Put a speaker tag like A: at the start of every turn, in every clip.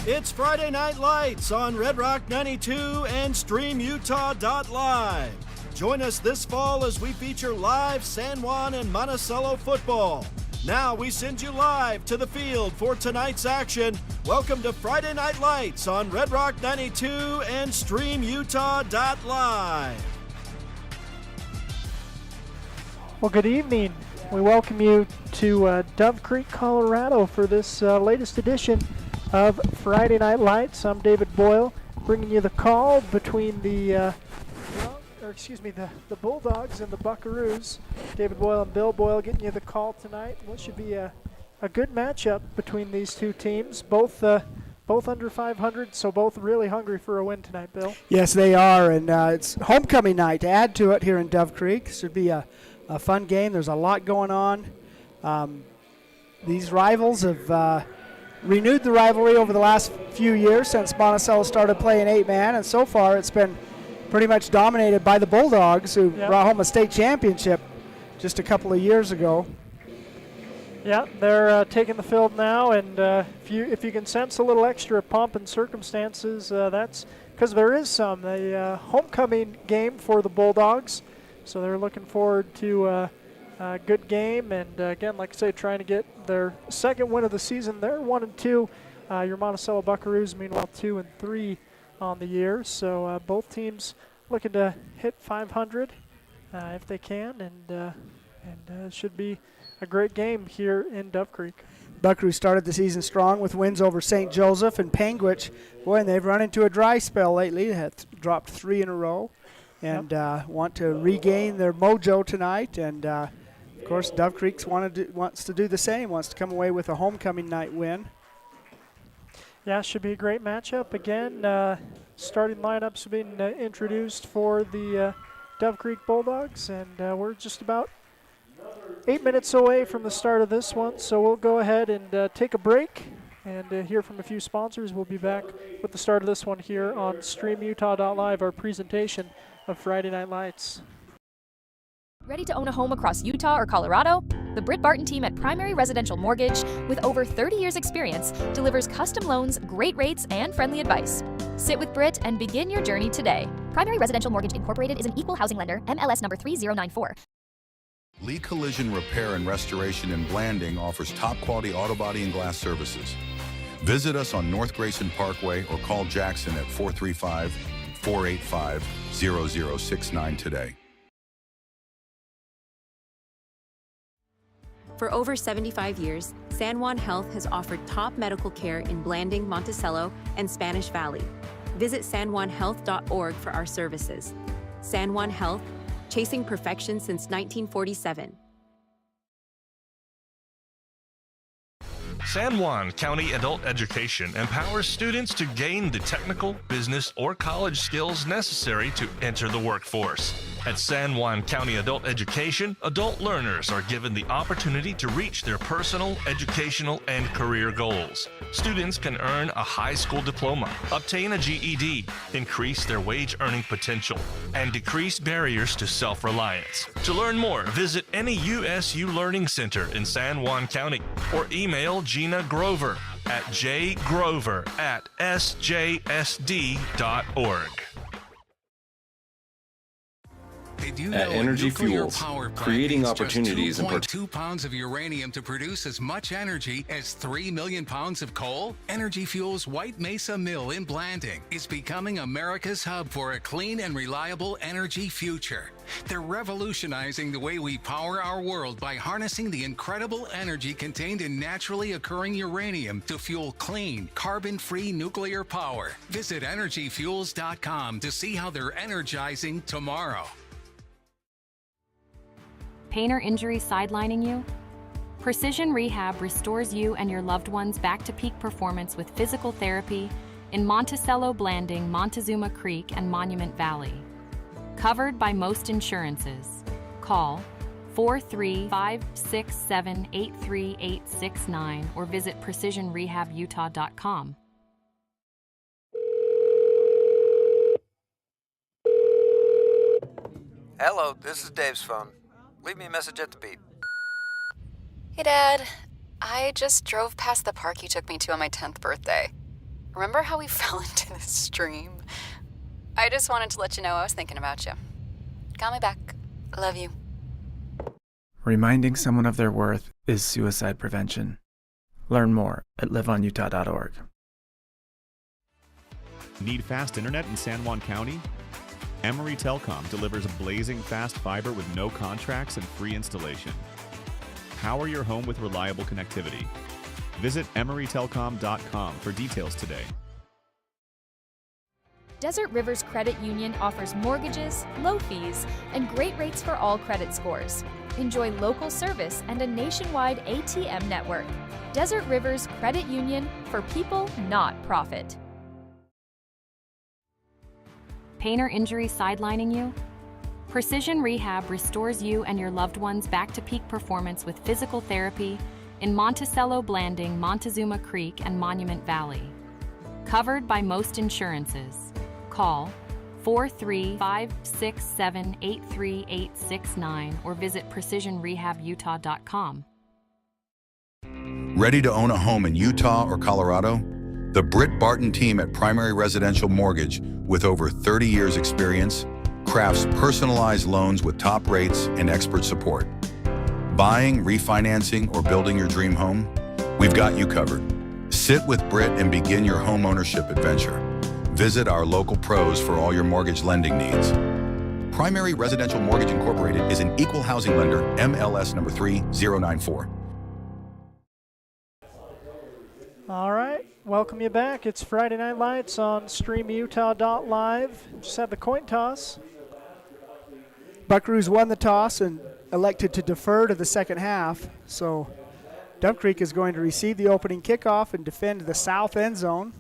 A: It's Friday Night Lights on Red Rock 92 and StreamUtah.live. Join us this fall as we feature live San Juan and Monticello football. Now we send you live to the field for tonight's action. Welcome to Friday Night Lights on Red Rock 92 and StreamUtah.live.
B: Well, good evening. We welcome you to Dove Creek, Colorado for this latest edition of Friday Night Lights. I'm David Boyle, bringing you the call between the Bulldogs and the Buckaroos. David Boyle and Bill Boyle getting you the call tonight. What should be a good matchup between these two teams. Both under 500, so both really hungry for a win tonight, Bill.
C: Yes, they are, and it's homecoming night to add to it here in Dove Creek. This should be a fun game. There's a lot going on. These rivals have renewed the rivalry over the last few years since Monticello started playing 8-man, and so far it's been pretty much dominated by the Bulldogs, who brought home a state championship just a couple of years ago.
B: Yeah, they're taking the field now, and if you can sense a little extra pomp and circumstances, that's because there is some. A homecoming game for the Bulldogs, so they're looking forward to a good game, and again, like I say, trying to get their second win of the season. They're 1-2. Your Monticello Buckaroos, meanwhile, 2-3 on the year. So both teams looking to hit 500 if they can, and it should be a great game here in Dove Creek.
C: Buckaroos started the season strong with wins over St. Joseph and Panguitch. Boy, and they've run into a dry spell lately. They have dropped 3 in a row, and want to regain their mojo tonight. And of course, Dove Creek wants to do the same. Wants to come away with a homecoming night win.
B: Yeah, should be a great matchup. Again, starting lineups have been introduced for the Dove Creek Bulldogs, and we're just about 8 minutes away from the start of this one, so we'll go ahead and take a break and hear from a few sponsors. We'll be back with the start of this one here on StreamUtah.live, our presentation of Friday Night Lights.
D: Ready to own a home across Utah or Colorado? The Britt Barton team at Primary Residential Mortgage, with over 30 years experience, delivers custom loans, great rates, and friendly advice. Sit with Britt and begin your journey today. Primary Residential Mortgage Incorporated is an equal housing lender, MLS number 3094.
E: Lee Collision Repair and Restoration in Blanding offers top-quality auto body and glass services. Visit us on North Grayson Parkway or call Jackson at 435-485-0069 today.
F: For over 75 years, San Juan Health has offered top medical care in Blanding, Monticello, and Spanish Valley. Visit sanjuanhealth.org for our services. San Juan Health, chasing perfection since 1947.
G: San Juan County Adult Education empowers students to gain the technical, business, or college skills necessary to enter the workforce. At San Juan County Adult Education, adult learners are given the opportunity to reach their personal, educational, and career goals. Students can earn a high school diploma, obtain a GED, increase their wage earning potential, and decrease barriers to self-reliance. To learn more, visit any USU Learning Center in San Juan County or email Gina Grover at jgrover@sjsd.org.
H: At Energy Fuels, creating opportunities and
I: 2 pounds of uranium to produce as much energy as 3 million pounds of coal? Energy Fuels' White Mesa Mill in Blanding is becoming America's hub for a clean and reliable energy future. They're revolutionizing the way we power our world by harnessing the incredible energy contained in naturally occurring uranium to fuel clean, carbon-free nuclear power. Visit energyfuels.com to see how they're energizing tomorrow.
J: Pain or injury sidelining you? Precision Rehab restores you and your loved ones back to peak performance with physical therapy in Monticello, Blanding, Montezuma Creek, and Monument Valley. Covered by most insurances. Call 435-678-3869 or visit precisionrehabutah.com.
K: Hello, this is Dave's phone. Leave me a message at the beep.
L: Hey, Dad. I just drove past the park you took me to on my 10th birthday. remember how we fell into the stream? I just wanted to let you know I was thinking about you. Got my back. Love you.
M: Reminding someone of their worth is suicide prevention. Learn more at liveonutah.org.
N: Need fast internet in San Juan County? Emory Telecom delivers blazing fast fiber with no contracts and free installation. Power your home with reliable connectivity. Visit emorytelecom.com for details today.
D: Desert Rivers Credit Union offers mortgages, low fees, and great rates for all credit scores. Enjoy local service and a nationwide ATM network. Desert Rivers Credit Union, for people, not profit.
J: Pain or injury sidelining you? Precision Rehab restores you and your loved ones back to peak performance with physical therapy in Monticello, Blanding, Montezuma Creek, and Monument Valley. Covered by most insurances. Call 435-678-3869 or visit precisionrehabutah.com.
E: Ready to own a home in Utah or Colorado? The Britt Barton team at Primary Residential Mortgage, with over 30 years experience, crafts personalized loans with top rates and expert support. Buying, refinancing, or building your dream home? We've got you covered. Sit with Britt and begin your home ownership adventure. Visit our local pros for all your mortgage lending needs. Primary Residential Mortgage Incorporated is an equal housing lender, MLS number 3094.
B: All right, welcome you back. It's Friday Night Lights on streamutah.live. Just had the coin toss.
C: Buckaroos won the toss and elected to defer to the second half. So Dove Creek is going to receive the opening kickoff and defend the south end zone.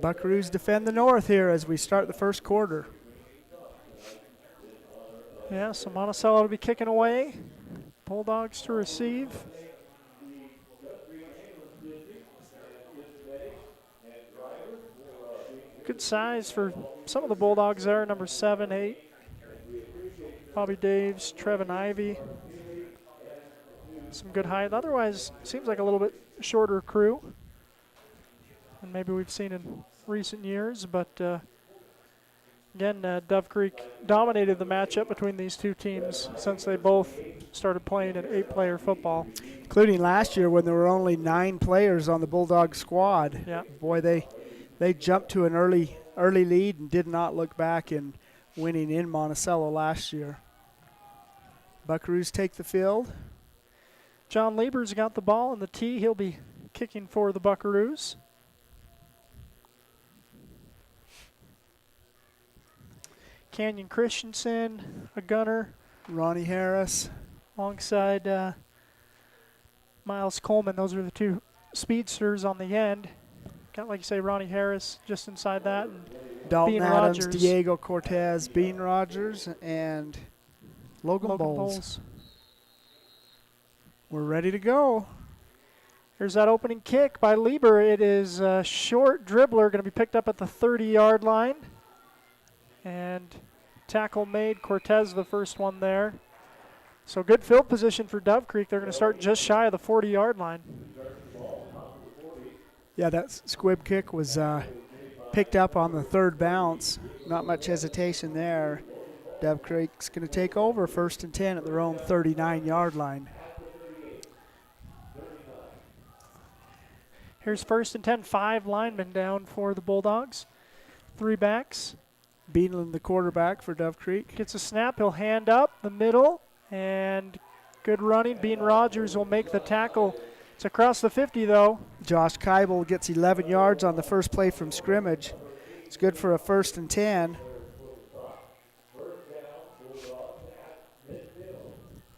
C: Buckaroos defend the north here as we start the first quarter.
B: Yeah, so Monticello to be kicking away. Bulldogs to receive. Good size for some of the Bulldogs there, number 7, 8. Bobby Daves, Trevin Ivey. Some good height. Otherwise, seems like a little bit shorter crew than maybe we've seen in recent years. But again, Dove Creek dominated the matchup between these two teams since they both started playing an 8-player football.
C: Including last year when there were only 9 players on the Bulldog squad.
B: Yeah.
C: Boy, they jumped to an early lead and did not look back in winning in Monticello last year. Buckaroos take the field.
B: John Lieber's got the ball in the tee. He'll be kicking for the Buckaroos. Canyon Christensen, a gunner.
C: Ronnie Harris.
B: Alongside Miles Coleman. Those are the two speedsters on the end. Got, like you say, Ronnie Harris just inside that. And
C: Dalton
B: Bean
C: Adams,
B: Rogers.
C: Diego Cortez, Bean Rogers, and Logan Bowles. We're ready to go.
B: Here's that opening kick by Lieber. It is a short dribbler, going to be picked up at the 30-yard line. And tackle made. Cortez the first one there. So good field position for Dove Creek. They're going to start just shy of the 40-yard line.
C: Yeah, that squib kick was picked up on the third bounce. Not much hesitation there. Dove Creek's going to take over 1st and 10 at their own 39-yard line.
B: Here's 1st and 10, 5 linemen down for the Bulldogs. 3 backs.
C: Beanland, the quarterback for Dove Creek.
B: Gets a snap. He'll hand up the middle. And good running. Bean Rogers will make the tackle. It's across the 50, though.
C: Josh Keibel gets 11 yards on the first play from scrimmage. It's good for a 1st and 10.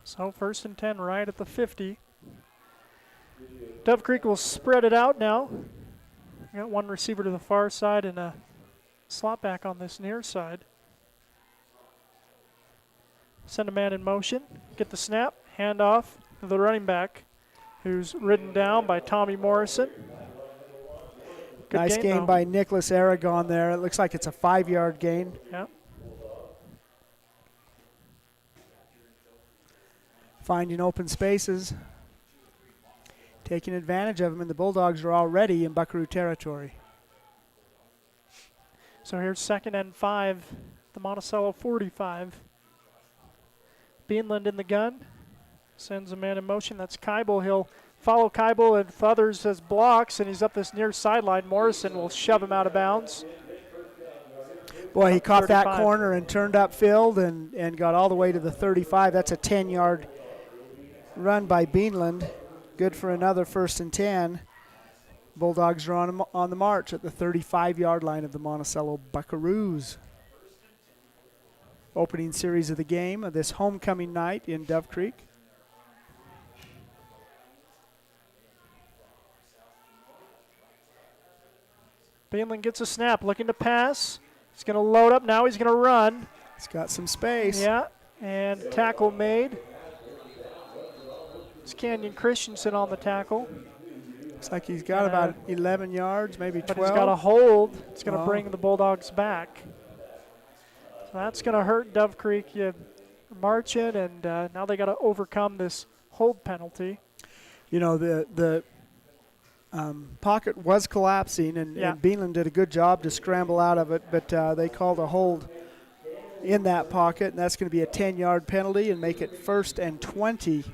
B: So 1st and 10 right at the 50. Dove Creek will spread it out now. Got one receiver to the far side and a slot back on this near side. Send a man in motion. Get the snap. Hand off to the running back, who's ridden down by Tommy Morrison. Good
C: nice game by Nicholas Aragon there. It looks like it's a 5-yard gain.
B: Yeah.
C: Finding open spaces. Taking advantage of them, and the Bulldogs are already in Buckaroo territory.
B: So here's 2nd and 5, the Monticello 45. Beanland in the gun, sends a man in motion. That's Keibel. He'll follow Keibel and others as blocks, and he's up this near sideline. Morrison will shove him out of bounds.
C: Boy, he caught
B: 35.
C: that corner and turned upfield and got all the way to the 35. That's a 10-yard run by Beanland. Good for another 1st and 10. Bulldogs are on the march at the 35-yard line of the Monticello Buckaroos. Opening series of the game of this homecoming night in Dove Creek.
B: Beanland gets a snap, looking to pass. He's going to load up. Now he's going to run.
C: He's got some space.
B: Yeah, and tackle made. It's Canyon Christensen on the tackle.
C: Looks like he's got about 11 yards, maybe 12.
B: But he's got a hold. It's going to bring the Bulldogs back. So that's going to hurt Dove Creek. You march in, and now they got to overcome this hold penalty.
C: You know, the pocket was collapsing, and Beanland did a good job to scramble out of it, but they called a hold in that pocket, and that's going to be a 10-yard penalty and make it 1st and 20.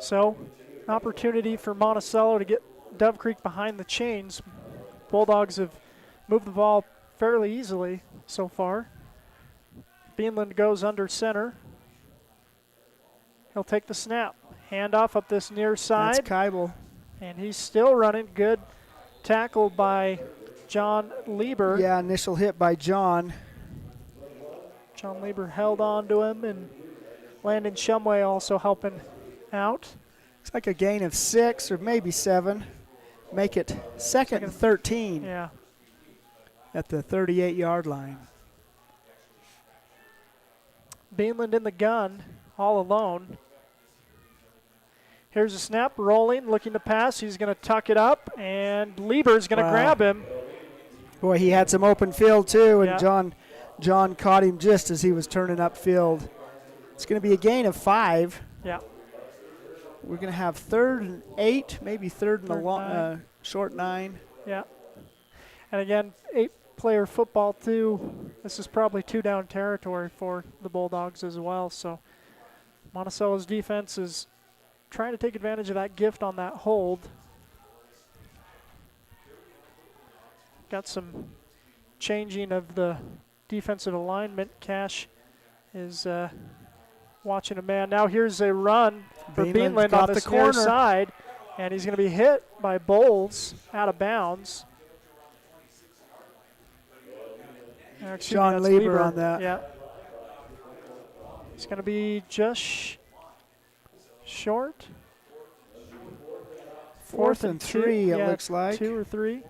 B: So, an opportunity for Monticello to get Dove Creek behind the chains. Bulldogs have moved the ball fairly easily so far. Beanland goes under center. He'll take the snap. Handoff up this near side.
C: That's Keibel.
B: And he's still running. Good tackle by John Lieber.
C: Yeah, initial hit by John.
B: John Lieber held on to him, and Landon Shumway also helping out.
C: Looks like a gain of 6 or maybe 7. Make it 2nd and 13.
B: Yeah.
C: At the 38-yard line.
B: Beanland in the gun, all alone. Here's a snap, rolling, looking to pass. He's going to tuck it up, and Lieber's going to grab him.
C: Boy, he had some open field too, and John caught him just as he was turning upfield. It's going to be a gain of 5.
B: Yeah.
C: We're going to have 3rd and 8, maybe 3rd and short 9.
B: Yeah. And again, 8-player football too. This is probably 2-down territory for the Bulldogs as well. So Monticello's defense is trying to take advantage of that gift on that hold. Got some changing of the defensive alignment. Cash is watching a man. Now here's a run for Beanland on this near side, and he's going to be hit by Bowles out of bounds.
C: John Lieber on that.
B: Yeah. It's going to be just short.
C: 4th and 3, it looks like.
B: 2 or 3.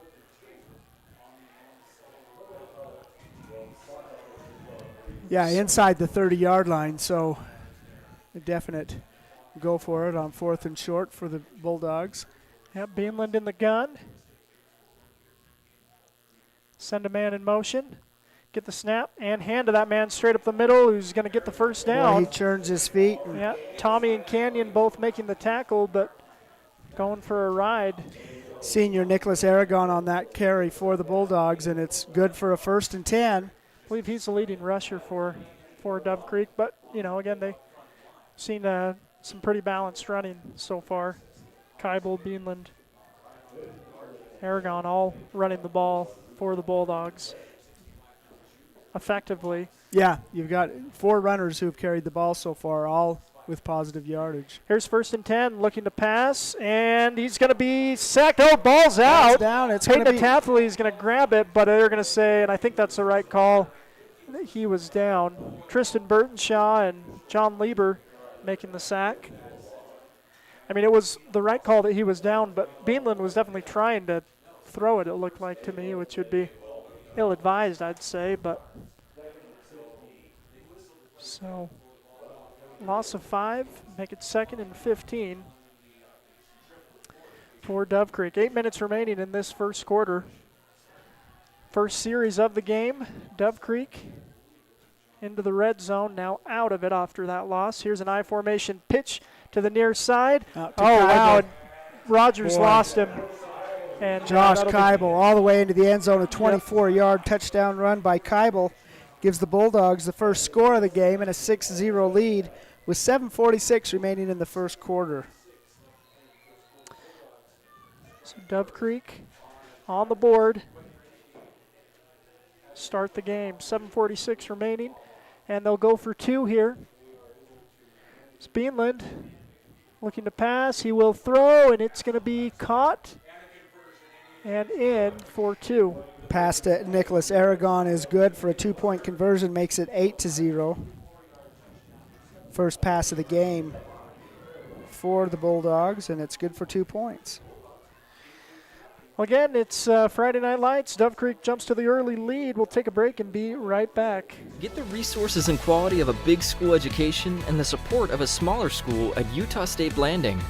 C: Yeah, inside the 30-yard line, so a definite go for it on 4th and short for the Bulldogs.
B: Yep, Beanland in the gun. Send a man in motion. Get the snap and hand to that man straight up the middle who's going to get the first down.
C: Well, he churns his feet.
B: Yeah, Tommy and Canyon both making the tackle, but going for a ride.
C: Senior Nicholas Aragon on that carry for the Bulldogs, and it's good for a 1st and 10.
B: I believe he's the leading rusher for Dove Creek, but, you know, again, they've seen some pretty balanced running so far. Keibel, Beanland, Aragon all running the ball for the Bulldogs effectively.
C: Yeah, you've got 4 runners who have carried the ball so far, all with positive yardage.
B: Here's 1st and 10, looking to pass, and he's going to be sacked. Oh, ball's out.
C: Down. It's
B: Peyton Tathley is going to grab it, but they're going to say, and I think that's the right call, that he was down. Tristan Burtonshaw and John Lieber making the sack. I mean, it was the right call that he was down, but Beanland was definitely trying to throw it looked like to me, which would be ill-advised, I'd say, but so loss of 5, make it 2nd and 15 for Dove Creek. 8 minutes remaining in this first quarter. First series of the game, Dove Creek into the red zone, now out of it after that loss. Here's an I formation pitch to the near side.
C: Oh,
B: wow, and Rogers lost him. And
C: Josh Keibel all the way into the end zone, a 24-yard touchdown run by Keibel gives the Bulldogs the first score of the game and a 6-0 lead with 7:46 remaining in the first quarter.
B: So Dove Creek on the board. Start the game. 7:46 remaining, and they'll go for 2 here. It's Beanland looking to pass. He will throw, and it's going to be caught and in for 2.
C: Pass to Nicholas Aragon is good for a 2-point conversion, makes it 8-0. First pass of the game for the Bulldogs, and it's good for 2 points.
B: Well, again, it's Friday Night Lights. Dove Creek jumps to the early lead. We'll take a break and be right back.
O: Get the resources and quality of a big school education and the support of a smaller school at Utah State Blanding.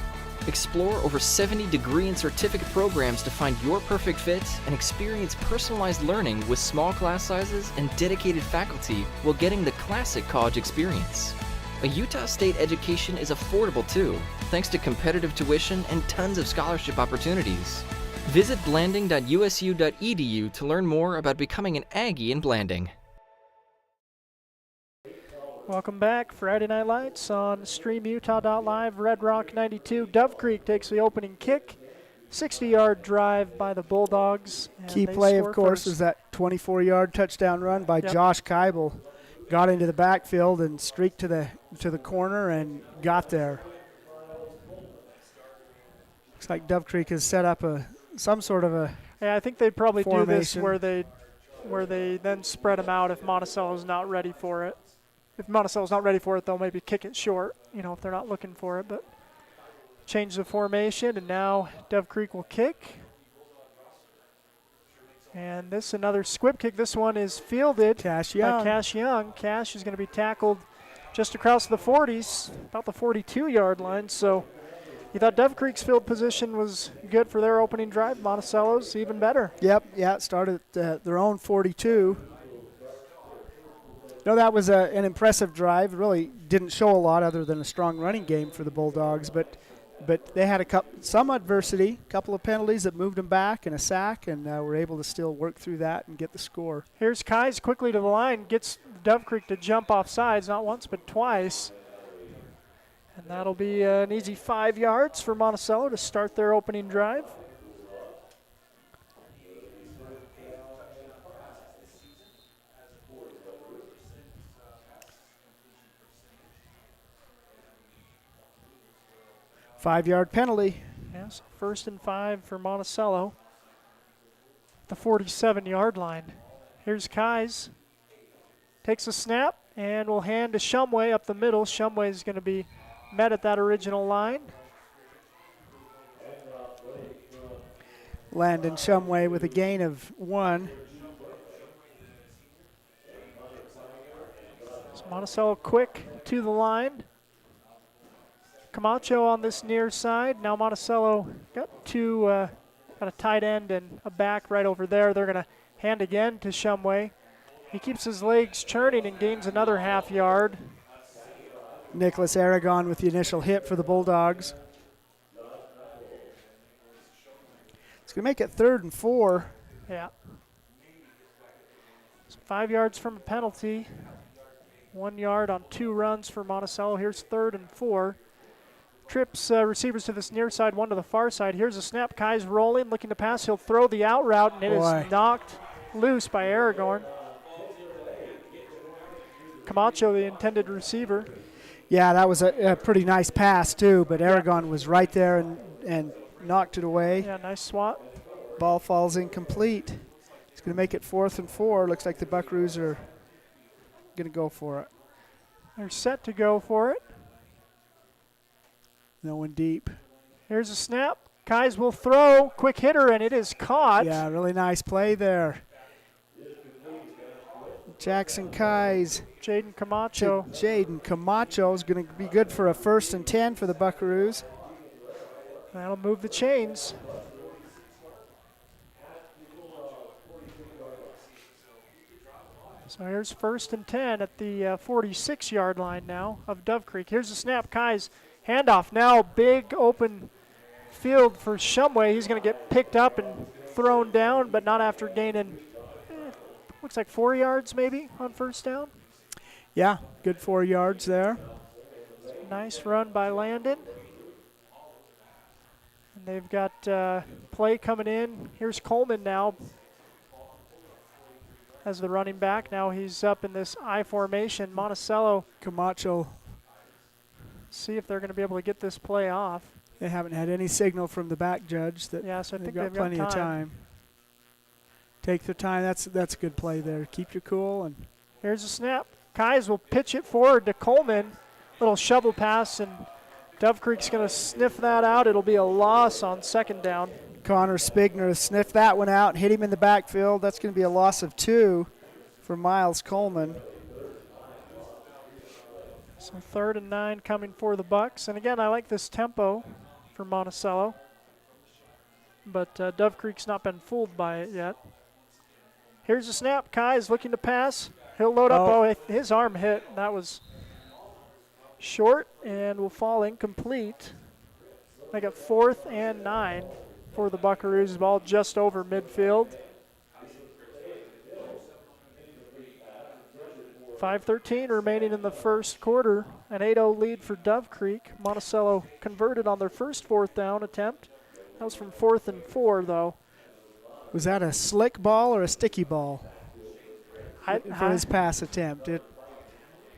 O: Explore over 70 degree and certificate programs to find your perfect fit and experience personalized learning with small class sizes and dedicated faculty while getting the classic college experience. A Utah State education is affordable too, thanks to competitive tuition and tons of scholarship opportunities. Visit blanding.usu.edu to learn more about becoming an Aggie in Blanding.
B: Welcome back. Friday Night Lights on streamutah.live. Red Rock 92. Dove Creek takes the opening kick. 60-yard drive by the Bulldogs.
C: Key play, of course, is that 24-yard touchdown run by Josh Keibel. Got into the backfield and streaked to the corner and got there. Looks like Dove Creek has set up some sort of a
B: Yeah, I think they probably
C: formation.
B: do this where they then spread them out if Monticello's not ready for it. If Monticello's not ready for it, they'll maybe kick it short, if they're not looking for it. But change the formation, and now Dove Creek will kick. And this another squib kick. This one is fielded by Cash Young. Cash is going to be tackled just across the 40s, about the 42-yard line. So you thought Dove Creek's field position was good for their opening drive. Monticello's even better.
C: Yep, it started at their own 42. That was an impressive drive. Really didn't show a lot other than a strong running game for the Bulldogs, but they had some adversity, a couple of penalties that moved them back and a sack, and were able to still work through that and get the score.
B: Here's Kais quickly to the line, gets Dove Creek to jump off sides, not once but twice. And that'll be an easy 5 yards for Monticello to start their opening drive.
C: Five-yard penalty.
B: Yes, 1st and 5 for Monticello. The 47-yard line. Here's Kais. Takes a snap and will hand to Shumway up the middle. Shumway is going to be met at that original line.
C: Landon Shumway with a gain of 1.
B: So Monticello quick to the line. Camacho on this near side. Now Monticello got a tight end and a back right over there. They're going to hand again to Shumway. He keeps his legs churning and gains another half yard.
C: Nicholas Aragon with the initial hit for the Bulldogs. It's going to make it 3rd and 4.
B: Yeah. So 5 yards from a penalty. 1 yard on 2 runs for Monticello. Here's 3rd and 4. Trips receivers to this near side, one to the far side. Here's a snap. Kai's rolling, looking to pass. He'll throw the out route, and it is knocked loose by Aragorn. Camacho, the intended receiver.
C: Yeah, that was a pretty nice pass, too, but Aragon was right there and knocked it away.
B: Yeah, nice swat.
C: Ball falls incomplete. It's going to make it 4th and 4. Looks like the Buckaroos are going to go for it.
B: They're set to go for it.
C: No one deep.
B: Here's a snap. Kais will throw. Quick hitter, and it is caught.
C: Yeah, really nice play there. Jackson Kais.
B: Jaden Camacho.
C: Jaden Camacho is going to be good for a 1st and 10 for the Buckaroos.
B: That'll move the chains. So here's 1st and 10 at the 46-yard line now of Dove Creek. Here's the snap. Kais handoff now. Big open field for Shumway. He's going to get picked up and thrown down, but not after gaining, looks like 4 yards maybe on first down.
C: Yeah, good 4 yards there.
B: Nice run by Landon. And they've got play coming in. Here's Coleman now as the running back. Now he's up in this I formation. Monticello.
C: Camacho.
B: See if they're going to be able to get this play off.
C: They haven't had any signal from the back judge that
B: so I think
C: they've got plenty of time. Take their time. That's a good play there. Keep your cool. And
B: here's a snap. Kais will pitch it forward to Coleman. Little shovel pass, and Dove Creek's going to sniff that out. It'll be a loss on second down.
C: Connor Spigner sniffed that one out, hit him in the backfield. That's going to be a loss of 2 for Miles Coleman.
B: So 3rd and 9 coming for the Bucks. And again, I like this tempo for Monticello. But Dove Creek's not been fooled by it yet. Here's a snap. Kai is looking to pass. He'll load up. Oh, his arm hit. That was short and will fall incomplete. Make it 4th and 9 for the Buckaroos. Ball just over midfield. 5:13 remaining in the first quarter. An 8-0 lead for Dove Creek. Monticello converted on their first 4th down attempt. That was from 4th and 4, though.
C: Was that a slick ball or a sticky ball for his pass attempt? It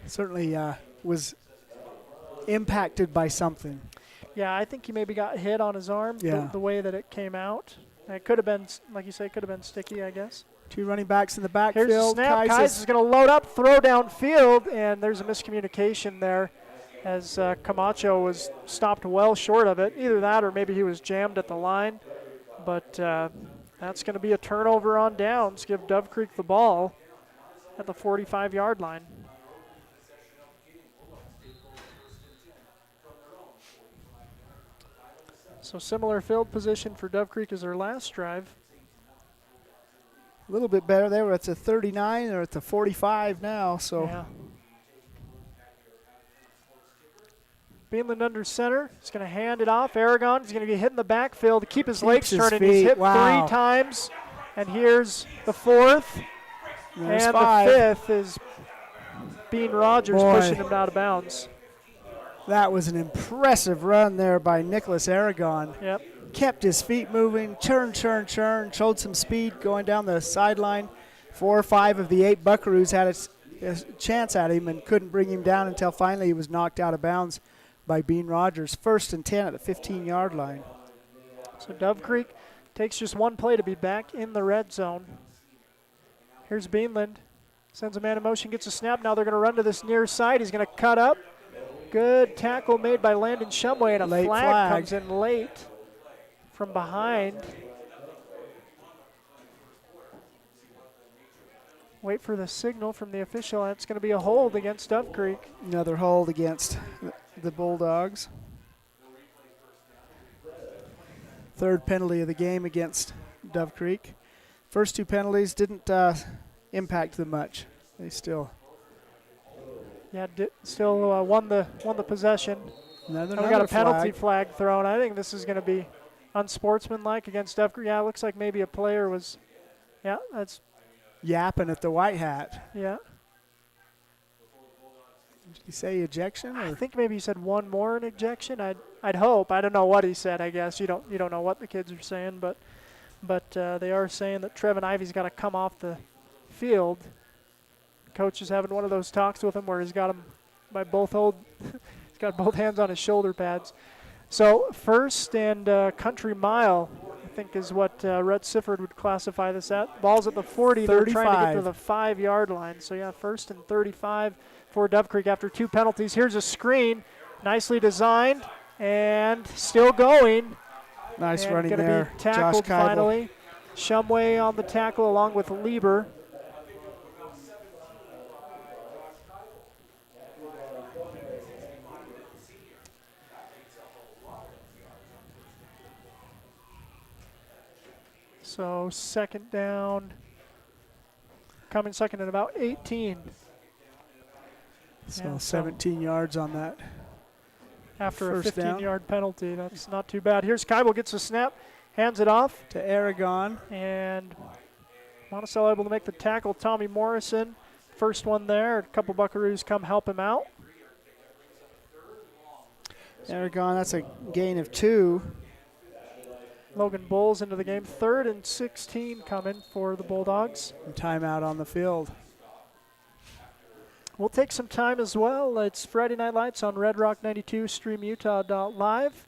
C: certainly was impacted by something.
B: Yeah, I think he maybe got hit on his arm, the way that it came out. And it could have been, like you say, it could have been sticky, I guess.
C: 2 running backs in the backfield.
B: Here's the snap. Kais is going to load up, throw downfield, and there's a miscommunication there as Camacho was stopped well short of it. Either that or maybe he was jammed at the line. But that's going to be a turnover on downs. Give Dove Creek the ball at the 45-yard line. So similar field position for Dove Creek as their last drive.
C: A little bit better. They were at the 39 or at the 45 now. So.
B: Yeah. Beanland under center. He's going to hand it off. Aragon is going to get hit in the backfield to keep his legs turning. He's hit 3 times. And here's the 4th.
C: There's
B: and
C: 5.
B: The 5th is Bean Rogers pushing him out of bounds.
C: That was an impressive run there by Nicholas Aragon.
B: Yep.
C: Kept his feet moving, churn, showed some speed going down the sideline. 4 or 5 of the 8 Buckaroos had a chance at him and couldn't bring him down until finally he was knocked out of bounds by Bean Rogers. 1st and 10 at the 15-yard line.
B: So Dove Creek takes just 1 play to be back in the red zone. Here's Beanland. Sends a man in motion, gets a snap. Now they're going to run to this near side. He's going to cut up. Good tackle made by Landon Shumway, and a flag comes in late from behind. Wait for the signal from the official. That's going to be a hold against Dove Creek.
C: Another hold against the Bulldogs. 3rd penalty of the game against Dove Creek. First 2 penalties didn't impact them much. They still
B: won the possession.
C: And we
B: got a penalty flag thrown. I think this is going to be unsportsmanlike against Dove Creek. Yeah, it looks like maybe a player was, that's
C: yapping at the white hat.
B: Yeah.
C: Did he say ejection? Or?
B: I think maybe he said one more in ejection. I'd hope. I don't know what he said. I guess you don't know what the kids are saying, but they are saying that Trevin Ivey's got to come off the field. Coach is having one of those talks with him where he's got him by both he's got both hands on his shoulder pads. So 1st and country mile, I think is what Rhett Sifford would classify this at. Ball's at the 40. 35. They're trying to get to the 5-yard line. So 1st and 35 for Dove Creek after 2 penalties. Here's a screen, nicely designed and still going.
C: Nice
B: and
C: running there,
B: be tackled
C: Josh Keibel.
B: Finally. Shumway on the tackle along with Lieber. So 2nd down, coming second at about 18.
C: So 17 yards on that.
B: after
C: First
B: a
C: down.
B: 15-yard penalty. That's not too bad. Here's Keibel, gets a snap, hands it off
C: to Aragon.
B: And Monticello able to make the tackle. Tommy Morrison, first one there. A couple Buckaroos come help him out.
C: Aragon, that's a gain of 2.
B: Logan Bulls into the game. 3rd and 16 coming for the Bulldogs.
C: And timeout on the field.
B: We'll take some time as well. It's Friday Night Lights on Red Rock 92, streamutah.live.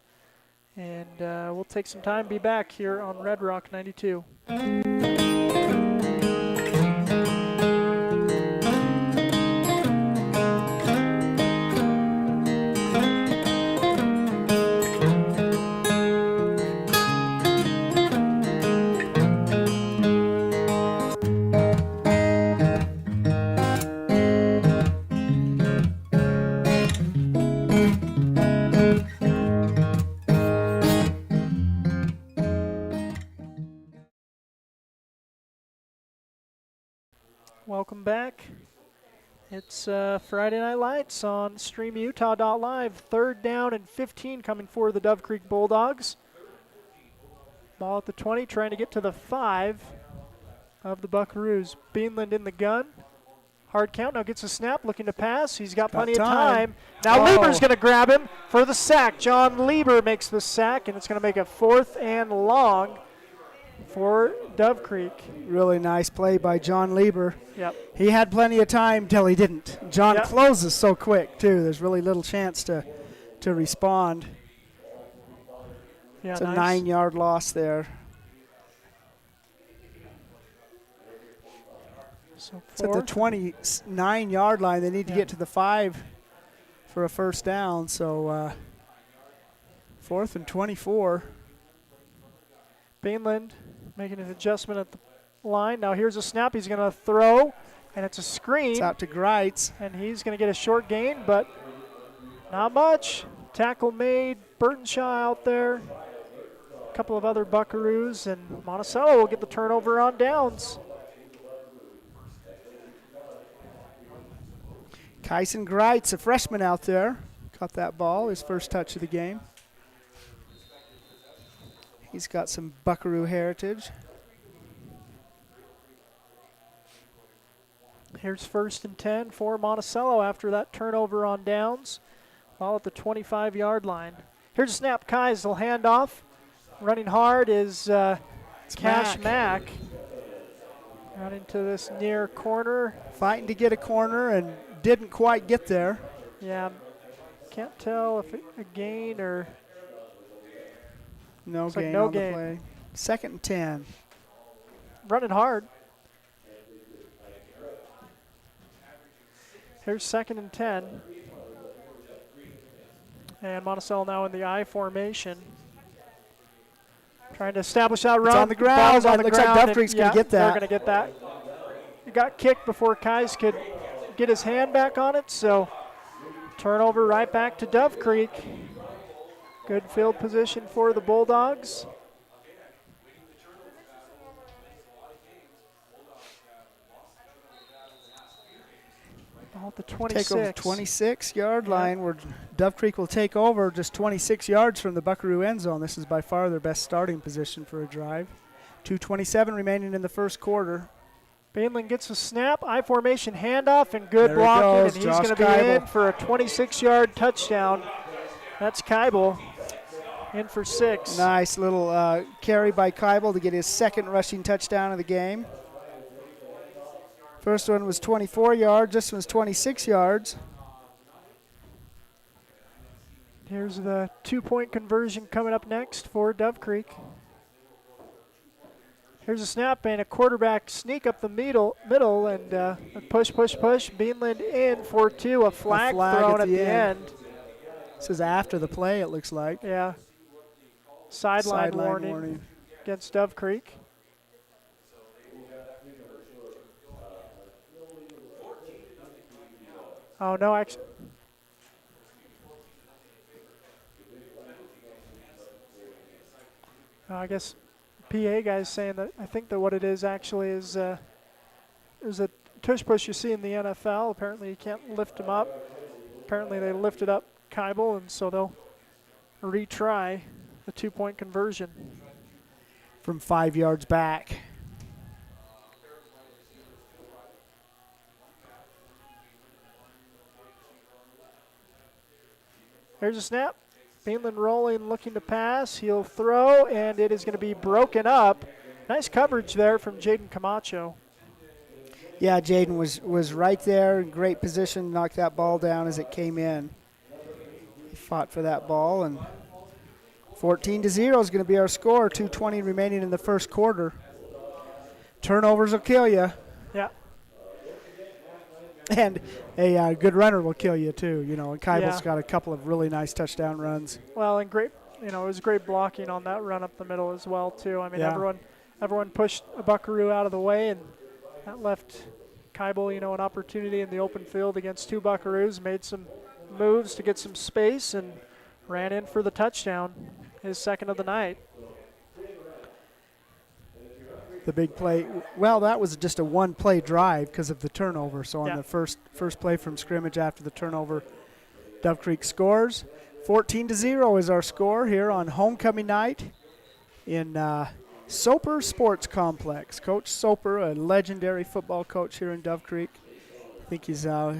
B: And we'll take some time, be back here on Red Rock 92. Welcome back. It's Friday Night Lights on streamutah.live. 3rd down and 15 coming for the Dove Creek Bulldogs. Ball at the 20, trying to get to the 5 of the Buckaroos. Beanland in the gun. Hard count, now gets a snap, looking to pass. He's got plenty of time. Now Lieber's going to grab him for the sack. John Lieber makes the sack, and it's going to make a 4th and long for Dove Creek.
C: Really nice play by John Lieber.
B: Yep.
C: He had plenty of time till he didn't. John
B: Yep.
C: closes so quick, too. There's really little chance to respond.
B: Yeah,
C: it's
B: nice.
C: a 9-yard loss there.
B: So
C: it's at the 29-yard line. They need to get to the 5 for a first down. So 4th and 24.
B: Beanland making an adjustment at the line. Now here's a snap. He's going to throw, and it's a screen.
C: It's out to Greitz.
B: And he's going to get a short gain, but not much. Tackle made. Burtonshaw out there. A couple of other Buckaroos, and Monticello will get the turnover on downs.
C: Kyson Greitz, a freshman out there, caught that ball, his first touch of the game. He's got some Buckaroo heritage.
B: Here's 1st and 10 for Monticello after that turnover on downs. Ball at the 25-yard line. Here's a snap. Kais will hand off. Running hard is Cash Mack. Running to this near corner.
C: Fighting to get a corner and didn't quite get there.
B: Yeah, can't tell if a gain or...
C: No
B: Looks
C: gain
B: like no
C: on the
B: gain.
C: play. 2nd and 10.
B: Running hard. Here's 2nd and 10. And Monticello now in the I formation. Trying to establish that run.
C: It's on the ground.
B: Ball's on the
C: Looks
B: ground.
C: like Dove Creek's going to get that.
B: They're going to get that. It got kicked before Kais could get his hand back on it, so turnover right back to Dove Creek. Good field position for the Bulldogs. Ball at the 26.
C: Take over 26-yard line where Dove Creek will take over just 26 yards from the Buckaroo end zone. This is by far their best starting position for a drive. 2:27 remaining in the first quarter.
B: Beanland gets a snap, I formation handoff, and good
C: There he
B: blocking,
C: goes,
B: and he's
C: Josh
B: going to be
C: Keibel.
B: in for a 26-yard touchdown. That's Keibel in for 6.
C: Nice little carry by Keibel to get his 2nd rushing touchdown of the game. First one was 24 yards. This one's 26 yards.
B: Here's the 2-point conversion coming up next for Dove Creek. Here's a snap and a quarterback sneak up the middle and a push. Beanland in for 2. A flag thrown at the end.
C: This is after the play, it looks like.
B: Yeah. Sideline warning against Dove Creek. Oh, no, actually. I guess PA guy's saying that I think that what it is actually is a tush push you see in the NFL. Apparently you can't lift them up. Apparently they lifted up Keibel, and so they'll retry the 2-point conversion.
C: From 5 yards back.
B: Here's a snap. Beanland rolling, looking to pass. He'll throw, and it is going to be broken up. Nice coverage there from Jaden Camacho.
C: Yeah, Jaden was right there in great position, knocked that ball down as it came in. He fought for that ball, and 14-0 is going to be our score. 2:20 remaining in the first quarter. Turnovers will kill you.
B: Yeah.
C: And a good runner will kill you too, you know. And Keibel's got a couple of really nice touchdown runs.
B: Well, and great, it was great blocking on that run up the middle as well too. I mean, everyone pushed a Buckaroo out of the way, and that left Keibel, an opportunity in the open field against 2 Buckaroos. Made some moves to get some space and ran in for the touchdown, his second of the night.
C: The big play. Well, that was just a one-play drive because of the turnover. So on the first play from scrimmage after the turnover, Dove Creek scores. 14-0 is our score here on homecoming night in Soper Sports Complex. Coach Soper, a legendary football coach here in Dove Creek. I think he's got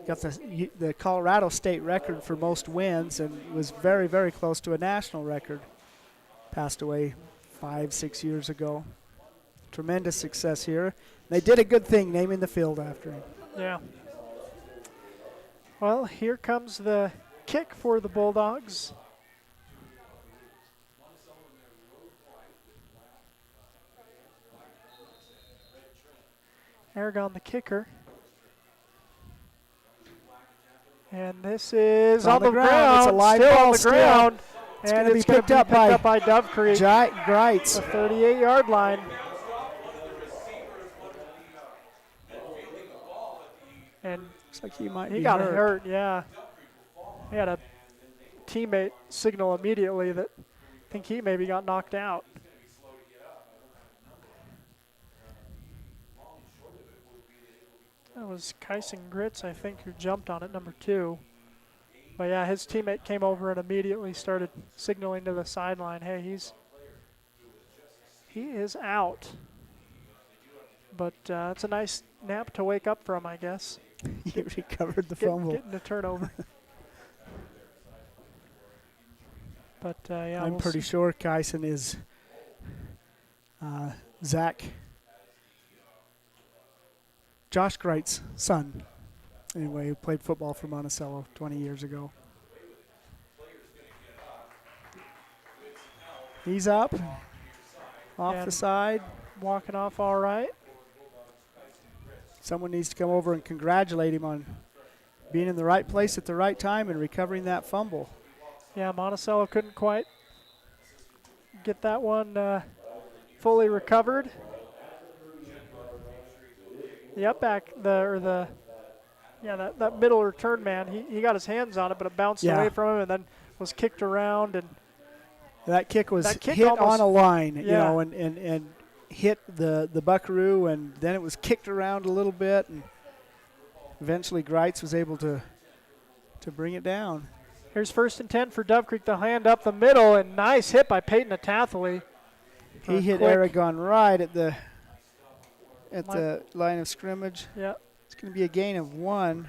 C: the Colorado State record for most wins and was very, very close to a national record. Passed away 5-6 years ago. Tremendous success here. They did a good thing naming the field after him.
B: Yeah. Well, here comes the kick for the Bulldogs. Aragon, the kicker. And this is on the ground.
C: It's a live
B: still
C: ball
B: on the ground.
C: It's
B: and
C: going to be picked up
B: by Dove Creek.
C: Greitz.
B: The 38-yard line. And
C: looks like he might
B: be got hurt, yeah. He had a teammate signal immediately that I think he maybe got knocked out. That was Kyson Gritz, I think, who jumped on it, number 2. But yeah, his teammate came over and immediately started signaling to the sideline, hey, he is out. But it's a nice nap to wake up from, I guess.
C: He recovered the fumble.
B: Getting a turnover. But yeah,
C: I'm pretty sure Kyson is Josh Greitz's son. Anyway, who played football for Monticello 20 years ago. He's up, off the side.
B: Walking off all right.
C: Someone needs to come over and congratulate him on being in the right place at the right time and recovering that fumble.
B: Yeah, Monticello couldn't quite get that one fully recovered. The that middle return man, he got his hands on it, but it bounced away from him and then was kicked around. And
C: that kick was hit on a line, and hit the Buckaroo, and then it was kicked around a little bit, and eventually Greitz was able to bring it down.
B: Here's 1st and 10 for Dove Creek. The hand up the middle, and nice hit by Peyton Atathley.
C: He hit Aragon right at the line of scrimmage.
B: Yeah.
C: It's going to be a gain of 1.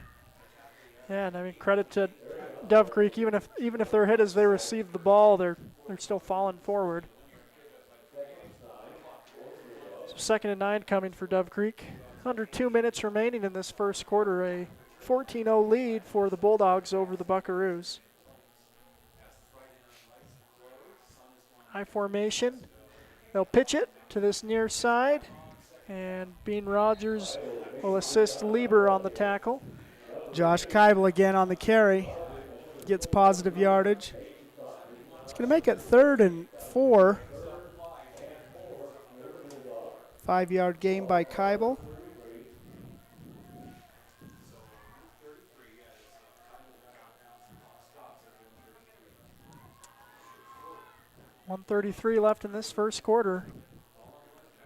B: Yeah, and I mean, credit to Dove Creek. Even if they're hit as they receive the ball, they're still falling forward. So 2nd and 9 coming for Dove Creek. Under 2 minutes remaining in this first quarter. A 14-0 lead for the Bulldogs over the Buckaroos. High formation. They'll pitch it to this near side. And Bean Rogers will assist Lieber on the tackle.
C: Josh Keibel again on the carry. Gets positive yardage. It's going to make it 3rd and 4. 5-yard gain by Keibel.
B: .133 left in this first quarter.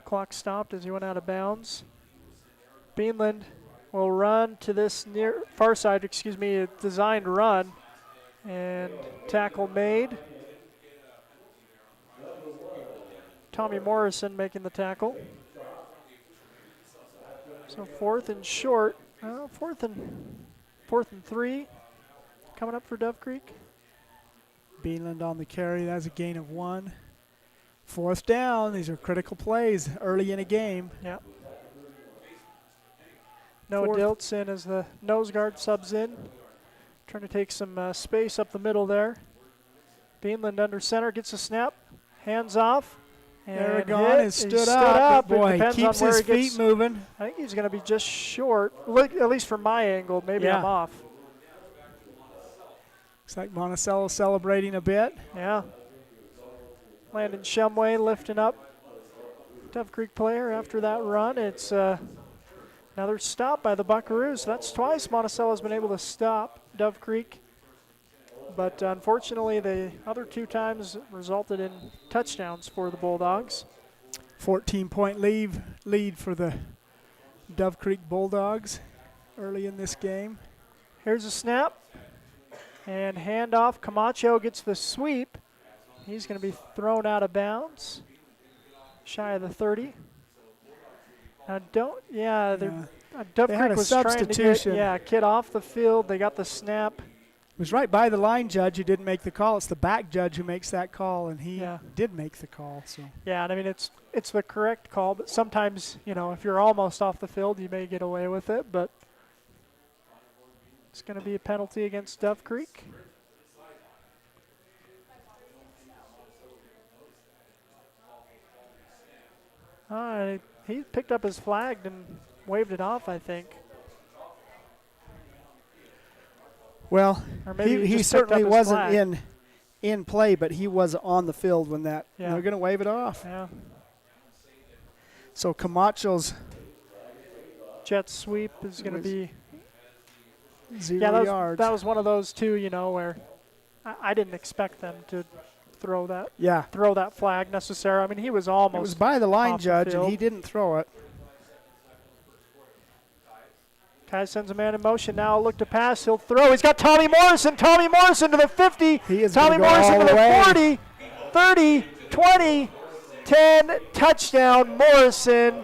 B: Clock stopped as he went out of bounds. Beanland will run to this far side, a designed run. And tackle made. Tommy Morrison making the tackle. So fourth and short. Fourth and 3 coming up for Dove Creek.
C: Beanland on the carry. That's a gain of 1. Fourth down. These are critical plays early in a game.
B: Yeah. Noah Diltz in as the nose guard subs in. Trying to take some space up the middle there. Beanland under center, gets a snap. Hands off.
C: Aragon has stood up. Boy, keeps his feet moving.
B: I think he's going to be just short, at least from my angle. Maybe I'm off.
C: Looks like Monticello celebrating a bit.
B: Yeah. Landon Shumway lifting up. Dove Creek player after that run. It's another stop by the Buckaroos. That's twice Monticello's been able to stop Dove Creek. But unfortunately, the other 2 times resulted in touchdowns for the Bulldogs.
C: 14-point lead for the Dove Creek Bulldogs early in this game.
B: Here's a snap. And handoff. Camacho gets the sweep. He's going to be thrown out of bounds. Shy of the 30. Now Dove Creek was trying to get kid off the field. They got the snap.
C: It was right by the line judge who didn't make the call. It's the back judge who makes that call, and he did make the call. So
B: yeah, and I mean it's the correct call, but sometimes, if you're almost off the field, you may get away with it, but it's going to be a penalty against Dove Creek. He picked up his flag and waved it off, I think.
C: Well, he certainly wasn't in play, but he was on the field when that. They're going to wave it off.
B: Yeah.
C: So Camacho's
B: jet sweep is going to be
C: 0 yards.
B: That was one of those two, where I didn't expect them to throw that flag necessarily. I mean, he was almost.
C: It was by the line judge,
B: the
C: and he didn't throw it.
B: Kai sends a man in motion now. Look to pass. He'll throw. He's got Tommy Morrison. Tommy Morrison to the 50. Tommy Morrison to the 40, 30, 20, 10. Touchdown, Morrison.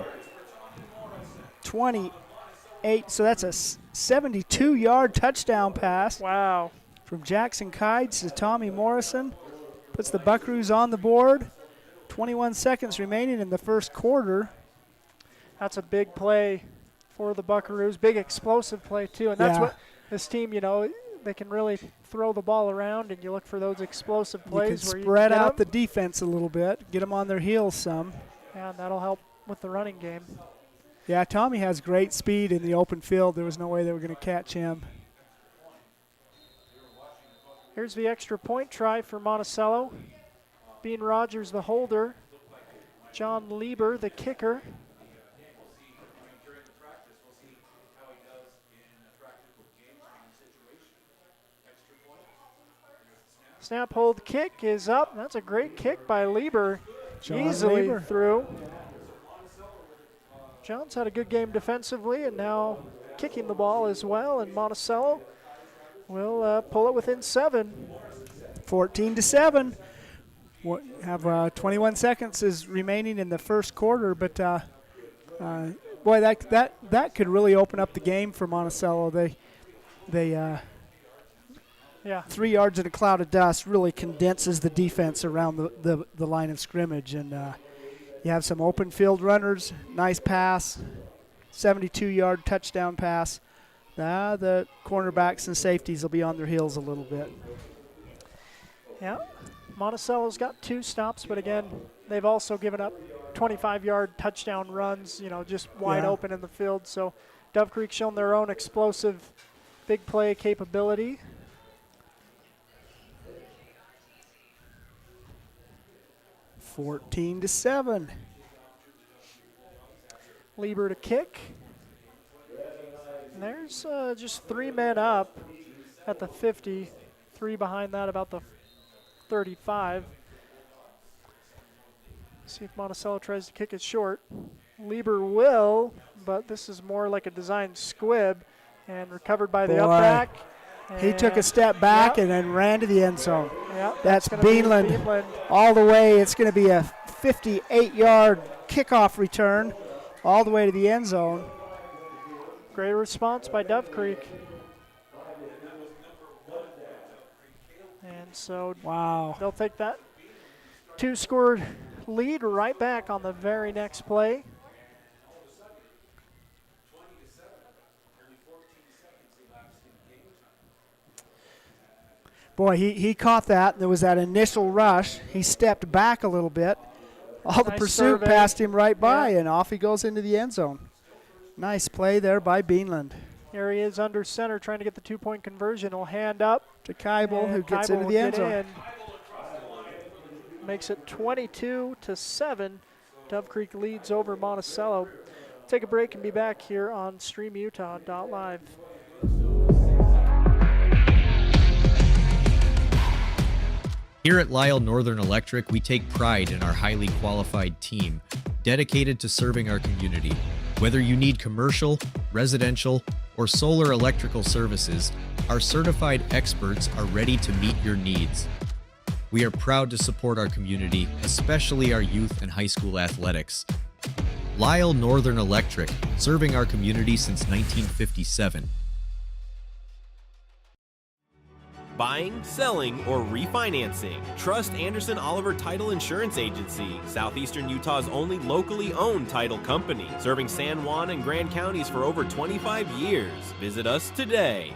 C: 28. So that's a 72-yard touchdown pass.
B: Wow.
C: From Jackson Kides to Tommy Morrison. Puts the Buckaroos on the board. 21 seconds remaining in the first quarter.
B: That's a big play for the Buckaroos. Big explosive play, too. And that's what this team, they can really throw the ball around, and you look for those explosive plays.
C: You can spread out the defense a little bit, get them on their heels some.
B: Yeah, and that'll help with the running game.
C: Yeah, Tommy has great speed in the open field. There was no way they were going to catch him.
B: Here's the extra point try for Monticello. Bean Rogers, the holder. John Lieber, the kicker. Snap, hold, kick is up. That's a great kick by Lieber. Easily through. Jones had a good game defensively and now kicking the ball as well. And Monticello will pull it within 7.
C: 14-7. Have 21 seconds is remaining in the first quarter, but boy, that could really open up the game for Monticello. They 3 yards in a cloud of dust really condenses the defense around the line of scrimmage, and you have some open field runners. Nice pass, 72-yard touchdown pass. The cornerbacks and safeties will be on their heels a little bit.
B: Yeah, Monticello's got 2 stops, but again, they've also given up 25-yard touchdown runs, just wide open in the field. So Dove Creek shown their own explosive big play capability.
C: 14-7.
B: Lieber to kick. And there's just 3 men up at the 50, 3 behind that about the 35. See if Monticello tries to kick it short. Lieber will, but this is more like a designed squib, and recovered by the up back.
C: He took a step back and then ran to the end zone.
B: Yep,
C: that's Beanland all the way. It's going to be a 58-yard kickoff return all the way to the end zone.
B: Great response by Dove Creek. And so they'll take that 2-score lead right back on the very next play.
C: Boy, he caught that. There was that initial rush. He stepped back a little bit. All the pursuit passed him right by, and off he goes into the end zone. Nice play there by Beanland.
B: Here he is under center trying to get the 2-point conversion. He'll hand up
C: to Keibel, who gets into the end zone.
B: Makes it 22-7. Dove Creek leads over Monticello. Take a break and be back here on StreamUtah.live.
P: Here at Lisle Northern Electric, we take pride in our highly qualified team, dedicated to serving our community. Whether you need commercial, residential, or solar electrical services, our certified experts are ready to meet your needs. We are proud to support our community, especially our youth and high school athletics. Lisle Northern Electric, serving our community since 1957.
Q: Buying, selling, or refinancing. Trust Anderson Oliver Title Insurance Agency, Southeastern Utah's only locally owned title company, serving San Juan and Grand counties for over 25 years. Visit us today.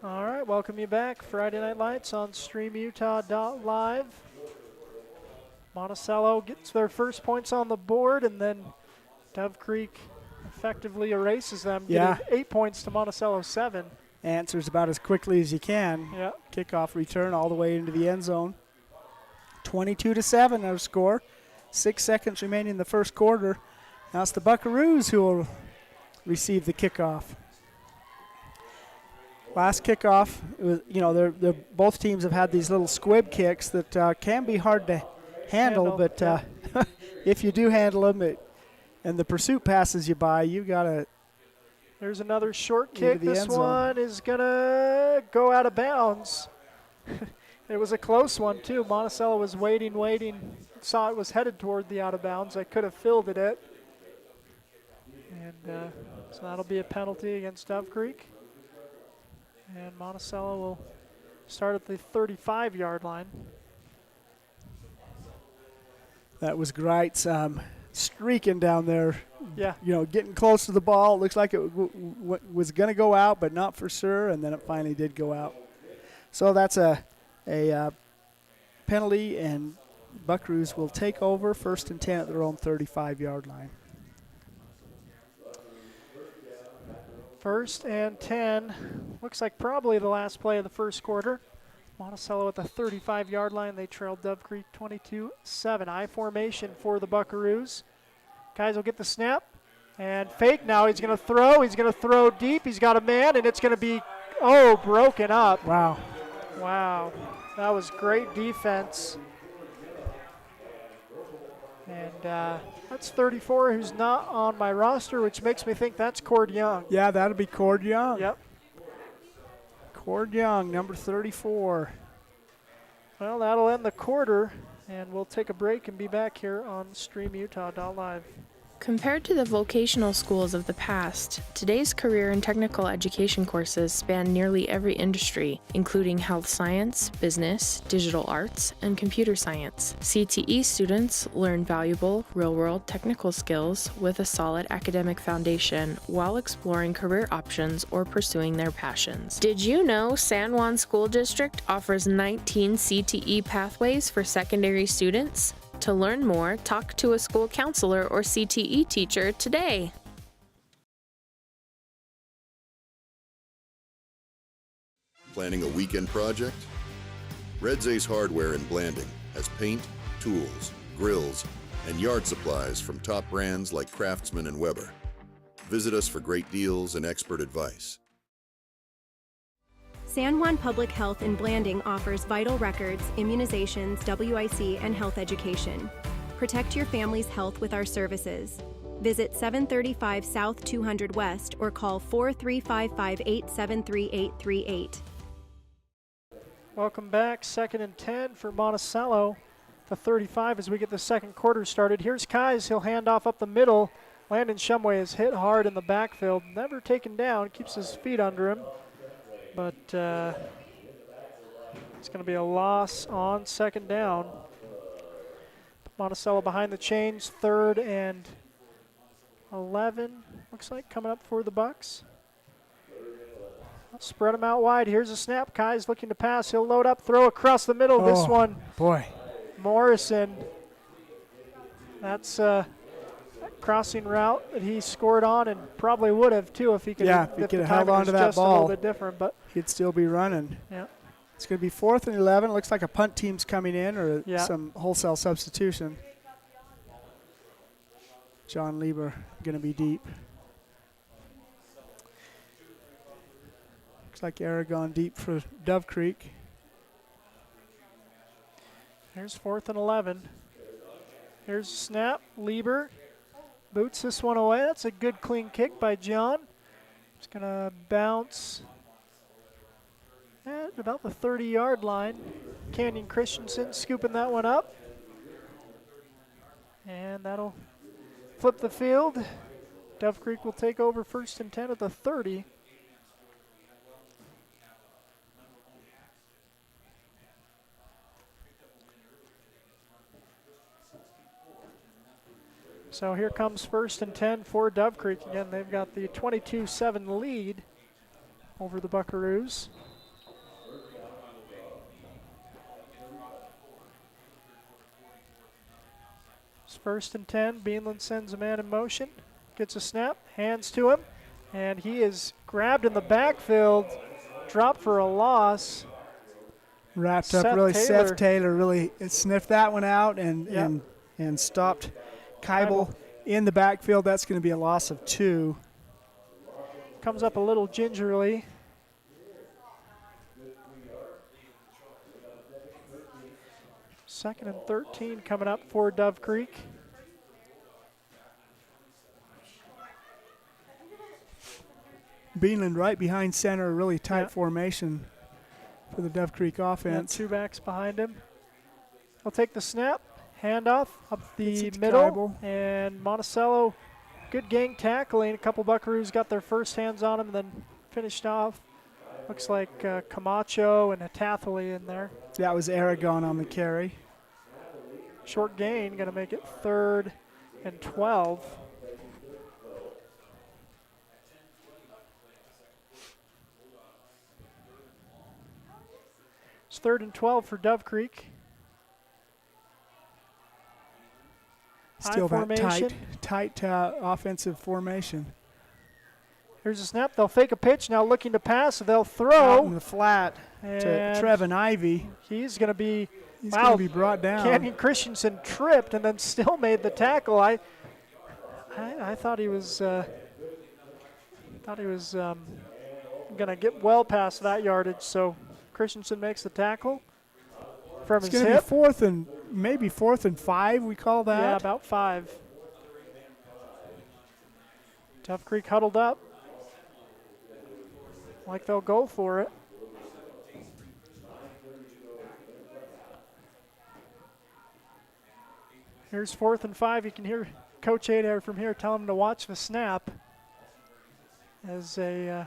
B: All right, welcome you back. Friday Night Lights on StreamUtah.live. Monticello gets their first points on the board, and then Dove Creek effectively erases them, getting 8 points to Monticello 7.
C: Answers about as quickly as you can.
B: Yeah.
C: Kickoff return all the way into the end zone. 22-7 our score. 6 seconds remaining in the first quarter. Now it's the Buckaroos who will receive the kickoff. Last kickoff, it was, they're both teams have had these little squib kicks that can be hard to handle. But if you do handle them, and the pursuit passes you by, you got to.
B: There's another short kick. This one is going to go out of bounds. It was a close one, too. Monticello was waiting, saw it was headed toward the out of bounds. I could have fielded it. And so that'll be a penalty against Dove Creek. And Monticello will start at the 35-yard line.
C: That was great. Streaking down there,
B: yeah.
C: Getting close to the ball. It looks like it was going to go out, but not for sure, and then it finally did go out. So that's a penalty, and Buckaroos will take over 1st and 10 at their own 35-yard line.
B: 1st and 10. Looks like probably the last play of the first quarter. Monticello at the 35-yard line. They trailed Dove Creek 22-7. I formation for the Buckaroos. Guys will get the snap and fake now. He's going to throw. He's going to throw deep. He's got a man, and it's going to be, broken up.
C: Wow.
B: That was great defense. And that's 34, who's not on my roster, which makes me think that's Cord Young.
C: Yeah, that'll be Cord Young.
B: Yep.
C: Cord Young, number 34.
B: Well, that'll end the quarter, and we'll take a break and be back here on StreamUtah.live.
R: Compared to the vocational schools of the past, today's career and technical education courses span nearly every industry, including health science, business, digital arts, and computer science. CTE students learn valuable, real-world technical skills with a solid academic foundation while exploring career options or pursuing their passions. Did you know San Juan School District offers 19 CTE pathways for secondary students? To learn more, talk to a school counselor or CTE teacher today.
S: Planning a weekend project? Red Zay's Hardware in Blanding has paint, tools, grills, and yard supplies from top brands like Craftsman and Weber. Visit us for great deals and expert advice.
T: San Juan Public Health in Blanding offers vital records, immunizations, WIC, and health education. Protect your family's health with our services. Visit 735 South 200 West or call 43558733838.
B: Welcome back. 2nd and 10 for Monticello. The 35 as we get the second quarter started. Here's Kais. He'll hand off up the middle. Landon Shumway is hit hard in the backfield. Never taken down. Keeps his feet under him. But it's going to be a loss on 2nd down. Monticello behind the chains. 3rd and 11. Looks like coming up for the Bucks. Spread them out wide. Here's a snap. Kai's looking to pass. He'll load up, throw across the middle. This one,
C: boy,
B: Morrison. That's a crossing route that he scored on and probably would have too if he could.
C: Yeah, if he could have held on to that ball.
B: A little bit different, but
C: he'd still be running.
B: Yeah.
C: It's going to be 4th and 11. Looks like a punt team's coming in or some wholesale substitution. John Lieber going to be deep. Looks like Aragon deep for Dove Creek.
B: Here's 4th and 11. Here's a snap. Lieber boots this one away. That's a good clean kick by John. It's going to bounce at about the 30-yard line. Canyon Christensen scooping that one up. And that'll flip the field. Dove Creek will take over 1st and 10 at the 30. So here comes 1st and 10 for Dove Creek. Again, they've got the 22-7 lead over the Buckaroos. It's 1st and 10. Beanland sends a man in motion. Gets a snap, hands to him, and he is grabbed in the backfield, dropped for a loss.
C: Wrapped up really. Seth Taylor really sniffed that one out and stopped Keibel in the backfield. That's going to be a loss of 2.
B: Comes up a little gingerly. Second and 13 coming up for Dove Creek.
C: Beanland right behind center, really tight formation for the Dove Creek offense.
B: 2 backs behind him. He'll take the snap. Handoff up the middle, and Monticello, good gang tackling. A couple Buckaroos got their first hands on him and then finished off. Looks like Camacho and Hatatholi in there.
C: That was Aragon on the carry.
B: Short gain, going to make it 3rd and 12. It's 3rd and 12 for Dove Creek.
C: Still that tight offensive formation.
B: Here's a snap. They'll fake a pitch. Now looking to pass. So they'll throw.
C: Out in the flat to Trevin Ivy.
B: He's going to be
C: brought down.
B: Canyon Christensen tripped and then still made the tackle. I thought he was going to get well past that yardage. So Christensen makes the tackle from his hip.
C: It's going to be maybe 4th and 5, we call that.
B: Yeah, about 5. Dove Creek huddled up. Like they'll go for it. Here's 4th and 5. You can hear Coach Adair from here telling him to watch the snap as a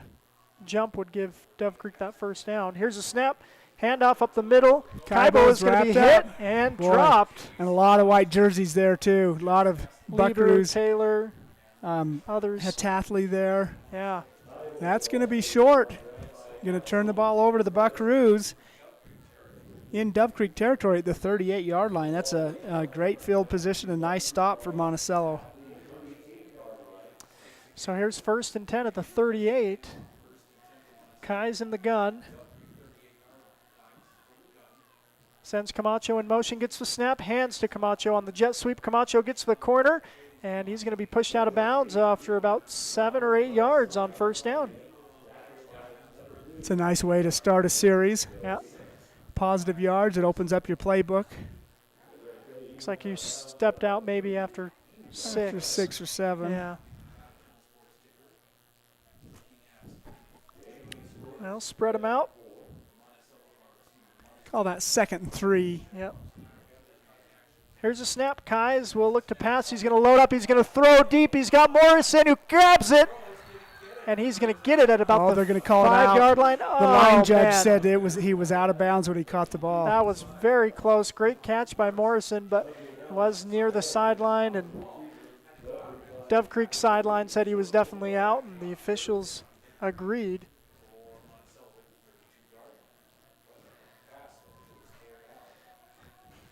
B: jump would give Dove Creek that first down. Here's a snap. Handoff up the middle. Kaibo is going to be hit and dropped.
C: And a lot of white jerseys there, too. A lot of Buckaroos.
B: Taylor,
C: others. Hatatholi there.
B: Yeah.
C: That's going to be short. Going to turn the ball over to the Buckaroos in Dove Creek territory at the 38-yard line. That's a great field position, a nice stop for Monticello.
B: So here's 1st and 10 at the 38. Kai's in the gun. Sends Camacho in motion, gets the snap, hands to Camacho on the jet sweep. Camacho gets the corner, and he's going to be pushed out of bounds after about 7 or 8 yards on 1st down.
C: It's a nice way to start a series.
B: Yeah.
C: Positive yards, it opens up your playbook.
B: Looks like you stepped out maybe after 6.
C: After 6 or 7.
B: Yeah. Well, spread them out.
C: Call that 2nd and 3.
B: Yep. Here's a snap. Kais will look to pass. He's going to load up. He's going to throw deep. He's got Morrison who grabs it. And he's going to get it at about the
C: they're going to call it out.
B: 5-yard line.
C: The line judge
B: man.
C: said he was out of bounds when he caught the ball.
B: That was very close. Great catch by Morrison, but it was near the sideline. And Dove Creek sideline said he was definitely out, and the officials agreed.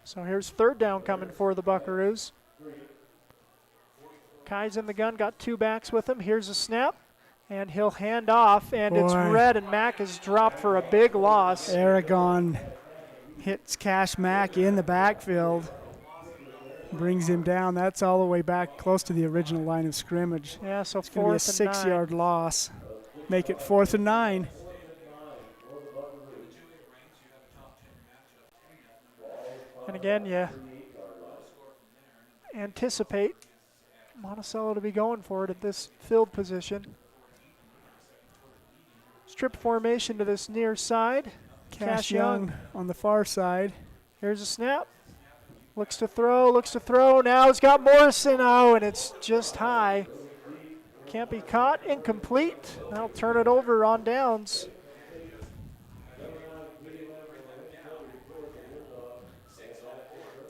B: So here's 3rd down coming for the Buckaroos. Kai's in the gun, got 2 backs with him. Here's a snap, and he'll hand off, and it's red, and Mack is dropped for a big loss.
C: Aragon hits Cash Mack in the backfield, brings him down. That's all the way back close to the original line of scrimmage.
B: Yeah, so
C: it's going to be a 6-yard loss. Make it 4th and 9.
B: And again, you anticipate Monticello to be going for it at this field position. Strip formation to this near side.
C: Cash Young on the far side.
B: Here's a snap. Looks to throw, looks to throw. Now he's got Morrison. Oh, and it's just high. Can't be caught. Incomplete. That'll turn it over on downs.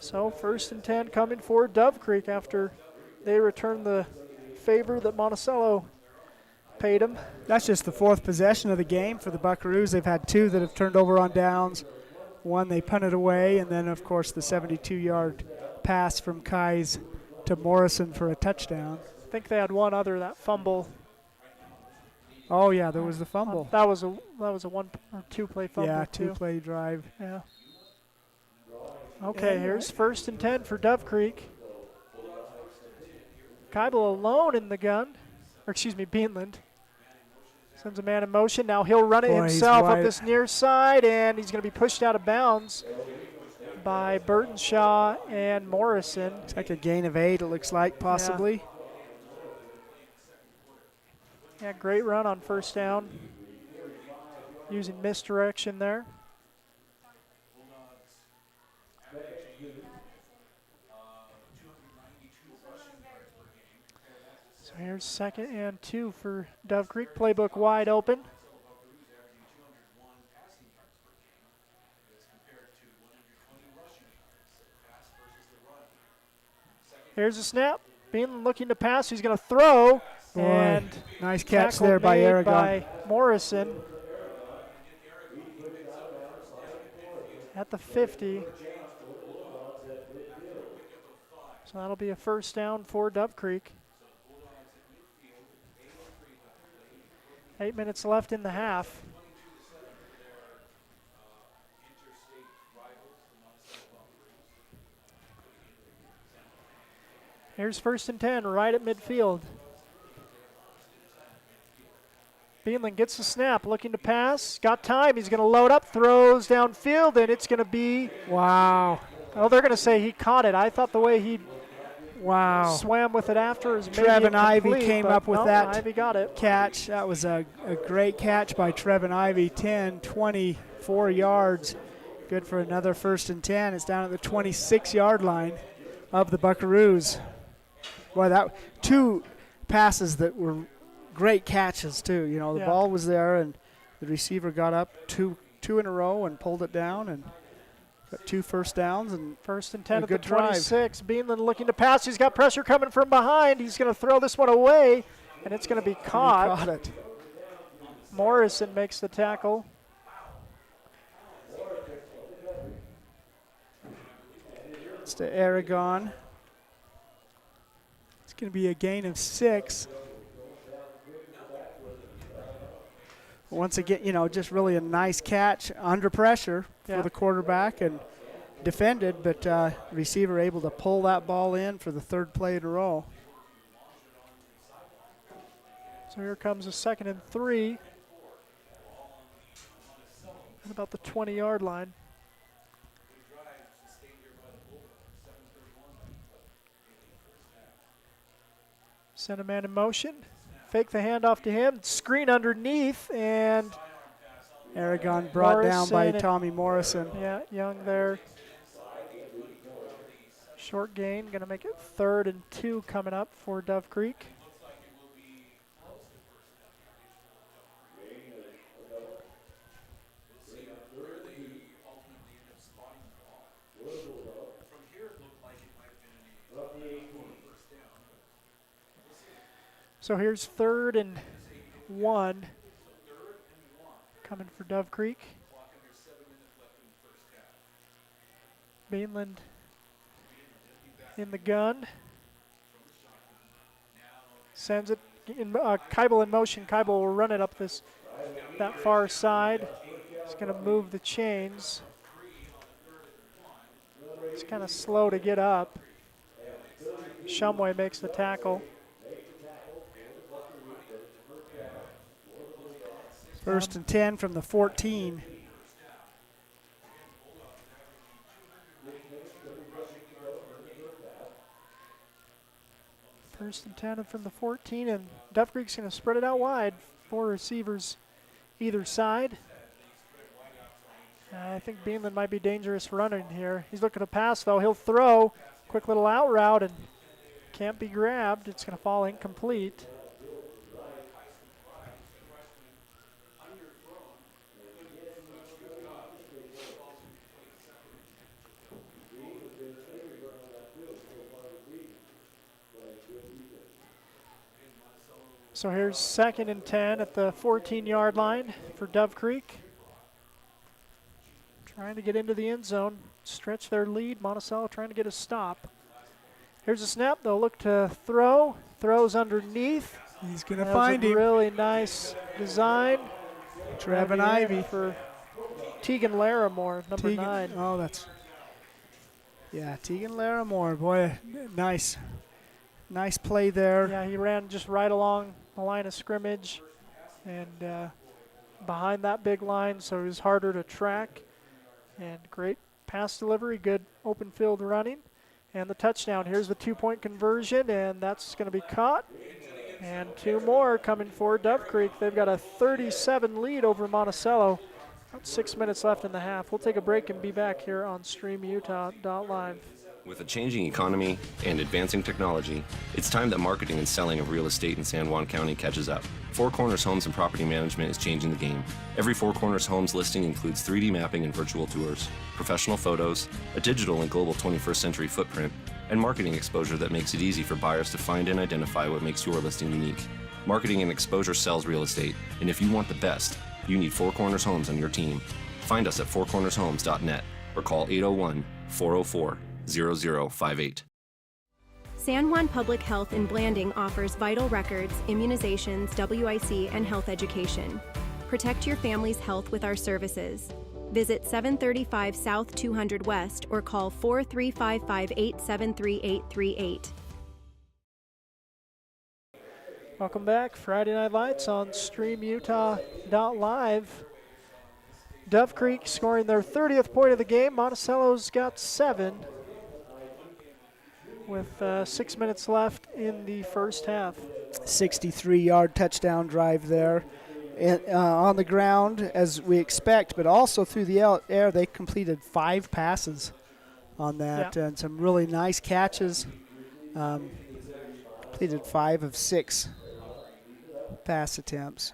B: So 1st and 10 coming for Dove Creek after they return the favor that Monticello paid them.
C: That's just the 4th possession of the game for the Buckaroos. They've had 2 that have turned over on downs. 1 they punted away, and then of course the 72-yard pass from Kais to Morrison for a touchdown.
B: I think they had 1 other, that fumble.
C: Oh yeah, there was the fumble.
B: That was a 1 or 2 play fumble.
C: Yeah,
B: too.
C: 2-play drive.
B: Yeah. Okay, here's 1st and 10 for Dove Creek. Keibel alone in the gun, or excuse me, Beanland. Sends a man in motion. Now he'll run it himself up this near side, and he's going to be pushed out of bounds by Burtonshaw and Morrison.
C: It's like a gain of 8, it looks like, possibly.
B: Yeah, great run on 1st down. Using misdirection there. So here's 2nd and 2 for Dove Creek. Playbook wide open. Here's a snap. Bean looking to pass. He's going to throw.
C: Boy,
B: and
C: nice catch there by Aragon.
B: By Morrison at the 50. So that'll be a 1st down for Dove Creek. 8 minutes left in the half. Here's 1st and 10 right at midfield. Beanland gets the snap, looking to pass. Got time. He's going to load up, throws downfield, and it's going to be.
C: Wow.
B: Oh, they're going to say he caught it. I thought the way he swam with it after is maybe
C: Trevin Ivy
B: incomplete,
C: came
B: but
C: up with
B: no,
C: that
B: Ivy got it.
C: catch. That was a great catch by Trevin Ivy. 10, 24 yards. Good for another 1st and 10. It's down at the 26-yard line of the Buckaroos. Boy, that 2 passes that were great catches too. You know, the ball was there, and the receiver got up two in a row and pulled it down, and got 2 first downs and
B: 1st and 10 at the
C: good drive.
B: 26. Beanland looking to pass. He's got pressure coming from behind. He's going to throw this one away, and it's going to be caught.
C: He caught it.
B: Morrison makes the tackle.
C: It's to Aragon. It's going to be a gain of 6. Once again, you know, just really a nice catch under pressure for the quarterback and defended, but receiver able to pull that ball in for the 3rd play in a row.
B: So here comes a 2nd and 3 at about the 20-yard line. Send a man in motion. Fake the handoff to him. Screen underneath, and
C: Aragon brought down by
B: Morrison
C: Tommy Morrison.
B: Yeah, Young there. Short gain, going to make it 3rd and 2 coming up for Dove Creek. So here's 3rd and 1 coming for Dove Creek. Beanland in the gun. Sends it in, Keibel in motion. Keibel will run it up that far side. He's going to move the chains. It's kind of slow to get up. Shumway makes the tackle.
C: First and 10 from the 14.
B: First and 10 from the 14, and Dove Creek's going to spread it out wide. 4 receivers either side. I think Beanland might be dangerous running here. He's looking to pass, though. He'll throw. Quick little out route, and can't be grabbed. It's going to fall incomplete. So here's 2nd and 10 at the 14-yard line for Dove Creek. Trying to get into the end zone, stretch their lead. Monticello trying to get a stop. Here's a snap. They'll look to throw. Throws underneath.
C: He's going to find him.
B: Really nice design.
C: Trevin Ivy
B: for Tegan Larimore, number 9.
C: Oh, that's Tegan Larimore. Boy, nice play there.
B: Yeah, he ran just right along the line of scrimmage and behind that big line, so it was harder to track. And great pass delivery, good open field running. And the touchdown. Here's the 2-point conversion, and that's going to be caught. And 2 more coming for Dove Creek. They've got a 37 lead over Monticello. About 6 minutes left in the half. We'll take a break and be back here on StreamUtah.live.
H: With a changing economy and advancing technology, it's time that marketing and selling of real estate in San Juan County catches up. Four Corners Homes and Property Management is changing the game. Every Four Corners Homes listing includes 3D mapping and virtual tours, professional photos, a digital and global 21st century footprint, and marketing exposure that makes it easy for buyers to find and identify what makes your listing unique. Marketing and exposure sells real estate, and if you want the best, you need Four Corners Homes on your team. Find us at fourcornershomes.net or call 801-404-0058.
T: San Juan Public Health in Blanding offers vital records, immunizations, WIC, and health education. Protect your family's health with our services. Visit 735 South 200 West or call 4355-873838.
B: Welcome back. Friday Night Lights on StreamUtah.live. Dove Creek scoring their 30th point of the game. Monticello's got 7 with 6 minutes left in the first half.
C: 63-yard touchdown drive there. On the ground, as we expect, but also through the air, they completed 5 passes on that, and some really nice catches. Completed 5 of 6 pass attempts.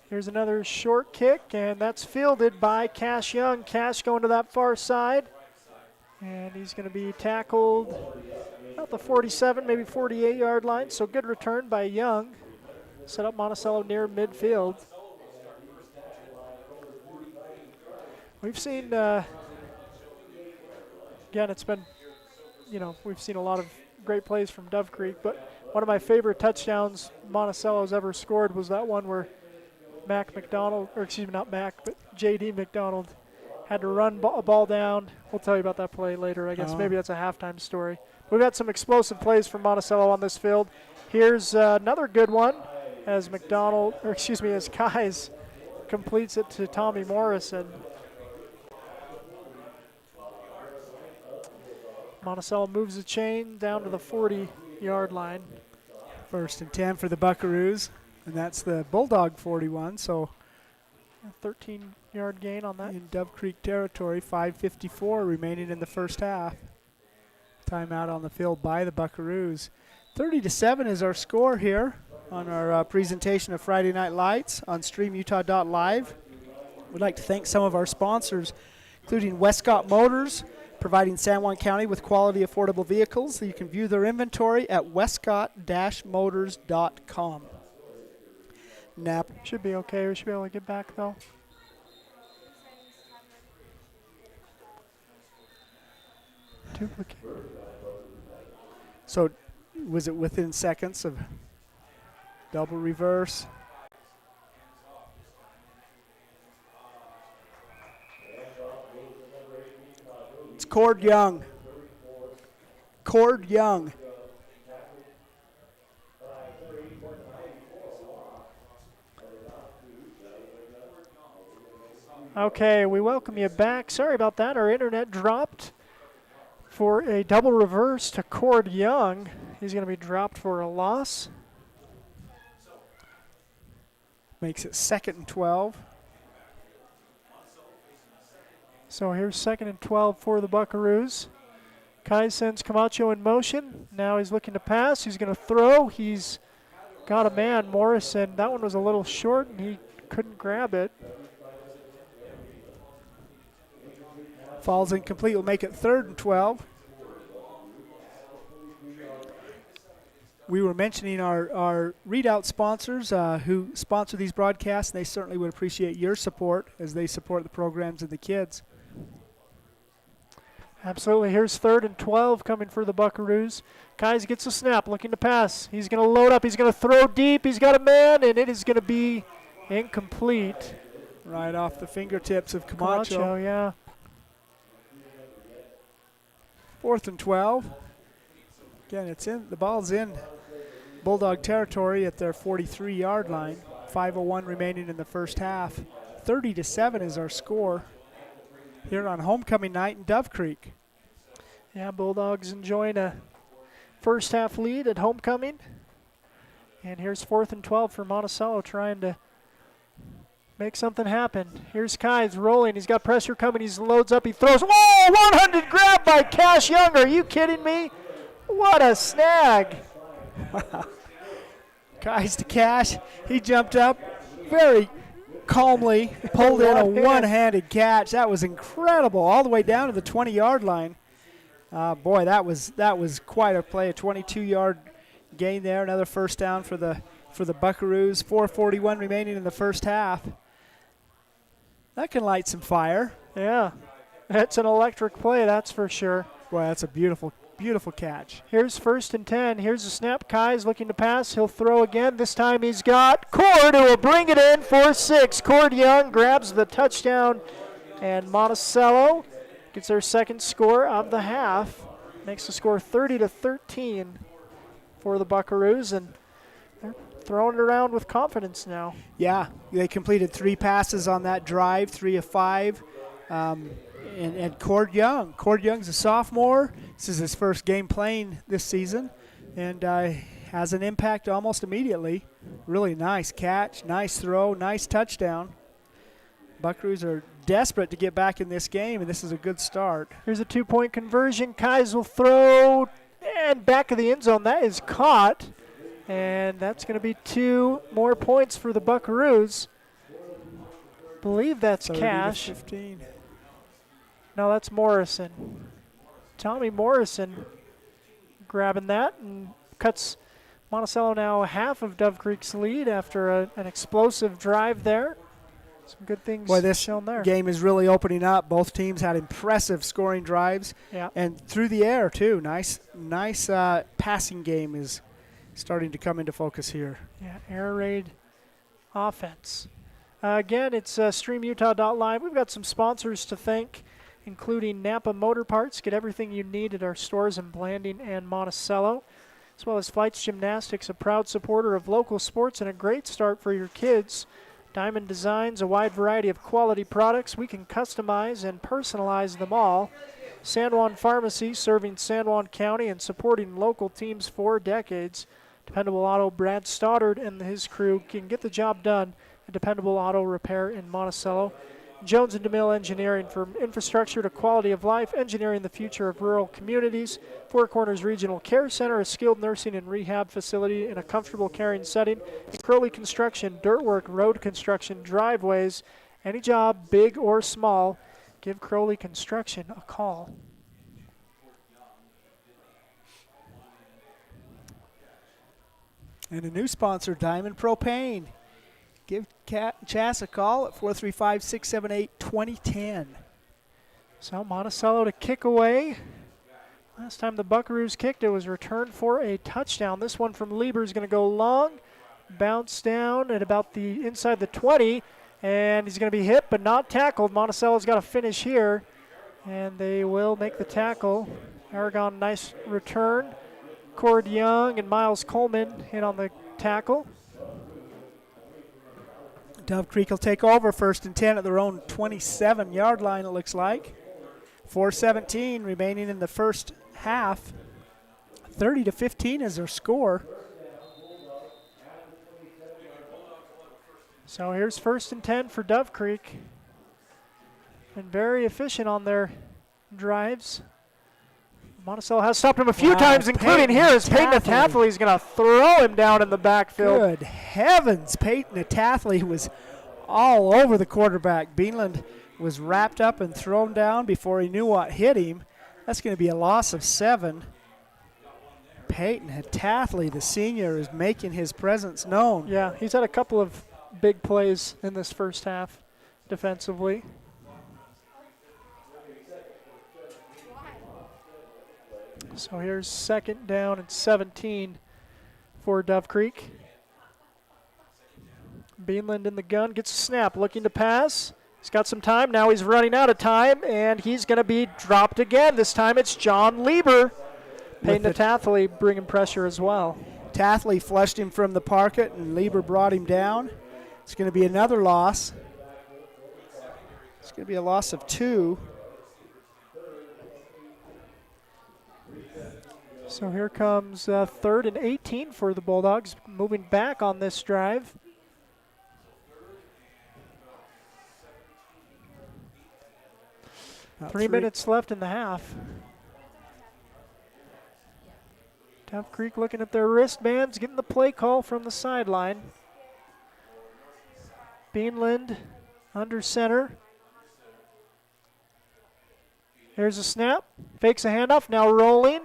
B: Here's another short kick, and that's fielded by Cash Young. Cash going to that far side, and he's going to be tackled about the 47, maybe 48-yard line, so good return by Young. Set up Monticello near midfield. We've seen, again, it's been, we've seen a lot of great plays from Dove Creek, but one of my favorite touchdowns Monticello's ever scored was that one where J.D. McDonald had to run a ball down. We'll tell you about that play later, I guess. Maybe that's a halftime story. We've got some explosive plays from Monticello on this field. Here's another good one as Kais completes it to Tommy Morrison. Monticello moves the chain down to the 40 yard line.
C: 1st and 10 for the Buckaroos, and that's the Bulldog 41, so
B: a 13-yard gain on that.
C: In Dove Creek territory, 5:54 remaining in the first half. Timeout on the field by the Buckaroos. 30-7 is our score here on our presentation of Friday Night Lights on streamutah.live. We'd like to thank some of our sponsors, including Westcott Motors, providing San Juan County with quality, affordable vehicles. You can view their inventory at westcott-motors.com. Nap.
B: Should be okay. We should be able to get back, though. Duplicate.
C: So was it within seconds of double reverse? It's Cord Young. Cord Young.
B: Okay, we welcome you back. Sorry about that. Our internet dropped for a double reverse to Cord Young. He's going to be dropped for a loss.
C: Makes it 2nd and 12.
B: So here's 2nd and 12 for the Buckaroos. Kai sends Camacho in motion. Now he's looking to pass. He's going to throw. He's got a man, Morrison. That one was a little short, and he couldn't grab it.
C: Falls incomplete. Will make it 3rd and 12. We were mentioning our readout sponsors who sponsor these broadcasts, and they certainly would appreciate your support as they support the programs and the kids.
B: Absolutely. Here's 3rd and 12 coming for the Buckaroos. Kais gets a snap, looking to pass. He's going to load up. He's going to throw deep. He's got a man, and it is going to be incomplete.
C: Right off the fingertips of Camacho.
B: Camacho, yeah.
C: 4th and 12. Again, it's in. The ball's in Bulldog territory at their 43-yard line. 5:01 remaining in the first half. 30-7 is our score here on homecoming night in Dove Creek.
B: Yeah, Bulldogs enjoying a first half lead at homecoming. And here's 4th and 12 for Monticello trying to make something happen. Here's Kynes rolling. He's got pressure coming. He loads up. He throws. Whoa! 100 grab by Cash Young. Are you kidding me? What a snag.
C: Kynes to Cash. He jumped up very calmly, pulled in a one-handed catch. That was incredible. All the way down to the 20-yard line. Boy, that was quite a play. A 22-yard gain there. Another first down for the Buckaroos. 4:41 remaining in the first half. That can light some fire.
B: Yeah, that's an electric play, that's for sure.
C: Boy, that's a beautiful, beautiful catch.
B: Here's 1st and 10. Here's a snap. Kai's looking to pass. He'll throw again. This time he's got Cord, who will bring it in for 6. Cord Young grabs the touchdown, and Monticello gets their 2nd score of the half. Makes the score 30-13 for the Buckaroos, and they're throwing it around with confidence now.
C: Yeah, they completed 3 passes on that drive, 3 of 5. And Cord Young's a sophomore. This is his first game playing this season, and has an impact almost immediately. Really nice catch, nice throw, nice touchdown. Buckaroos are desperate to get back in this game, and this is a good start.
B: Here's a 2-point conversion. Kais will throw, and back of the end zone. That is caught, and that's going to be 2 more points for the Buckaroos. Believe that's Cash.
C: 15.
B: No, that's Morrison. Tommy Morrison grabbing that and cuts Monticello now half of Dove Creek's lead after an explosive drive there. Some good things shown there.
C: Game is really opening up. Both teams had impressive scoring drives.
B: Yeah.
C: And through the air, too. Nice passing game is starting to come into focus here.
B: Yeah, air raid offense. Again, it's streamutah.live. We've got some sponsors to thank, including Napa Motor Parts. Get everything you need at our stores in Blanding and Monticello, as well as Flights Gymnastics, a proud supporter of local sports and a great start for your kids. Diamond Designs, a wide variety of quality products. We can customize and personalize them all. San Juan Pharmacy, serving San Juan County and supporting local teams for decades. Dependable Auto Brad Stoddard and his crew can get the job done at Dependable Auto Repair in Monticello. Jones & DeMille Engineering, from infrastructure to quality of life, engineering the future of rural communities. Four Corners Regional Care Center, a skilled nursing and rehab facility in a comfortable caring setting. And Crowley Construction, dirt work, road construction, driveways, any job, big or small, give Crowley Construction a call.
C: And a new sponsor, Diamond Propane. Give Chas a call at 435-678-2010.
B: So Monticello to kick away. Last time the Buckaroos kicked, it was returned for a touchdown. This one from Lieber is going to go long, bounce down at about the inside the 20, and he's going to be hit but not tackled. Monticello's got to finish here, and they will make the tackle. Aragon, nice return. Cord Young and Miles Coleman hit on the tackle.
C: Dove Creek will take over, 1st and 10 at their own 27-yard line, it looks like. 4:17 remaining in the first half. 30-15 is their score.
B: So here's 1st and 10 for Dove Creek. Been very efficient on their drives. Monticello has stopped him a few times, including here as Peyton Atathley is going to throw him down in the backfield.
C: Good heavens, Peyton Atathley was all over the quarterback. Beanland was wrapped up and thrown down before he knew what hit him. That's going to be a loss of 7. Peyton Atathley, the senior, is making his presence known.
B: Yeah, he's had a couple of big plays in this first half defensively. So here's 2nd down and 17 for Dove Creek. Beanland in the gun, gets a snap, looking to pass. He's got some time, now he's running out of time, and he's going to be dropped again. This time it's John Lieber. Peyton Atathley bringing pressure as well.
C: Atathley flushed him from the pocket, and Lieber brought him down. It's going to be another loss. It's going to be a loss of 2.
B: So here comes 3rd and 18 for the Bulldogs, moving back on this drive. Three minutes left in the half. Dove Creek looking at their wristbands, getting the play call from the sideline. Beanland under center. Here's a snap, fakes a handoff, now rolling.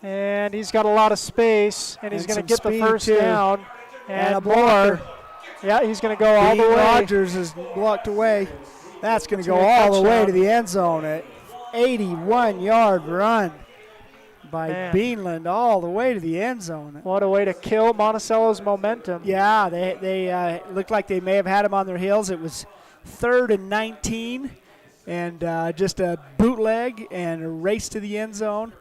B: And he's got a lot of space, and he's going to get the first down.
C: And a blocker.
B: Yeah, he's going to go all the way.
C: Rogers is blocked away. That's going to go all the way to the end zone. An 81-yard run by Beanland all the way to the end zone.
B: What a way to kill Monticello's momentum.
C: Yeah, they looked like they may have had him on their heels. It was 3rd and 19, and just a bootleg and a race to the end zone.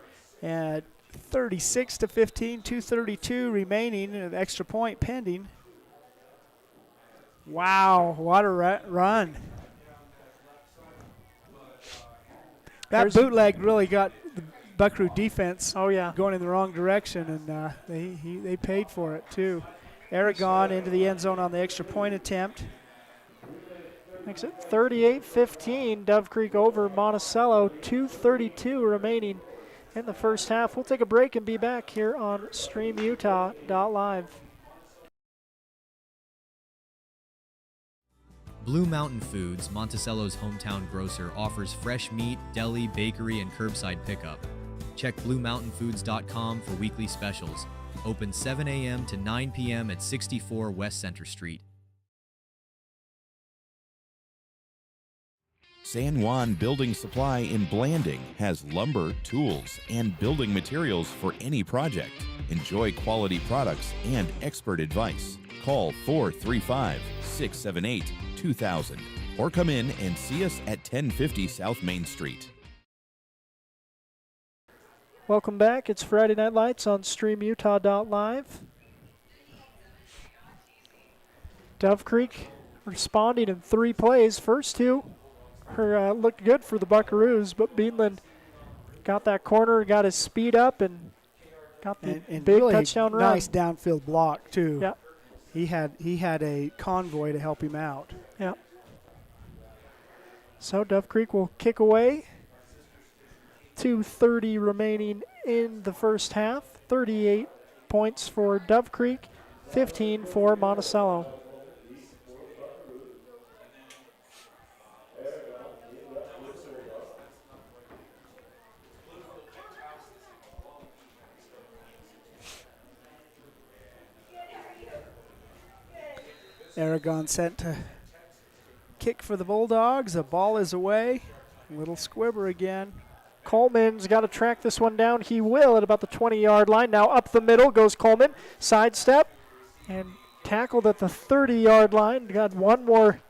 C: And 36-15, 2:32 remaining, an extra point pending. Wow, what a run. That bootleg really got the Buckaroo defense going in the wrong direction, and they paid for it too. Aragon into the end zone on the extra point attempt.
B: Makes it 38-15, Dove Creek over Monticello, 2:32 remaining in the first half. We'll take a break and be back here on StreamUtah.live.
P: Blue Mountain Foods, Monticello's hometown grocer, offers fresh meat, deli, bakery, and curbside pickup. Check BlueMountainFoods.com for weekly specials. Open 7 a.m. to 9 p.m. at 64 West Center Street.
U: San Juan Building Supply in Blanding has lumber, tools, and building materials for any project. Enjoy quality products and expert advice. Call 435-678-2000 or come in and see us at 1050 South Main Street.
B: Welcome back. It's Friday Night Lights on StreamUtah.live. Dove Creek responding in 3 plays. First 2 looked good for the Buckaroos, but Beanland got that corner, got his speed up, and got the
C: and
B: big
C: really
B: touchdown run.
C: Nice downfield block too.
B: Yeah.
C: He had a convoy to help him out.
B: Yeah. So Dove Creek will kick away. 2:30 remaining in the first half. 38 points for Dove Creek, 15 for Monticello.
C: Aragon sent to kick for the Bulldogs. The ball is away. Little squibber again.
B: Coleman's got to track this one down. He will at about the 20-yard line. Now up the middle goes Coleman. Sidestep and tackled at the 30-yard line. Got one more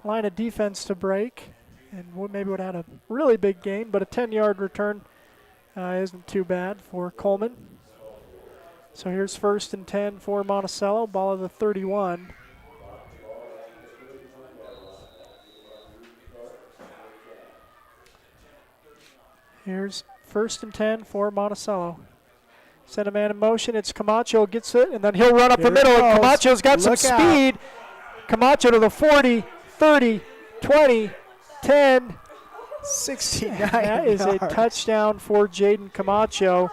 B: line of defense to break. And maybe would have had a really big gain, but a 10-yard return isn't too bad for Coleman. So here's 1st and 10 for Monticello. Ball of the 31. Here's 1st and 10 for Monticello. Send a man in motion. It's Camacho gets it, and then he'll run up the middle. And Camacho's got some speed. Camacho to the 40, 30, 20, 10.
C: 69
B: That is a touchdown for Jaden Camacho.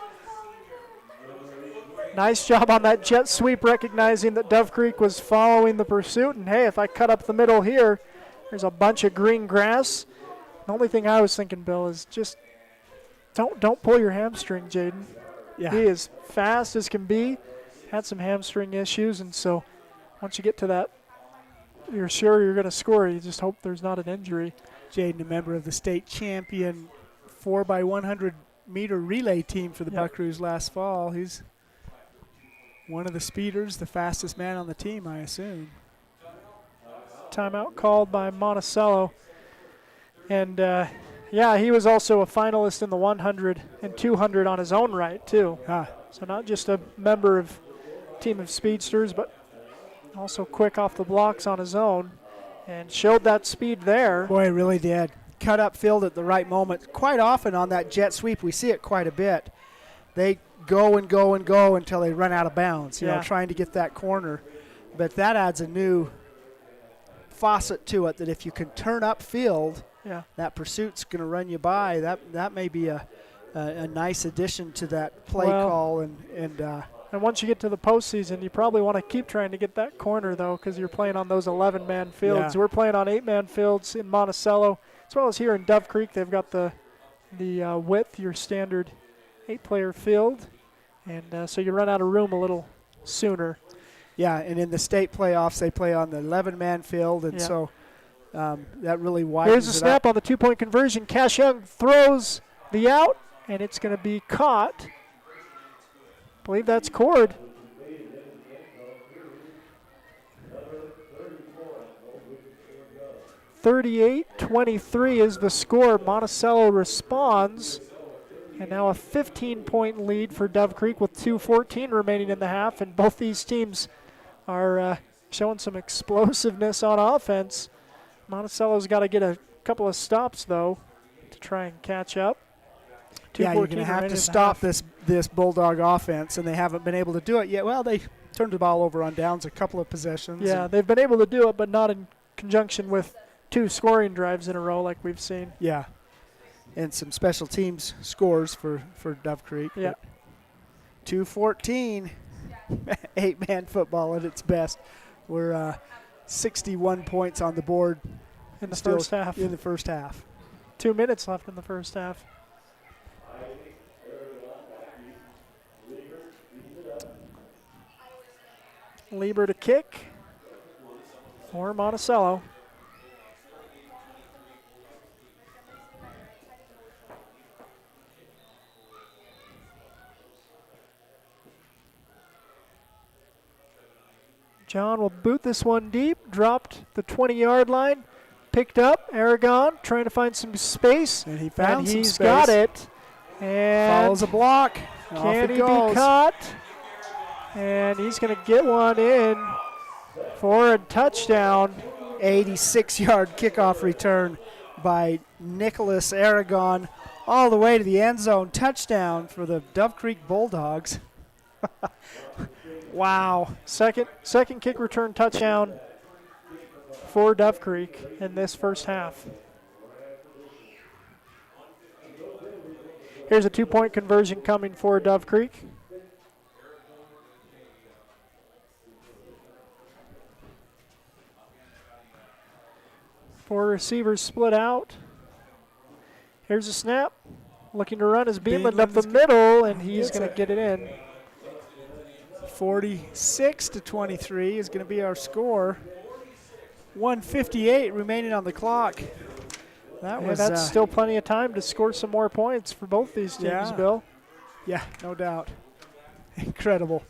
B: Nice job on that jet sweep, recognizing that Dove Creek was following the pursuit. And, hey, if I cut up the middle here, there's a bunch of green grass. The only thing I was thinking, Bill, is just don't pull your hamstring, Jaden.
C: Yeah.
B: He is fast as can be. Had some hamstring issues, and so once you get to that, you're sure you're going to score. You just hope there's not an injury.
C: Jaden, a member of the state champion 4x100 meter relay team for the Buckaroos last fall. He's one of the speeders, the fastest man on the team, I assume.
B: Timeout called by Monticello. And, yeah, he was also a finalist in the 100 and 200 on his own right, too. So not just a member of team of speedsters, but also quick off the blocks on his own. And showed that speed there.
C: Boy, it really did. Cut up field at the right moment. Quite often on that jet sweep, we see it quite a bit. They go and go and go until they run out of bounds, you know, trying to get that corner. But that adds a new faucet to it, that if you can turn up field, that pursuit's going to run you by. That may be a nice addition to that play call.
B: And once you get to the postseason, you probably want to keep trying to get that corner, though, because you're playing on those 11-man fields.
C: Yeah.
B: We're playing on 8-man fields in Monticello, as well as here in Dove Creek. They've got the width, your standard 8-player field, and so you run out of room a little sooner.
C: Yeah, and in the state playoffs, they play on the 11-man field, and so that really widens
B: Here's a snap on the two-point conversion. Cash Young throws the out, and it's going to be caught. I believe that's Cord. (38-23) is the score. Monticello responds, and now a 15-point lead for Dove Creek with 2:14 remaining in the half. And both these teams are showing some explosiveness on offense. Monticello's got to get a couple of stops though to try and catch up.
C: Yeah, you're going to have to stop this Bulldog offense, and they haven't been able to do it yet. Well, they turned the ball over on downs a couple of possessions.
B: Yeah, they've been able to do it, but not in conjunction with 2 scoring drives in a row like we've seen.
C: Yeah, and some special teams scores for Dove Creek.
B: Yeah.
C: 2:14, 8-man football at its best. We're 61 points on the board
B: in the first half.
C: In the first half.
B: 2 minutes left in the first half. Lieber to kick for Monticello. John will boot this one deep, dropped the 20-yard line, picked up. Aragon trying to find some space.
C: And he found some
B: he's
C: space.
B: got it. And
C: follows a block.
B: Can he be caught? And he's going to get one in for a touchdown.
C: 86-yard kickoff return by Nicholas Aragon all the way to the end zone. Touchdown for the Dove Creek Bulldogs.
B: Wow. Second kick return touchdown for Dove Creek in this first half. Here's a 2-point conversion coming for Dove Creek. Four receivers split out. Here's a snap. Looking to run is Beanland up the middle, and he's going to get it in.
C: 46-23 is going to be our score. 1:58 remaining on the clock.
B: That's still plenty of time to score some more points for both these teams, Bill.
C: Yeah, no doubt. Incredible.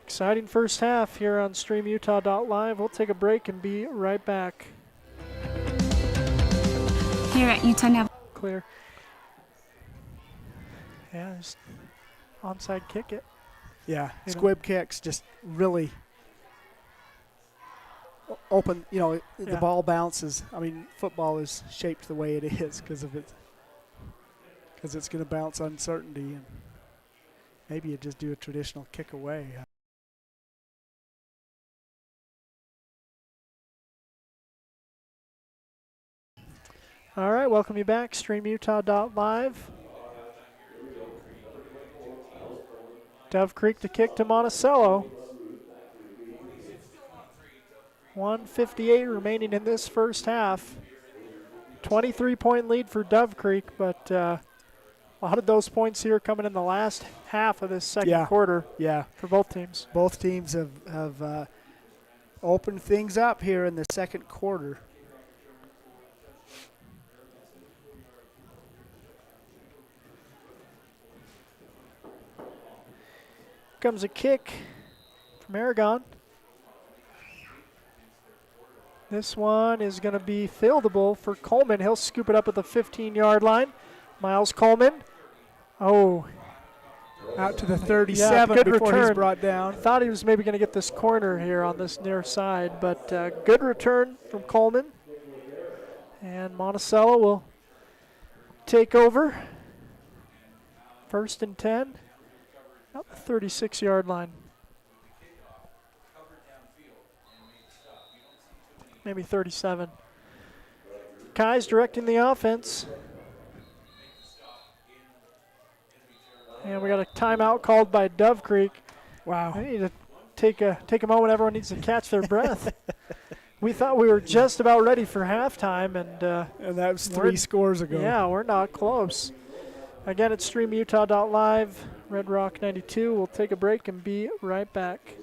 B: Exciting first half here on StreamUtah.live. We'll take a break and be right back.
A: Here at Utah Nav.
B: Clear. Yeah, just onside kick it.
C: Yeah, squib kicks just really open. You know, the ball bounces. I mean, football is shaped the way it is because of it. Because it's going to bounce uncertainty, and maybe you just do a traditional kick away.
B: All right, welcome you back. StreamUtah.live. Dove Creek to kick to Monticello. 1:58 remaining in this first half. 23-point lead for Dove Creek, but a lot of those points here coming in the last half of this second quarter.
C: Yeah,
B: for both teams.
C: Both teams have opened things up here in the second quarter.
B: Comes a kick from Aragon. This one is going to be fieldable for Coleman. He'll scoop it up at the 15-yard line. Miles Coleman. Oh.
C: Out to the 37
B: good
C: before
B: return.
C: He's brought down.
B: Thought he was maybe going to get this corner here on this near side, but good return from Coleman. And Monticello will take over. 1st and 10. At the 36-yard line. Maybe 37. Kai's directing the offense. And we got a timeout called by Dove Creek.
C: Wow.
B: I need to take a moment. Everyone needs to catch their breath. We thought we were just about ready for halftime, and
C: that was 3 scores ago.
B: Yeah, we're not close. Again, it's StreamUtah.live. Red Rock 92. We'll take a break and be right back.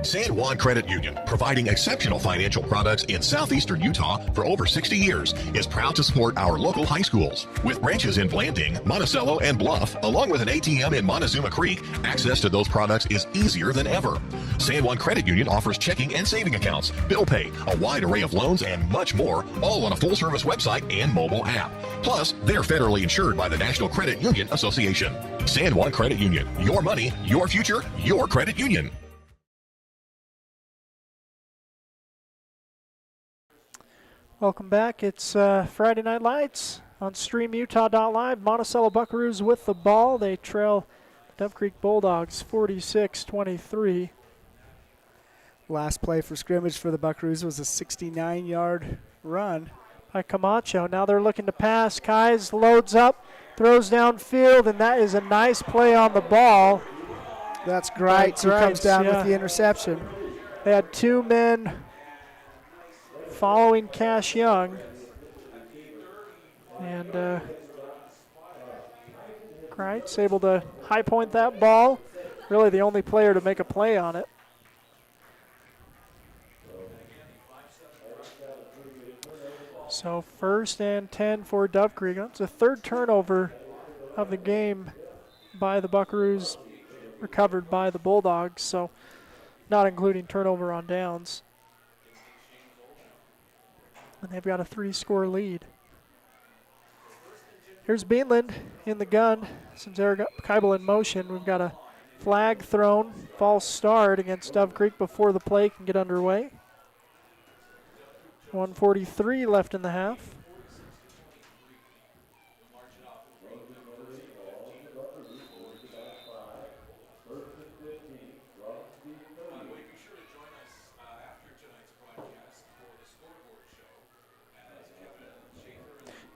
V: San Juan Credit Union, providing exceptional financial products in southeastern Utah for over 60 years, is proud to support our local high schools. With branches in Blanding, Monticello, and Bluff, along with an ATM in Montezuma Creek, access to those products is easier than ever. San Juan Credit Union offers checking and saving accounts, bill pay, a wide array of loans, and much more, all on a full-service website and mobile app. Plus, they're federally insured by the National Credit Union Association. San Juan Credit Union, your money, your future, your credit union.
B: Welcome back. It's Friday Night Lights on StreamUtah.live. Monticello Buckaroos with the ball. They trail Dove Creek Bulldogs 46-23.
C: Last play for scrimmage for the Buckaroos was a 69-yard run
B: by Camacho. Now they're looking to pass. Kais loads up, throws downfield, and that is a nice play on the ball.
C: That's Greitz who comes down with the interception.
B: They had 2 men following Cash Young. And Greitz able to high point that ball. Really the only player to make a play on it. So 1st and 10 for Dove Creek. That's the 3rd turnover of the game by the Buckaroos, recovered by the Bulldogs, so not including turnover on downs. And they've got a 3-score lead. Here's Beanland in the gun. Since Eric Keibel in motion, we've got a flag thrown, false start against Dove Creek before the play can get underway. 1:43 left in the half.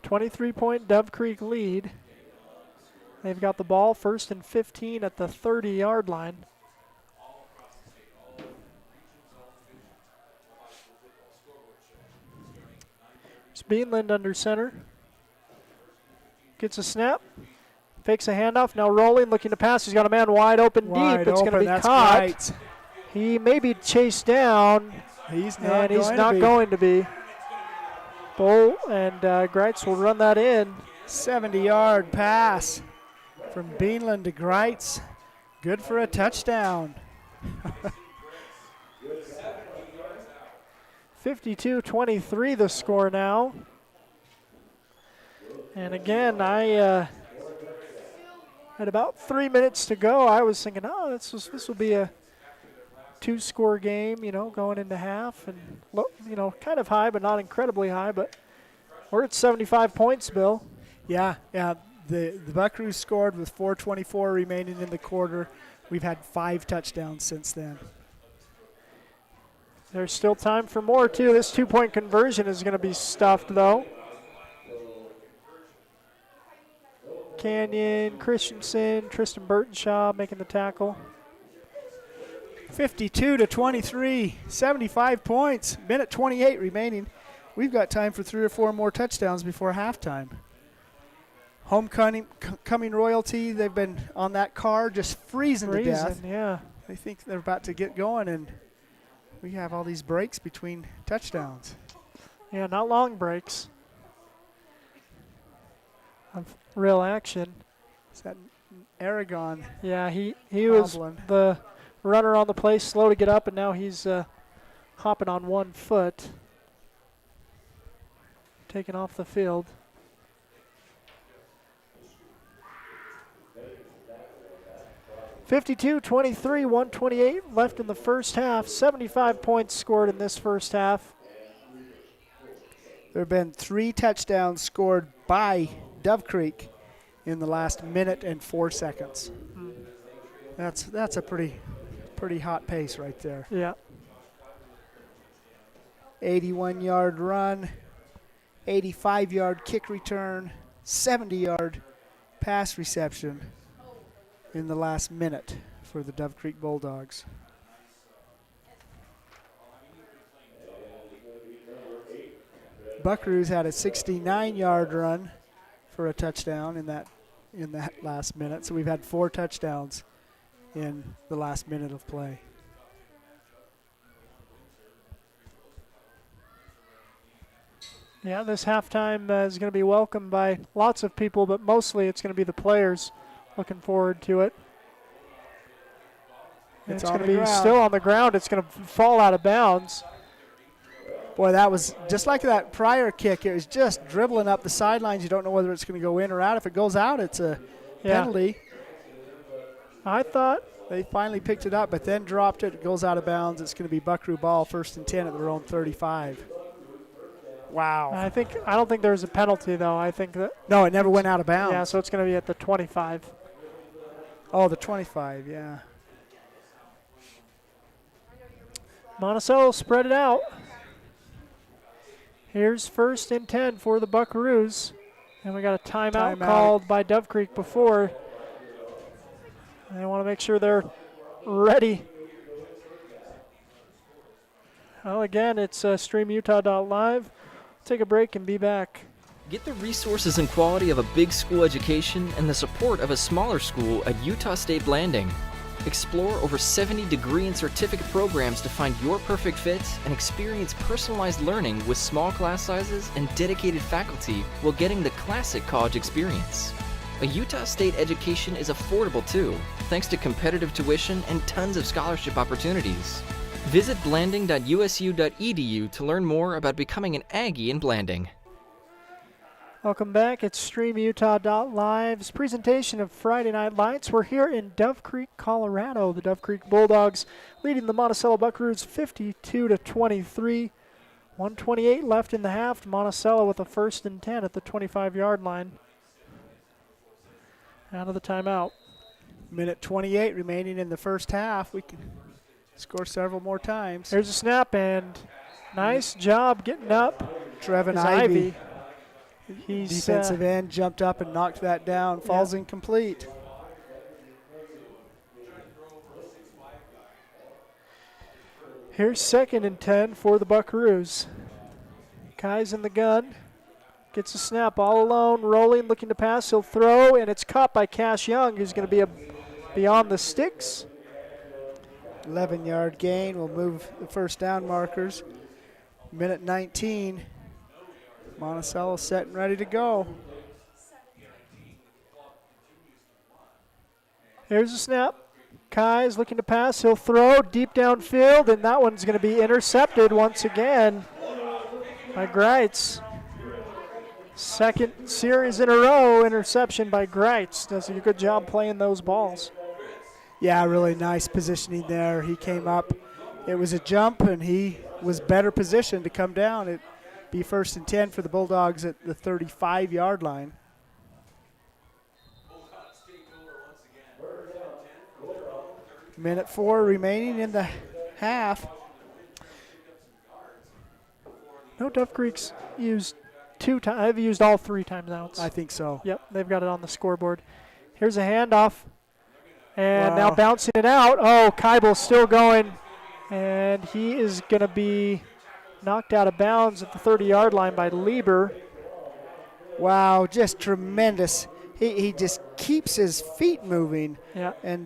B: .23 Dove Creek lead. They've got the ball 1st and 15 at the 30-yard line. It's Beanland under center. Gets a snap. Fakes a handoff. Now rolling, looking to pass. He's got a man wide open deep. It's going to be caught.
C: Right.
B: He may be chased down.
C: He's not
B: going to be. Bull and Greitz will run that in.
C: 70-yard pass from Beanland to Greitz. Good for a touchdown.
B: 52-23 the score now. And again, I at about 3 minutes to go, I was thinking, oh, this will be a 2-score game, going into half, and kind of high, but not incredibly high. But we're at 75 points, Bill.
C: Yeah. The Buckaroos scored with 4:24 remaining in the quarter. We've had 5 touchdowns since then.
B: There's still time for more, too. This 2-point conversion is going to be stuffed, though. Canyon, Christensen, Tristan Burtonshaw making the tackle.
C: 52-23, 75 points. Minute 28 remaining. We've got time for 3 or 4 more touchdowns before halftime. Homecoming royalty, they've been on that car just freezing to death.
B: Yeah.
C: They think they're about to get going, and we have all these breaks between touchdowns.
B: Yeah, not long breaks of real action.
C: Is that Aragon?
B: Yeah, he was the runner on the play, slow to get up, and now he's hopping on 1 foot, taken off the field. (52-23), 1:28 left in the first half. 75 points scored in this first half.
C: There have been 3 touchdowns scored by Dove Creek in the last minute and 4 seconds. That's a pretty hot pace right there.
B: Yeah.
C: 81-yard run, 85-yard kick return, 70-yard pass reception in the last minute for the Dove Creek Bulldogs. Buckaroos had a 69-yard run for a touchdown in that last minute. So we've had 4 touchdowns in the last minute of play.
B: Yeah, this halftime is going to be welcomed by lots of people, but mostly it's going to be the players looking forward to it. It's going to be still on the ground. It's going to fall out of bounds.
C: Boy, that was just like that prior kick. It was just dribbling up the sidelines. You don't know whether it's going to go in or out. If it goes out, it's a penalty.
B: I thought
C: they finally picked it up, but then dropped it. It goes out of bounds. It's going to be Buckaroo ball, 1st and 10 at their own 35. Wow.
B: I don't think there's a penalty, though. I think that.
C: No, it never went out of bounds.
B: Yeah, so it's going to be at the 25.
C: Oh, the 25, yeah.
B: Monticello spread it out. Here's 1st and 10 for the Buckaroos. And we got a timeout called by Dove Creek before. They want to make sure they're ready. Well, again, it's streamutah.live. Take a break and be back.
O: Get the resources and quality of a big school education and the support of a smaller school at Utah State Blanding. Explore over 70 degree and certificate programs to find your perfect fit and experience personalized learning with small class sizes and dedicated faculty while getting the classic college experience. A Utah State education is affordable too, thanks to competitive tuition and tons of scholarship opportunities. Visit blanding.usu.edu to learn more about becoming an Aggie in Blanding.
B: Welcome back. It's streamutah.live's presentation of Friday Night Lights. We're here in Dove Creek, Colorado. The Dove Creek Bulldogs leading the Monticello Buckaroos 52-23. 1:28 left in the half. Monticello with a 1st and 10 at the 25-yard line. Out of the timeout.
C: Minute 28 remaining in the first half. We can score several more times.
B: There's a snap, and nice job getting up.
C: Trevin Ivy. He's defensive end, jumped up and knocked that down. Falls incomplete.
B: Here's 2nd and 10 for the Buckaroos. Kai's in the gun. Gets a snap all alone, rolling, looking to pass. He'll throw, and it's caught by Cash Young, who's going to be beyond the sticks.
C: 11-yard gain will move the first down markers. Minute 19. Monticello set and ready to go.
B: Here's a snap. Kai's looking to pass. He'll throw deep downfield, and that one's going to be intercepted once again by Greitz. 2nd series in a row, interception by Greitz. Does a good job playing those balls.
C: Yeah, really nice positioning there. He came up. It was a jump, and he was better positioned to come down. It'd be 1st and 10 for the Bulldogs at the 35-yard line. Minute 4 remaining in the half.
B: No, Dove Creek's used 2 times. I've used all 3 timeouts.
C: I think so.
B: Yep, they've got it on the scoreboard. Here's a handoff. And now bouncing it out. Oh, Keibel's still going. And he is going to be knocked out of bounds at the 30-yard line by Lieber.
C: Wow, just tremendous. He just keeps his feet moving.
B: Yeah.
C: And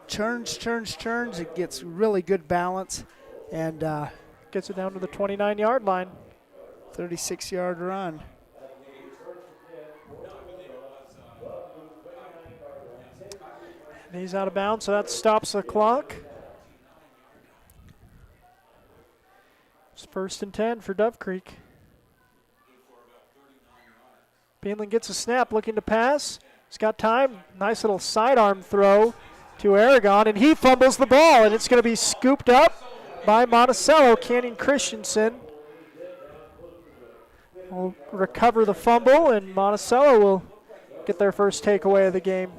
C: turns. It gets really good balance. And
B: gets it down to the 29-yard line.
C: 36-yard run.
B: And he's out of bounds, so that stops the clock. It's 1st and 10 for Dove Creek. Beanland gets a snap, looking to pass. He's got time. Nice little sidearm throw to Aragon, and he fumbles the ball, and it's going to be scooped up by Monticello. Canyon Christensen will recover the fumble, and Monticello will get their first takeaway of the game.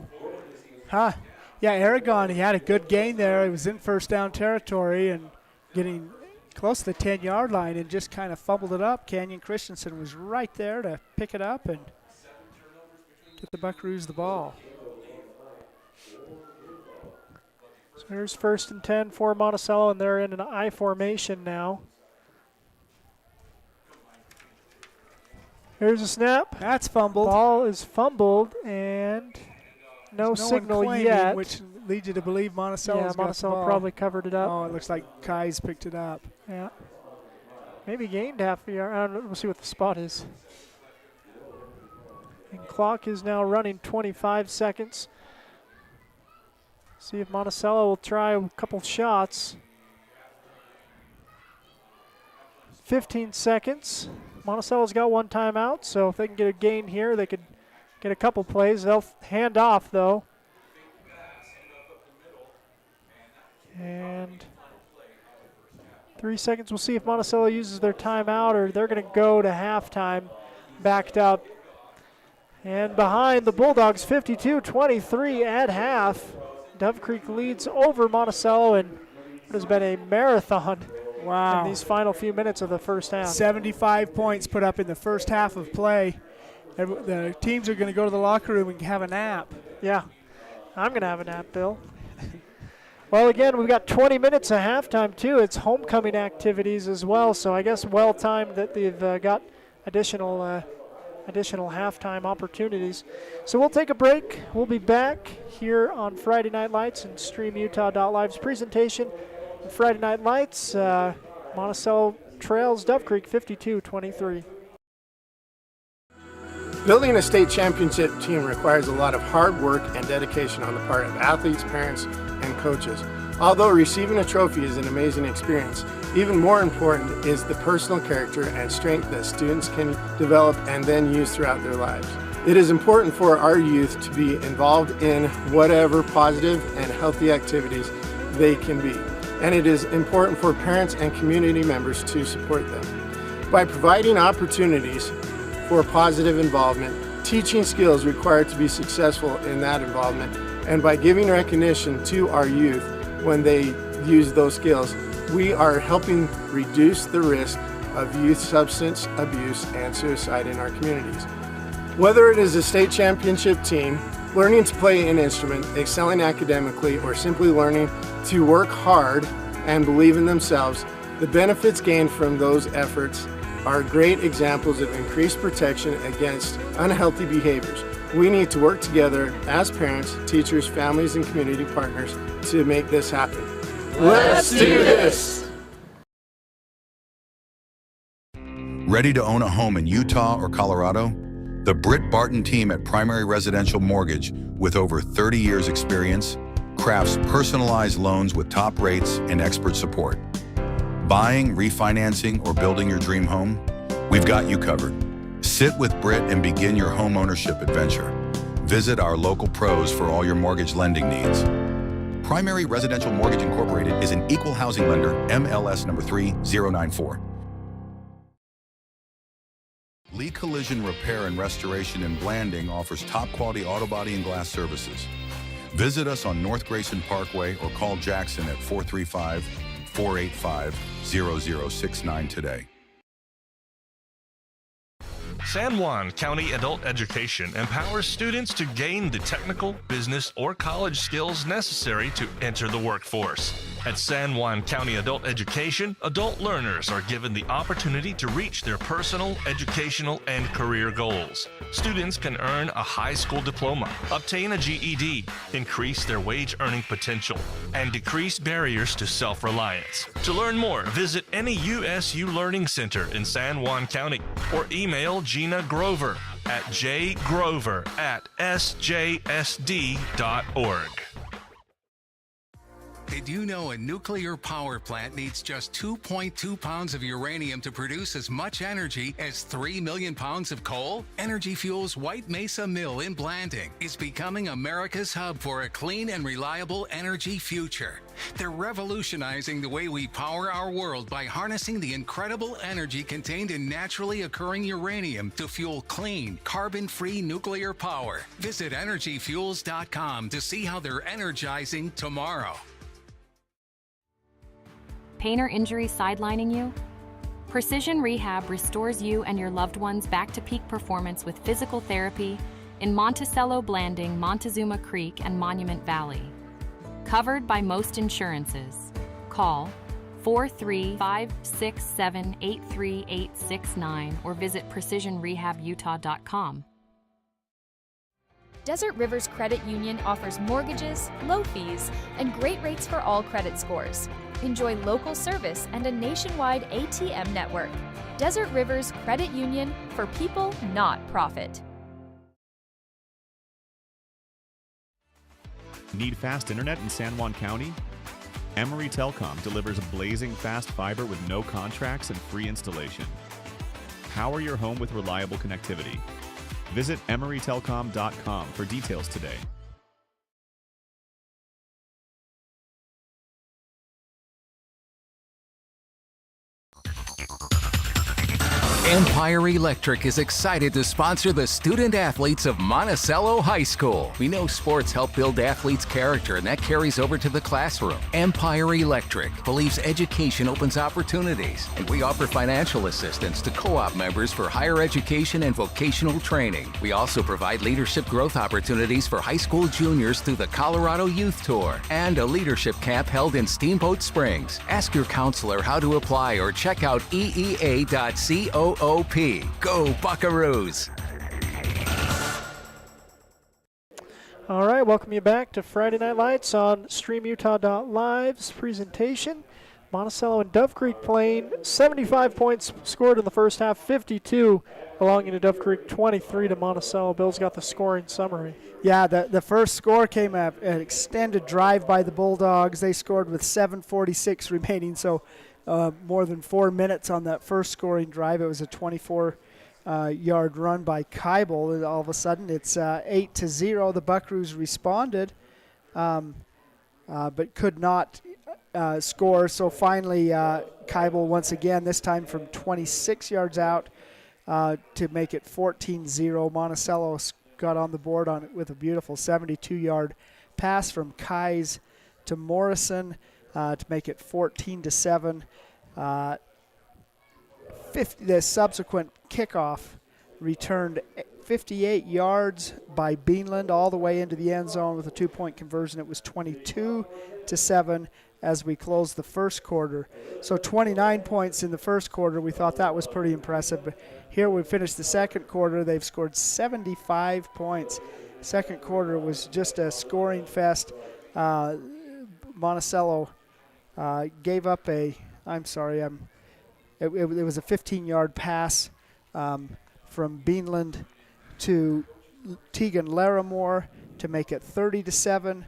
C: Yeah, Aragon, he had a good gain there. He was in 1st down territory and getting close to the 10-yard line and just kind of fumbled it up. Canyon Christensen was right there to pick it up and get the Buckaroos the ball.
B: So here's 1st and 10 for Monticello, and they're in an I formation now. Here's a snap.
C: That's fumbled.
B: Ball is fumbled, and no signal
C: claiming,
B: yet.
C: which leads you to believe Monticello's got
B: Monticello
C: the ball.
B: probably covered it up.
C: Oh, it looks like Kai's picked it up.
B: Yeah. Maybe gained half a yard. I don't know. We'll see what the spot is. And clock is now running 25 seconds. See if Monticello will try a couple shots. 15 seconds. Monticello's got 1 timeout, so if they can get a gain here, they could get a couple plays. They'll hand off, though. And 3 seconds. We'll see if Monticello uses their timeout, or they're going to go to halftime backed up. And behind the Bulldogs, 52-23 at half. Dove Creek leads over Monticello, and it has been a marathon in these final few minutes of the first half.
C: 75 points put up in the first half of play. The teams are going to go to the locker room and have a nap.
B: Yeah, I'm going to have a nap, Bill. Well, again, we've got 20 minutes of halftime, too. It's homecoming activities as well, so I guess well-timed that they've got additional halftime opportunities. So we'll take a break. We'll be back here on Friday Night Lights and StreamUtah.Live's presentation. Friday Night Lights, Monticello trails Dove Creek 52-23.
F: Building a state championship team requires a lot of hard work and dedication on the part of athletes, parents, and coaches. Although receiving a trophy is an amazing experience, even more important is the personal character and strength that students can develop and then use throughout their lives. It is important for our youth to be involved in whatever positive and healthy activities they can be, and it is important for parents and community members to support them. By providing opportunities for positive involvement, teaching skills required to be successful in that involvement, and by giving recognition to our youth when they use those skills, we are helping reduce the risk of youth substance abuse and suicide in our communities. Whether it is a state championship team, learning to play an instrument, excelling academically, or simply learning to work hard and believe in themselves, the benefits gained from those efforts are great examples of increased protection against unhealthy behaviors. We need to work together as parents, teachers, families, and community partners to make this happen. Let's do this!
E: Ready to own a home in Utah or Colorado? The Britt Barton team at Primary Residential Mortgage, with over 30 years experience, crafts personalized loans with top rates and expert support. Buying, refinancing, or building your dream home? We've got you covered. Sit with Britt and begin your home ownership adventure. Visit our local pros for all your mortgage lending needs. Primary Residential Mortgage Incorporated is an equal housing lender, MLS number 3094. Lee Collision Repair and Restoration in Blanding offers top quality auto body and glass services. Visit us on North Grayson Parkway or call Jackson at 435-485-0069 today.
G: San Juan County Adult Education empowers students to gain the technical, business, or college skills necessary to enter the workforce. At San Juan County Adult Education, adult learners are given the opportunity to reach their personal, educational, and career goals. Students can earn a high school diploma, obtain a GED, increase their wage earning potential, and decrease barriers to self-reliance. To learn more, visit any USU Learning Center in San Juan County or email Gina Grover at jgrover@sjsd.org.
I: Did you know a nuclear power plant needs just 2.2 pounds of uranium to produce as much energy as 3 million pounds of coal? Energy Fuels' White Mesa Mill in Blanding is becoming America's hub for a clean and reliable energy future. They're revolutionizing the way we power our world by harnessing the incredible energy contained in naturally occurring uranium to fuel clean, carbon-free nuclear power. Visit energyfuels.com to see how they're energizing tomorrow.
J: Pain or injury sidelining you? Precision Rehab restores you and your loved ones back to peak performance with physical therapy in Monticello, Blanding, Montezuma Creek, and Monument Valley. Covered by most insurances. Call 435-678-3869 or visit precisionrehabutah.com.
D: Desert Rivers Credit Union offers mortgages, low fees, and great rates for all credit scores. Enjoy local service and a nationwide ATM network. Desert Rivers Credit Union, for people, not profit.
N: Need fast internet in San Juan County? Emory Telecom delivers blazing fast fiber with no contracts and free installation. Power your home with reliable connectivity. Visit emorytelecom.com for details today.
W: Empire Electric is excited to sponsor the student athletes of Monticello High School. We know sports help build athletes' character, and that carries over to the classroom. Empire Electric believes education opens opportunities, and we offer financial assistance to co-op members for higher education and vocational training. We also provide leadership growth opportunities for high school juniors through the Colorado Youth Tour and a leadership camp held in Steamboat Springs. Ask your counselor how to apply or check out eea.coop. Go Buckaroos!
B: All right, welcome you back to Friday Night Lights on StreamUtah.Live's presentation. Monticello and Dove Creek playing. 75 points scored in the first half, 52 belonging to Dove Creek, 23 to Monticello. Bill's got the scoring summary.
C: Yeah, the first score came an extended drive by the Bulldogs. They scored with 7:46 remaining, so more than 4 minutes on that first scoring drive. It was a 24-yard run by Keibel. And all of a sudden, it's 8-0. The Buckaroos responded, but could not score. So finally, Keibel once again, this time from 26 yards out to make it 14-0. Monticello got on the board on it with a beautiful 72-yard pass from Kais to Morrison to make it 14-7. The subsequent kickoff returned 58 yards by Beanland all the way into the end zone with a 2-point conversion. It was 22-7 as we closed the first quarter. So 29 points in the first quarter. We thought that was pretty impressive. But here we finished the second quarter. They've scored 75 points. Second quarter was just a scoring fest. Monticello gave up it was a 15-yard pass from Beanland to Tegan Larimore to make it 30-7.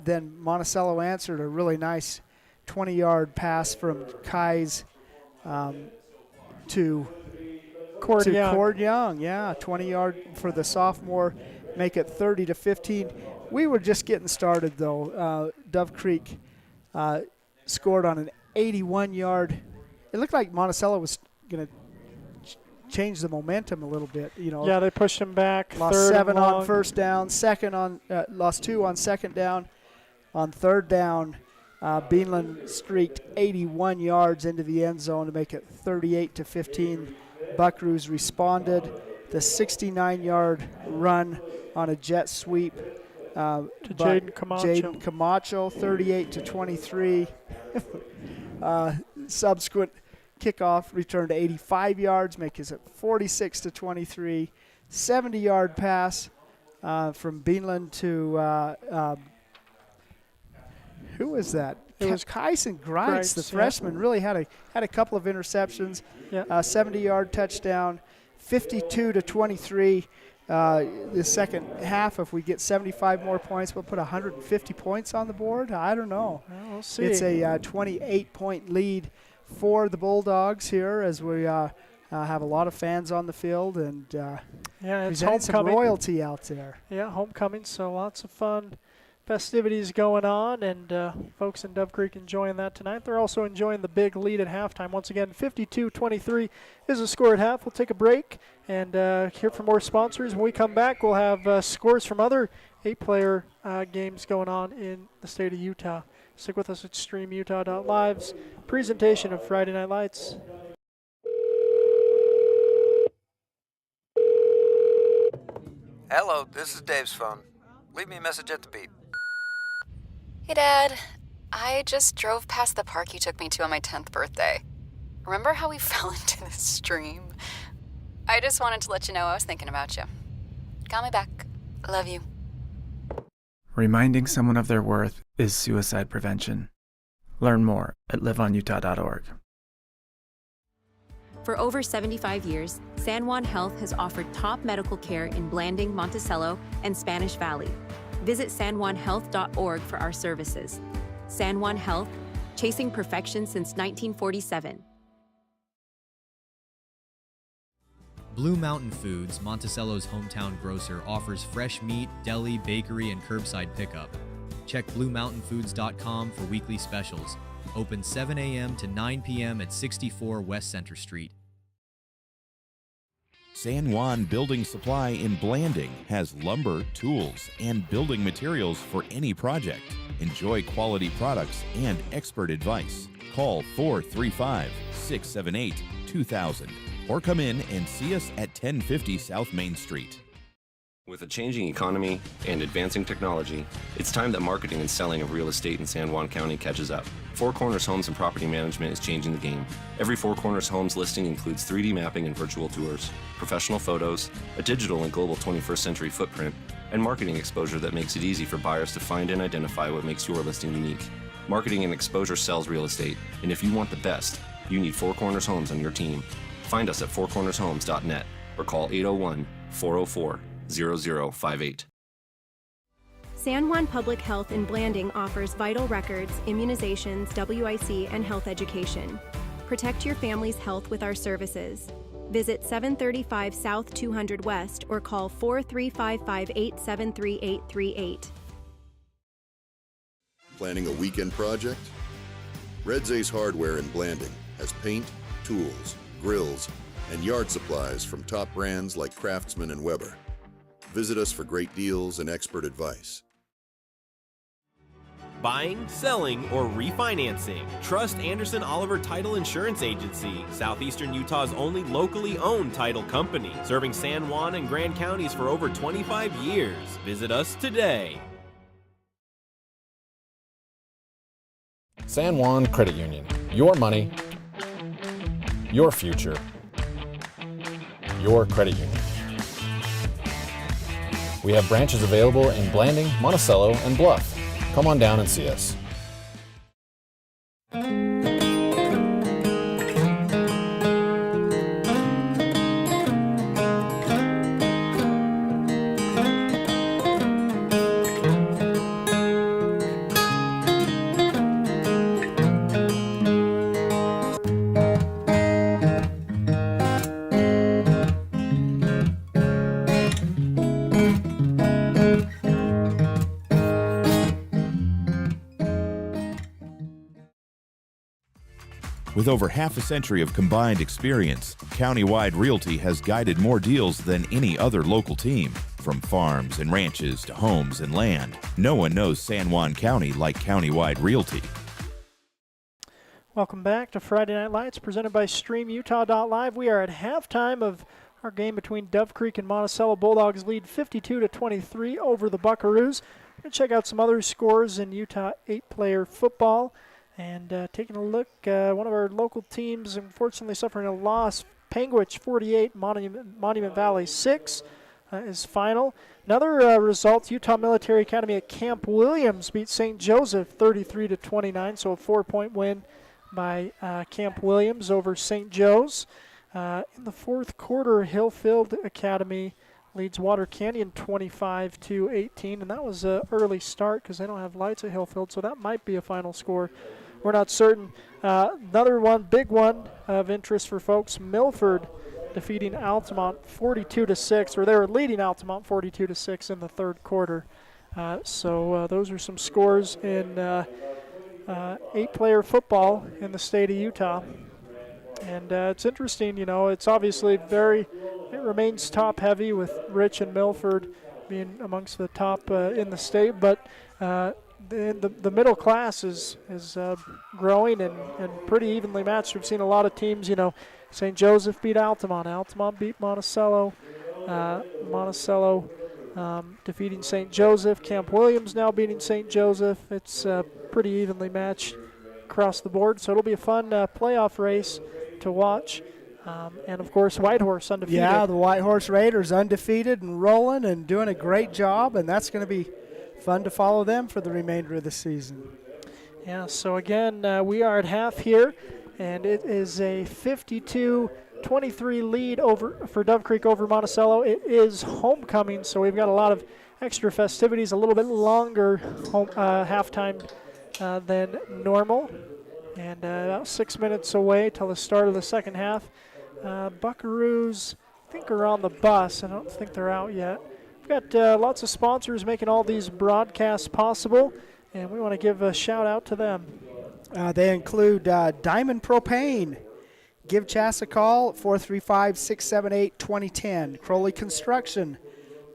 C: Then Monticello answered a really nice 20-yard pass from Kais to Cord Young. Yeah, 20-yard for the sophomore, make it 30-15. We were just getting started, though. Dove Creek scored on an 81-yard. It looked like Monticello was going to change the momentum a little bit.
B: Yeah, they pushed him back.
C: Lost 7 on first down. Lost 2 on second down. On third down, Beanland streaked 81 yards into the end zone to make it 38-15. Buckaroos responded. The 69-yard run on a jet sweep
B: to Jaden
C: Camacho, 38-23. Subsequent kickoff returned 85 yards, making it 46-23. 70-yard pass from Beanland to who was that? It was Kyson Greitz, the freshman. Really had a couple of interceptions. 70-yard touchdown, 52-23. The second half, if we get 75 more points, we'll put 150 points on the board. I don't know.
B: Well, we'll see.
C: It's a 28-point lead for the Bulldogs here as we have a lot of fans on the field and
B: it's
C: presenting some
B: homecoming.
C: Royalty out there.
B: Yeah, homecoming, so lots of fun festivities going on, and folks in Dove Creek enjoying that tonight. They're also enjoying the big lead at halftime. Once again, 52-23 is the score at half. We'll take a break and hear from more sponsors. When we come back, we'll have scores from other 8-player games going on in the state of Utah. Stick with us at StreamUtah.live's presentation of Friday Night Lights.
K: Hello, this is Dave's phone. Leave me a message at the beep.
L: Hey, Dad. I just drove past the park you took me to on my 10th birthday. Remember how we fell into the stream? I just wanted to let you know I was thinking about you. Call me back. Love you.
M: Reminding someone of their worth is suicide prevention. Learn more at liveonutah.org.
T: For over 75 years, San Juan Health has offered top medical care in Blanding, Monticello, and Spanish Valley. Visit sanjuanhealth.org for our services. San Juan Health, chasing perfection since 1947.
P: Blue Mountain Foods, Monticello's hometown grocer, offers fresh meat, deli, bakery, and curbside pickup. Check BlueMountainFoods.com for weekly specials. Open 7 a.m. to 9 p.m. at 64 West Center Street.
U: San Juan Building Supply in Blanding has lumber, tools, and building materials for any project. Enjoy quality products and expert advice. Call 435-678-2000 or come in and see us at 1050 South Main Street.
H: With a changing economy and advancing technology, it's time that marketing and selling of real estate in San Juan County catches up. Four Corners Homes and Property Management is changing the game. Every Four Corners Homes listing includes 3D mapping and virtual tours, professional photos, a digital and global 21st century footprint, and marketing exposure that makes it easy for buyers to find and identify what makes your listing unique. Marketing and exposure sells real estate, and if you want the best, you need Four Corners Homes on your team. Find us at fourcornershomes.net or call 801-404-0058.
T: San Juan Public Health in Blanding offers vital records, immunizations, WIC, and health education. Protect your family's health with our services. Visit 735 South 200 West or call 43558733838.
S: Planning a weekend project? Red's Ace Hardware in Blanding has paint, tools, grills, and yard supplies from top brands like Craftsman and Weber. Visit us for great deals and expert advice.
A: Buying, selling, or refinancing. Trust Anderson Oliver Title Insurance Agency, Southeastern Utah's only locally owned title company, serving San Juan and Grand counties for over 25 years. Visit us today.
Q: San Juan Credit Union. Your money, your future, your credit union. We have branches available in Blanding, Monticello, and Bluff. Come on down and see us.
U: With over half a century of combined experience, Countywide Realty has guided more deals than any other local team. From farms and ranches to homes and land, no one knows San Juan County like Countywide Realty.
B: Welcome back to Friday Night Lights, presented by StreamUtah.live. We are at halftime of our game between Dove Creek and Monticello. Bulldogs lead 52-23 over the Buckaroos. We're going to check out some other scores in Utah 8-player football. And taking a look, one of our local teams unfortunately suffering a loss. Panguitch 48, Monument Valley 6 is final. Another result, Utah Military Academy at Camp Williams beat St. Joseph 33-29, so a 4-point win by Camp Williams over St. Joe's. In the fourth quarter, Hillfield Academy leads Water Canyon 25-18, and that was an early start because they don't have lights at Hillfield, so that might be a final score. We're not certain. Another one, big one of interest for folks, Milford defeating Altamont 42-6, or they were leading Altamont 42-6 in the third quarter. So those are some scores in 8-player football in the state of Utah. And it's interesting, you know, it's obviously it remains top heavy with Rich and Milford being amongst the top in the state, but the middle class is growing and pretty evenly matched. We've seen a lot of teams, you know, St. Joseph beat Altamont. Altamont beat Monticello. Monticello defeating St. Joseph. Camp Williams now beating St. Joseph. It's pretty evenly matched across the board. So it'll be a fun playoff race to watch. And, of course, Whitehorse undefeated.
C: Yeah, the Whitehorse Raiders undefeated and rolling and doing a great job, and that's going to be fun to follow them for the remainder of the season.
B: Yeah, so again, we are at half here, and it is a 52-23 lead for Dove Creek over Monticello. It is homecoming, so we've got a lot of extra festivities, a little bit longer halftime than normal, and about 6 minutes away till the start of the second half. Buckaroos, I think, are on the bus. I don't think they're out yet. We've got lots of sponsors making all these broadcasts possible, and we want to give a shout out to them.
C: They include Diamond Propane. Give Chas a call at 435-678-2010. Crowley Construction.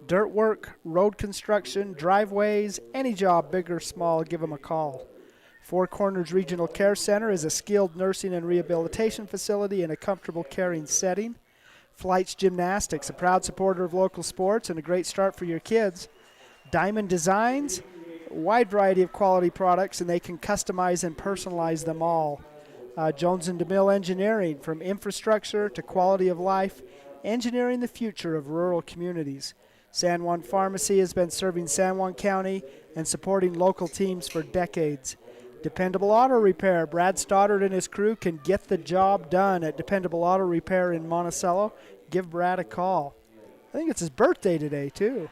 C: Dirt work, road construction, driveways, any job, big or small, give them a call. Four Corners Regional Care Center is a skilled nursing and rehabilitation facility in a comfortable caring setting. Flights Gymnastics, a proud supporter of local sports and a great start for your kids. Diamond Designs, a wide variety of quality products, and they can customize and personalize them all. Jones & DeMille Engineering, from infrastructure to quality of life, engineering the future of rural communities. San Juan Pharmacy has been serving San Juan County and supporting local teams for decades. Dependable Auto Repair. Brad Stoddard and his crew can get the job done at Dependable Auto Repair in Monticello. Give Brad a call. I think it's his birthday today, too.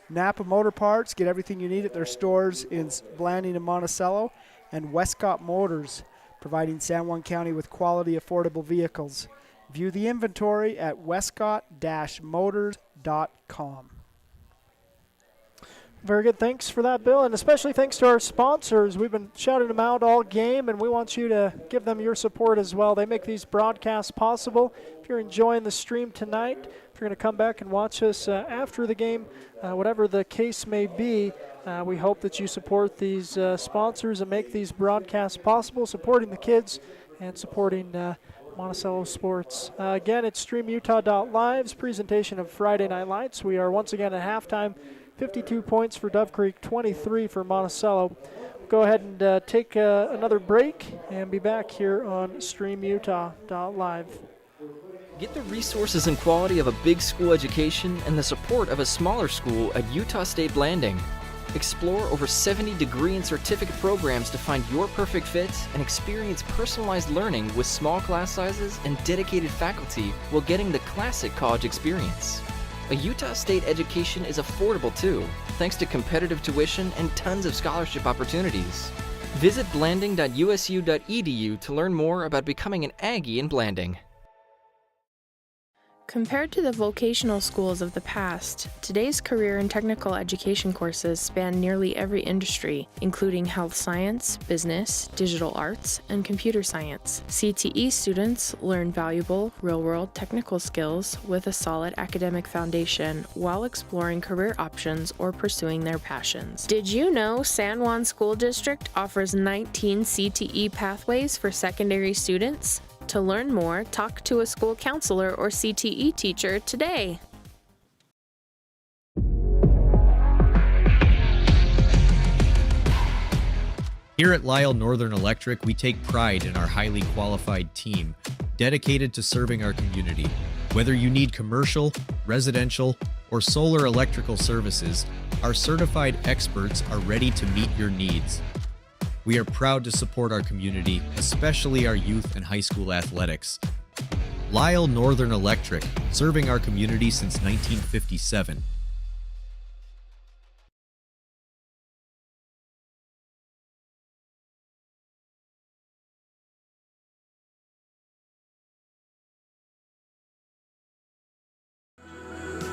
C: Napa Motor Parts. Get everything you need at their stores in Blanding and Monticello. And Westcott Motors, providing San Juan County with quality, affordable vehicles. View the inventory at westcott-motors.com.
B: Very good. Thanks for that, Bill, and especially thanks to our sponsors. We've been shouting them out all game, and we want you to give them your support as well. They make these broadcasts possible. If you're enjoying the stream tonight, if you're going to come back and watch us after the game, whatever the case may be, we hope that you support these sponsors and make these broadcasts possible, supporting the kids and supporting Monticello sports. Again, it's StreamUtah.live's presentation of Friday Night Lights. We are once again at halftime. 52 points for Dove Creek, 23 for Monticello. Go ahead and take another break and be back here on StreamUtah.live.
O: Get the resources and quality of a big school education and the support of a smaller school at Utah State Blanding. Explore over 70 degree and certificate programs to find your perfect fit and experience personalized learning with small class sizes and dedicated faculty while getting the classic college experience. A Utah State education is affordable too, thanks to competitive tuition and tons of scholarship opportunities. Visit blanding.usu.edu to learn more about becoming an Aggie in Blanding.
R: Compared to the vocational schools of the past, today's career and technical education courses span nearly every industry, including health science, business, digital arts, and computer science. CTE students learn valuable, real-world technical skills with a solid academic foundation while exploring career options or pursuing their passions. Did you know San Juan School District offers 19 CTE pathways for secondary students? To learn more, talk to a school counselor or CTE teacher today.
P: Here at Lisle Northern Electric, we take pride in our highly qualified team, dedicated to serving our community. Whether you need commercial, residential, or solar electrical services, our certified experts are ready to meet your needs. We are proud to support our community, especially our youth and high school athletics. Lisle Northern Electric, serving our community since 1957.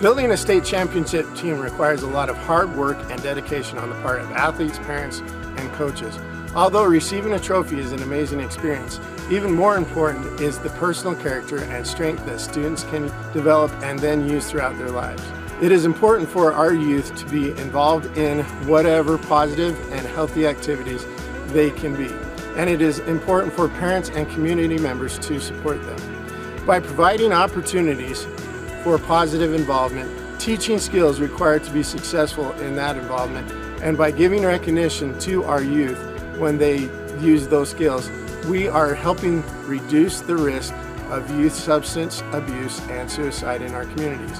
F: Building a state championship team requires a lot of hard work and dedication on the part of athletes, parents, and coaches. Although receiving a trophy is an amazing experience, even more important is the personal character and strength that students can develop and then use throughout their lives. It is important for our youth to be involved in whatever positive and healthy activities they can be, and it is important for parents and community members to support them. By providing opportunities for positive involvement, teaching skills required to be successful in that involvement, and by giving recognition to our youth when they use those skills, we are helping reduce the risk of youth substance abuse and suicide in our communities.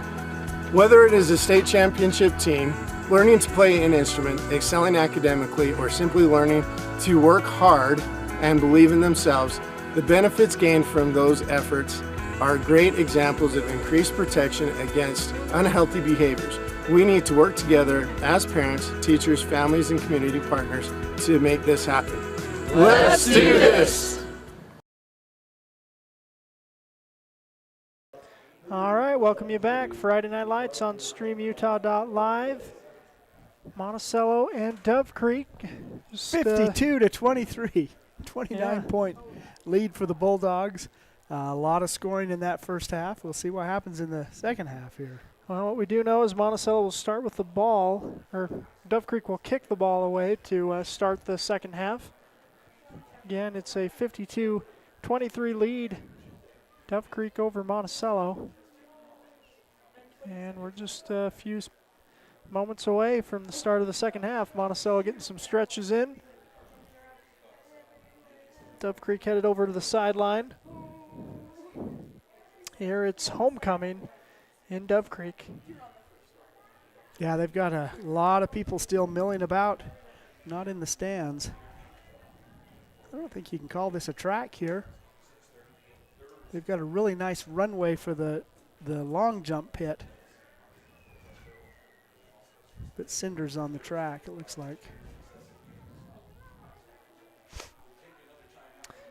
F: Whether it is a state championship team, learning to play an instrument, excelling academically, or simply learning to work hard and believe in themselves, the benefits gained from those efforts are great examples of increased protection against unhealthy behaviors. We need to work together as parents, teachers, families, and community partners to make this happen. Let's do this!
B: All right, welcome you back. Friday Night Lights on StreamUtah.live. Monticello and Dove Creek.
C: 52 to 23. 29-point lead for the Bulldogs. A lot of scoring in that first half. We'll see what happens in the second half here.
B: Well, what we do know is Monticello will start with the ball, or Dove Creek will kick the ball away to start the second half. Again, it's a 52-23 lead. Dove Creek over Monticello. And we're just a few moments away from the start of the second half. Monticello getting some stretches in. Dove Creek headed over to the sideline. Here it's homecoming in Dove Creek.
C: Yeah, they've got a lot of people still milling about, not in the stands. I don't think you can call this a track here. They've got a really nice runway for the long jump pit. But cinders on the track, it looks like.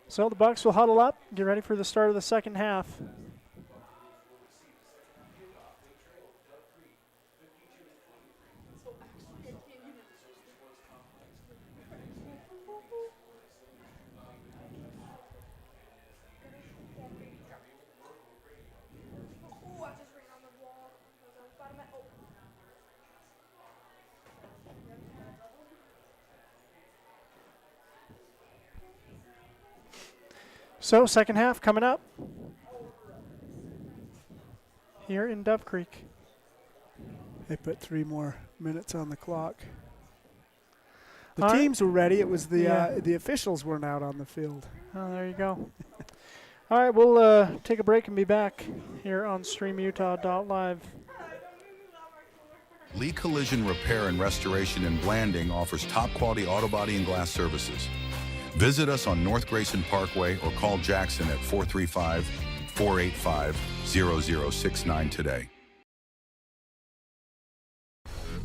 B: So the Bucks will huddle up, get ready for the start of the second half. So second half coming up here in Dove Creek.
C: They put 3 more minutes on the clock. The teams were ready. It was the officials weren't out on the field.
B: Oh, there you go. All right, we'll take a break and be back here on StreamUtah.live.
E: Lee Collision Repair and Restoration in Blanding offers top-quality auto body and glass services. Visit us on North Grayson Parkway or call Jackson at 435-485-0069 today.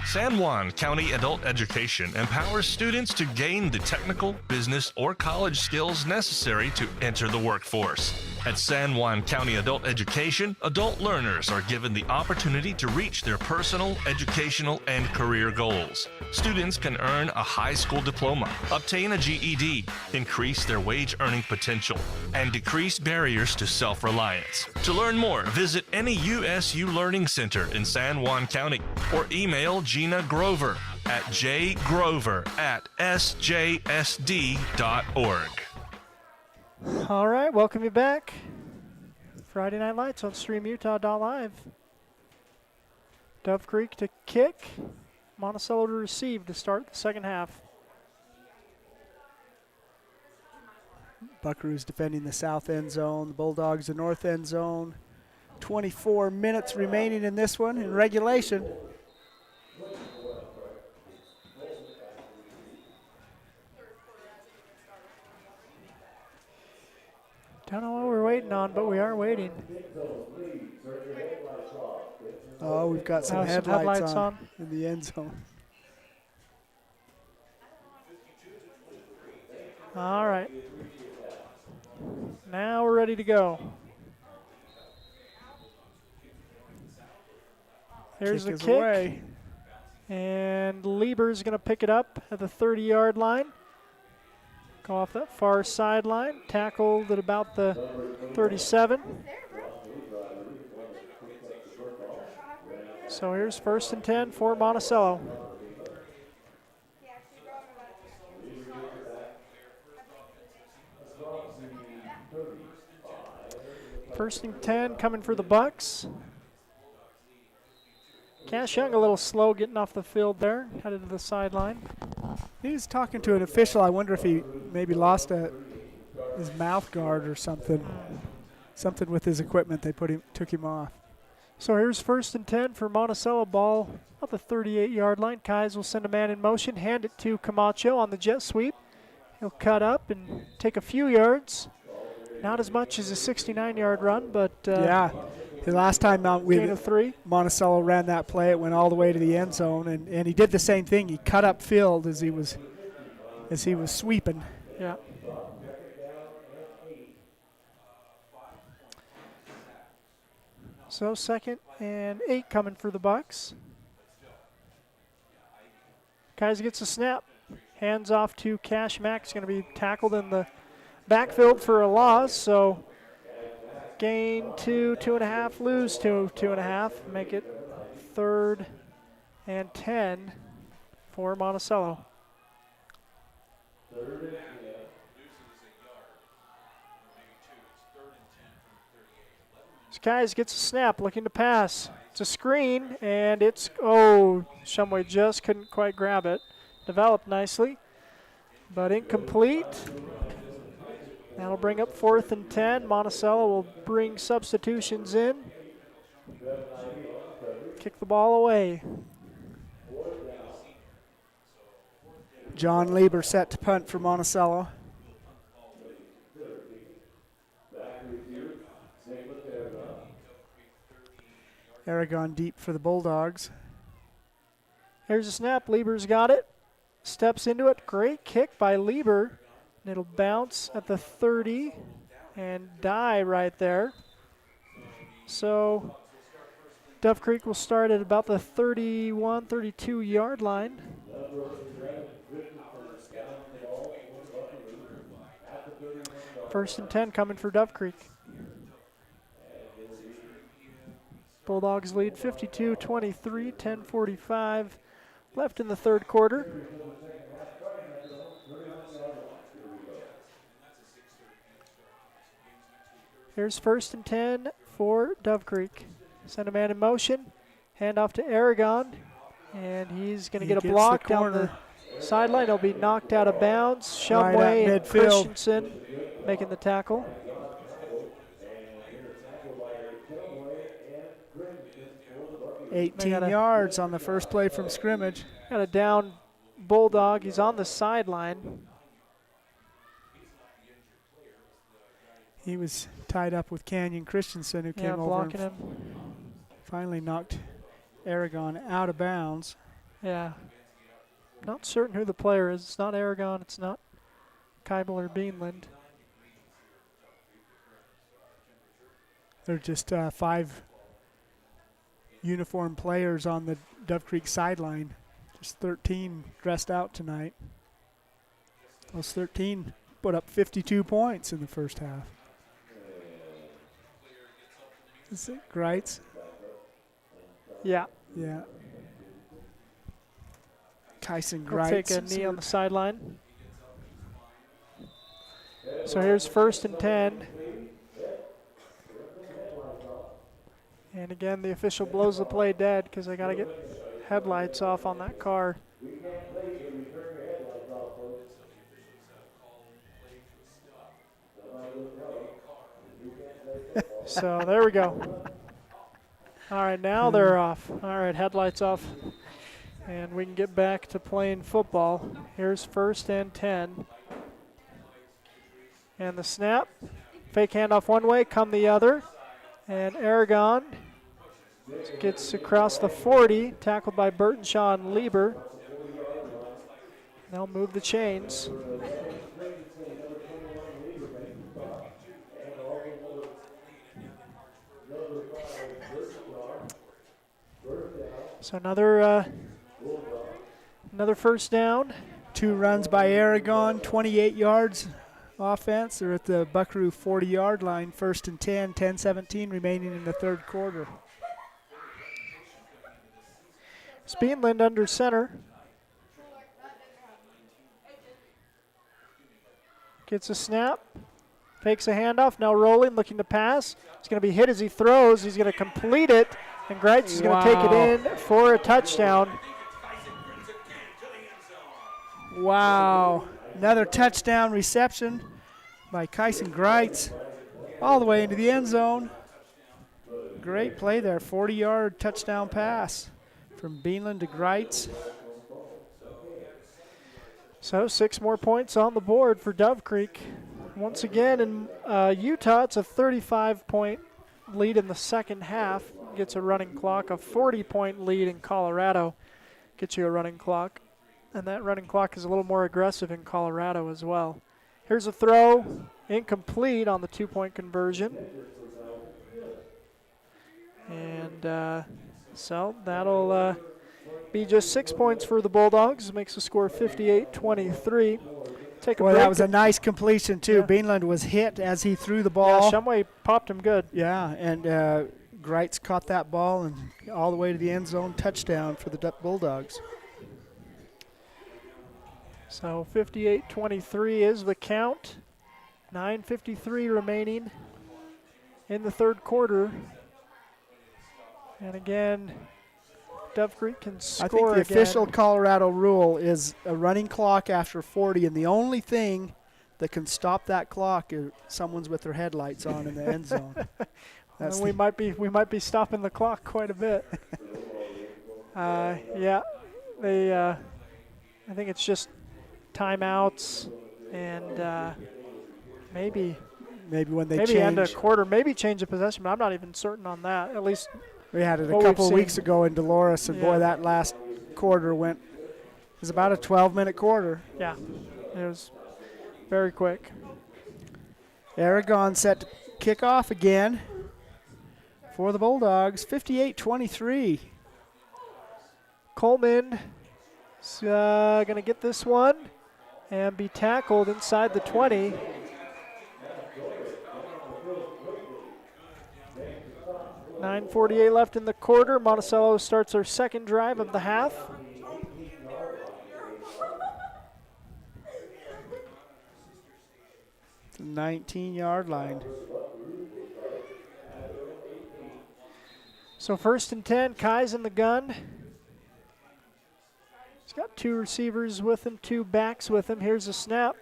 G: San Juan County Adult Education empowers students to gain the technical, business, or college skills necessary to enter the workforce. At San Juan County Adult Education, adult learners are given the opportunity to reach their personal, educational, and career goals. Students can earn a high school diploma, obtain a GED, increase their wage earning potential, and decrease barriers to self-reliance. To learn more, visit any USU Learning Center in San Juan County or email Gina Grover at jgrover@sjsd.org.
B: All right, welcome you back. Friday Night Lights on StreamUtah.live. Dove Creek to kick. Monticello to receive to start the second half.
C: Buckaroos defending the south end zone. The Bulldogs the north end zone. 24 minutes remaining in this one in regulation.
B: Don't know what we're waiting on, but we are waiting.
C: Oh, we've got some headlights on in the end zone.
B: All right. Now we're ready to go. Here's the kick.
C: Away.
B: And Lieber's going to pick it up at the 30-yard line. Go off that far sideline, tackled at about the 37. So here's 1st and 10 for Monticello. First and 10 coming for the Bucks. Cash Young a little slow getting off the field there, headed to the sideline.
C: He was talking to an official. I wonder if he maybe lost his mouth guard or something. Something with his equipment. They took him off.
B: So here's 1st and 10 for Monticello. Ball at the 38-yard line. Kais will send a man in motion, hand it to Camacho on the jet sweep. He'll cut up and take a few yards. Not as much as a 69-yard run, but
C: yeah. The last time Monticello ran that play, it went all the way to the end zone, and he did the same thing. He cut up field as he was sweeping.
B: Yeah. So 2nd and 8 coming for the Bucks. Kaiser gets a snap. Hands off to Cash Mack. He's going to be tackled in the backfield for a loss, so gain 2.5, lose 2.5, make it 3rd and 10 for Monticello. Skies gets a snap, looking to pass. It's a screen, and it's, Shumway just couldn't quite grab it. Developed nicely, but incomplete. That'll bring up 4th and 10. Monticello will bring substitutions in. Kick the ball away.
C: John Lieber set to punt for Monticello. Aragon deep for the Bulldogs.
B: Here's a snap. Lieber's got it. Steps into it. Great kick by Lieber. And it'll bounce at the 30 and die right there. So Dove Creek will start at about the 31, 32-yard line. First and 10 coming for Dove Creek. Bulldogs lead 52-23, 10:45 left in the third quarter. Here's 1st and 10 for Dove Creek. Send a man in motion. Hand off to Aragon. And he's going to get a block down the sideline. He'll be knocked out of bounds. Shumway and Christensen making the tackle.
C: $18 yards on the first play from scrimmage.
B: Got a down Bulldog. He's on the sideline.
C: He was tied up with Canyon Christensen, who came over
B: blocking
C: and
B: him.
C: finally knocked Aragon out of bounds.
B: Yeah. Not certain who the player is. It's not Aragon. It's not Keibel or Beanland.
C: There are just 5 uniformed players on the Dove Creek sideline. Just 13 dressed out tonight. Those 13 put up 52 points in the first half. Is it Greitz?
B: Yeah.
C: Yeah. Kyson
B: He'll
C: Greitz.
B: take a knee on the sideline. So here's 1st and 10. And again, the official blows the play dead because they got to get headlights off on that car. So there we go. All right, now they're off. All right, headlights off. And we can get back to playing football. Here's 1st and 10. And the snap. Fake handoff one way, come the other. And Aragon gets across the 40, tackled by Burtonshaw and Lieber. They'll move the chains. So another 1st down.
C: 2 runs by Aragon, 28 yards offense. They're at the Buckaroo 40-yard line, 1st and 10, 10-17 remaining in the 3rd quarter.
B: Beanland under center. Gets a snap. Fakes a handoff. Now rolling, looking to pass. He's going to be hit as he throws. He's going to complete it. And Greitz is going to take it in for a touchdown.
C: Wow. Another touchdown reception by Kyson Greitz all the way into the end zone. Great play there. 40-yard touchdown pass from Beanland to Greitz.
B: So 6 more points on the board for Dove Creek. Once again, in Utah, it's a 35-point lead in the second half. Gets a running clock. A 40-point lead in Colorado gets you a running clock. And that running clock is a little more aggressive in Colorado as well. Here's a throw. Incomplete on the 2-point conversion. And so that'll be just 6 points for the Bulldogs. Makes the score 58-23. Take a break.
C: That was a nice completion, too. Yeah. Beanland was hit as he threw the ball.
B: Yeah, Shumway popped him good.
C: Yeah, and Greitz caught that ball and all the way to the end zone. Touchdown for the Bulldogs.
B: So 58-23 is the count. 9:53 remaining in the 3rd quarter. And again, Dove Creek can score.
C: I think the official Colorado rule is a running clock after 40, and the only thing that can stop that clock is someone's with their headlights on in the end zone.
B: Well, we might be stopping the clock quite a bit. Yeah, I think it's just timeouts and maybe
C: when they
B: maybe end a quarter, maybe change of possession, but I'm not even certain on that. At least
C: we had it a couple of weeks ago in Dolores, and boy, that last quarter it was about a 12-minute quarter.
B: Yeah, it was very quick.
C: Aragon set to kick off again for the Bulldogs, 58-23.
B: Coleman is going to get this one and be tackled inside the 20. $9:48 left in the quarter. Monticello starts their second drive of the half.
C: The 19-yard line.
B: So 1st and 10, Kai's in the gun. He's got 2 receivers with him, 2 backs with him. Here's a snap,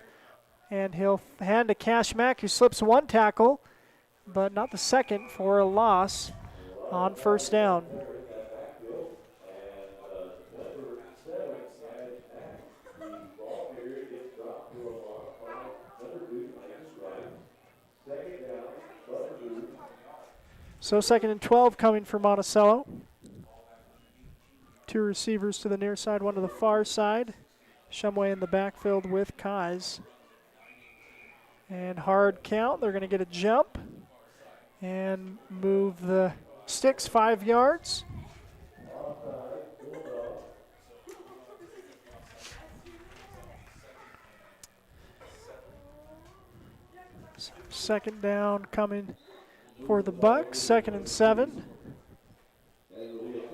B: and he'll hand to Cash Mack, who slips 1 tackle, but not the second, for a loss on 1st down. So 2nd and 12 coming for Monticello. 2 receivers to the near side, 1 to the far side. Shumway in the backfield with Kais. And hard count. They're going to get a jump and move the sticks 5 yards. Second down coming for the Bucks, 2nd and 7.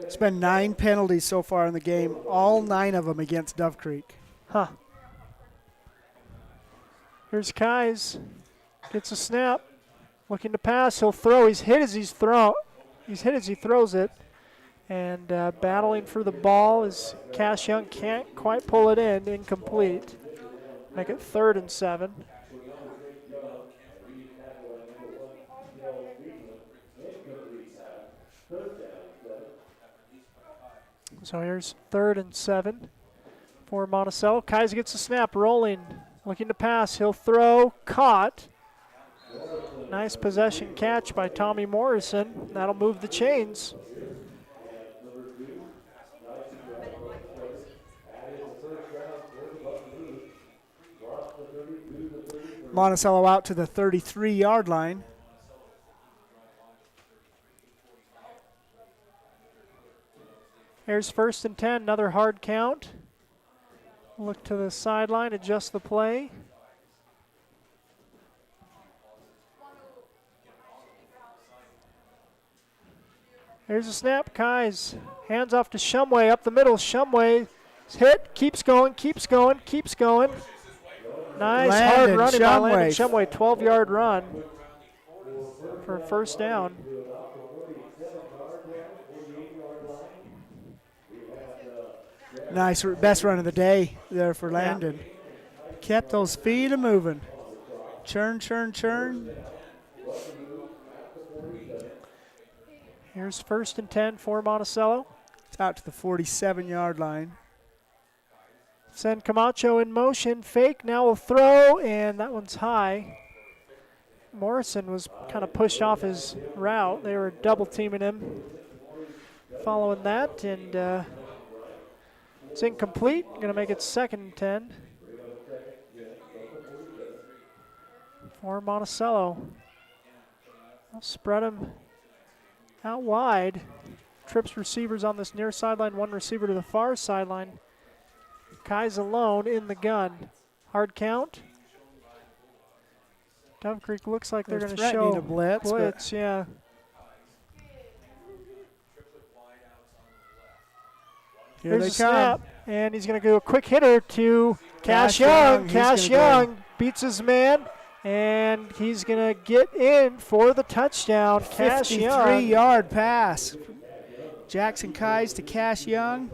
C: It's been 9 penalties so far in the game, all 9 of them against Dove Creek.
B: Huh. Here's Kais. Gets a snap. Looking to pass. He'll throw. He's hit as he throws it. And battling for the ball is Cash Young. Can't quite pull it in. Incomplete. Make it 3rd and 7. So here's 3rd and 7 for Monticello. Kais gets the snap, rolling, looking to pass. He'll throw, caught. Nice possession catch by Tommy Morrison. That'll move the chains.
C: Monticello out to the 33-yard line.
B: Here's 1st and 10, another hard count. Look to the sideline, adjust the play. Here's a snap, Kais. Hands off to Shumway, up the middle. Shumway is hit, keeps going, keeps going, keeps going. Nice hard running by Landon Shumway, 12-yard run for a 1st down.
C: Nice, best run of the day there for Landon. Yeah. Kept those feet a-moving. Churn, churn, churn.
B: Here's 1st and 10 for Monticello.
C: It's out to the 47-yard line.
B: Send Camacho in motion. Fake, now will throw, and that one's high. Morrison was kind of pushed off his route. They were double teaming him following that, and it's incomplete. Going to make it 2nd and 10 for Monticello. I'll spread him out wide. Trips receivers on this near sideline, 1 receiver to the far sideline. Kai's alone in the gun. Hard count. Dove Creek looks like they're going to show
C: a blitz,
B: yeah.
C: Here
B: Here's
C: they
B: a snap, and he's going to do a quick hitter to Cash Young. Cash Young beats his man, and he's going to get in for the touchdown. Cash Young.
C: 53-yard pass. Jackson Kais to Cash Young.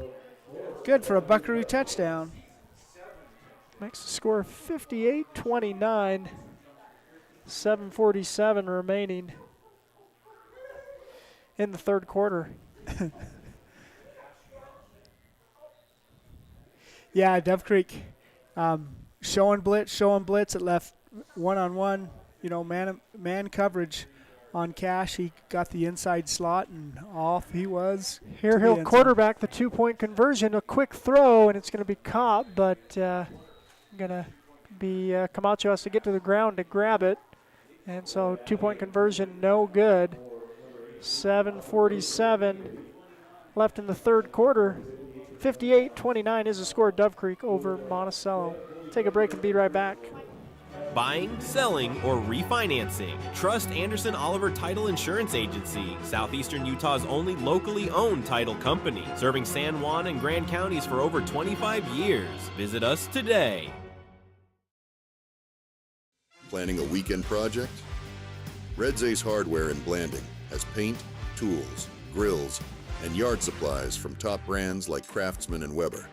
C: Good for a Buckaroo touchdown.
B: Makes the score 58-29. 7:47 remaining in the 3rd quarter.
C: Yeah, Dove Creek showing blitz. It left one-on-one, man coverage on Cash. He got the inside slot, and off he was.
B: Here he'll quarterback the 2-point conversion. A quick throw, and it's going to be caught, but going to be Camacho has to get to the ground to grab it. And so 2-point conversion, no good. 7:47 left in the 3rd quarter. 58-29 is the score. Dove Creek over Monticello. Take a break and be right back.
A: Buying, selling, or refinancing. Trust Anderson Oliver Title Insurance Agency, Southeastern Utah's only locally owned title company, serving San Juan and Grand counties for over 25 years. Visit us today.
S: Planning a weekend project? Red Zay's Hardware in Blanding has paint, tools, grills, and yard supplies from top brands like Craftsman and Weber.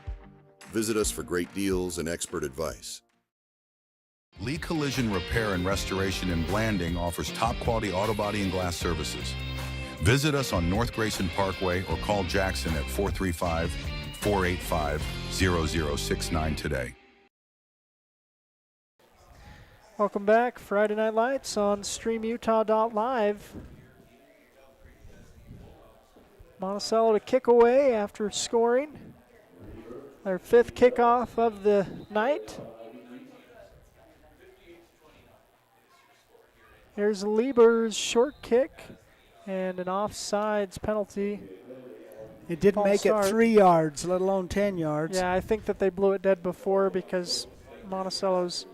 S: Visit us for great deals and expert advice.
E: Lee Collision Repair and Restoration in Blanding offers top quality auto body and glass services. Visit us on North Grayson Parkway or call Jackson at 435-485-0069 today.
B: Welcome back. Friday Night Lights on StreamUtah.live. Monticello to kick away after scoring their 5th kickoff of the night. Here's Lieber's short kick and an offsides penalty.
C: It didn't make it 3 yards, let alone 10 yards.
B: Yeah, I think that they blew it dead before because Monticello's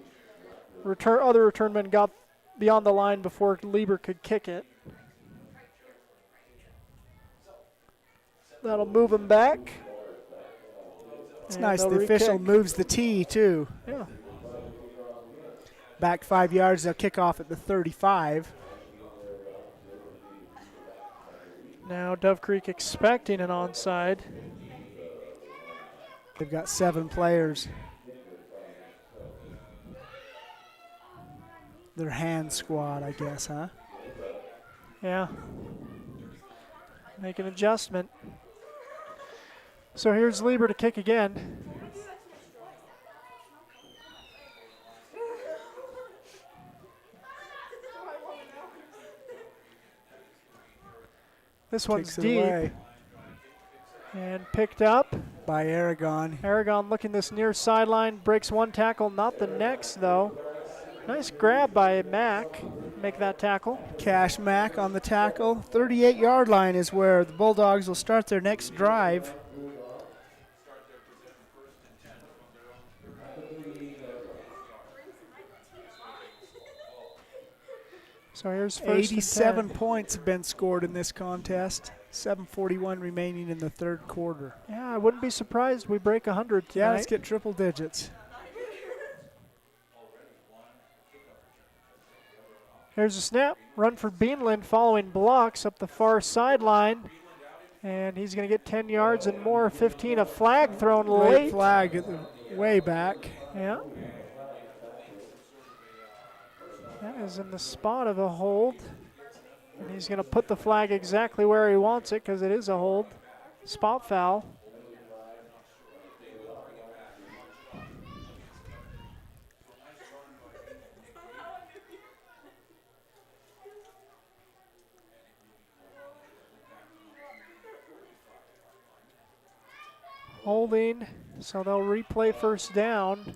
B: other return men got beyond the line before Lieber could kick it. That'll move him back.
C: It's nice the official moves the tee, too.
B: Yeah.
C: Back 5 yards, they'll kick off at the 35.
B: Now Dove Creek expecting an onside.
C: They've got 7 players. Their hand squad, I guess, huh?
B: Yeah. Make an adjustment. So here's Lieber to kick again. This one's deep.
C: Away.
B: And picked up
C: by Aragon.
B: Aragon looking this near sideline, breaks one tackle, not the next though. Nice grab by Mack, make that tackle.
C: Cash Mack on the tackle. 38-yard line is where the Bulldogs will start their next drive.
B: So here's first
C: 87 points have been scored in this contest. 7:41 remaining in the third quarter.
B: Yeah, I wouldn't be surprised we break 100 tonight.
C: Yeah, let's get triple digits.
B: Here's a snap. Run for Beanland following blocks up the far sideline. And he's going to get 10 yards and more. 15, a flag thrown late.
C: Late flag at the way back.
B: Yeah. That is in the spot of a hold. And he's going to put the flag exactly where he wants it because it is a hold. Spot foul. Holding, so they'll replay first down.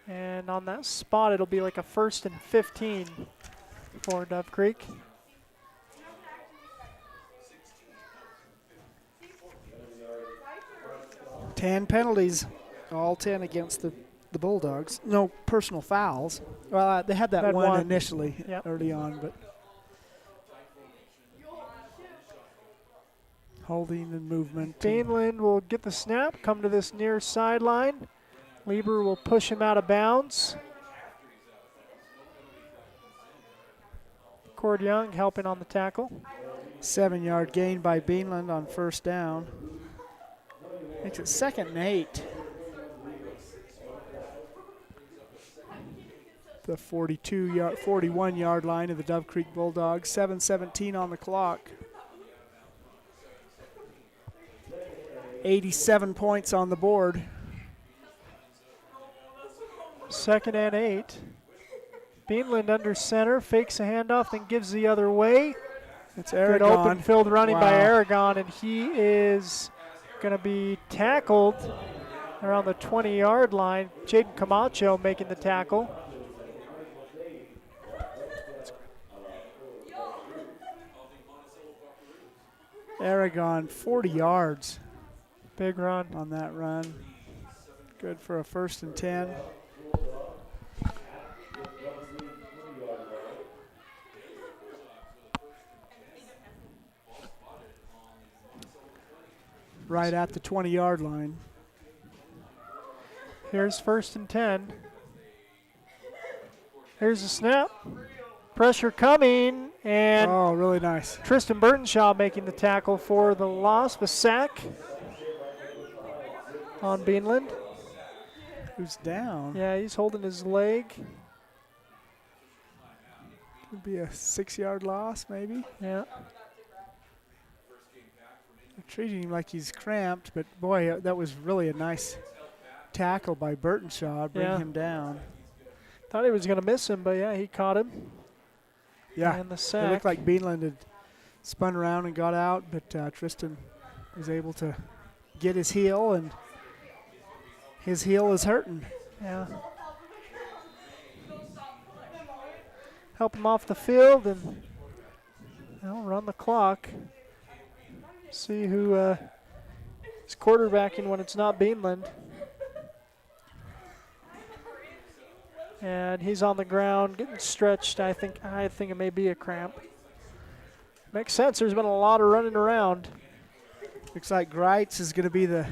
B: And on that spot, it'll be like a 1st and 15 for Dove Creek.
C: Ten penalties, all 10 against the Bulldogs. No personal fouls. Well, they had that one initially early on, but holding and movement.
B: Beanland will get the snap, come to this near sideline. Lieber will push him out of bounds. Cord Young helping on the tackle.
C: 7-yard gain by Beanland on first down. Makes it 2nd and 8. The 41-yard line of the Dove Creek Bulldogs. 7:17 on the clock. 87 points on the board.
B: 2nd and 8. Beanland under center, fakes a handoff, then gives the other way.
C: It's Aragon.
B: Good open field running by Aragon, and he is going to be tackled around the 20-yard line. Jaden Camacho making the tackle.
C: Aragon, 40 yards.
B: Big run
C: on that run. Good for a 1st and 10. Right at the 20-yard line.
B: Here's 1st and 10. Here's a snap. Pressure coming, and
C: oh, really nice.
B: Tristan Burtonshaw making the tackle for the loss. The sack on Beanland.
C: Who's down?
B: Yeah, he's holding his leg.
C: Could be a 6-yard loss, maybe.
B: Yeah.
C: They're treating him like he's cramped, but boy, that was really a nice tackle by Burtonshaw. Bring him down.
B: Thought he was going to miss him, but yeah, he caught him.
C: Yeah,
B: and the
C: it
B: sack.
C: looked like Beanland had spun around and got out, but Tristan was able to get his heel, and his heel is hurting.
B: Yeah. Help him off the field and run the clock. See who is quarterbacking when it's not Beanland. And he's on the ground getting stretched. I think it may be a cramp. Makes sense. There's been a lot of running around.
C: Looks like Greitz is going to be the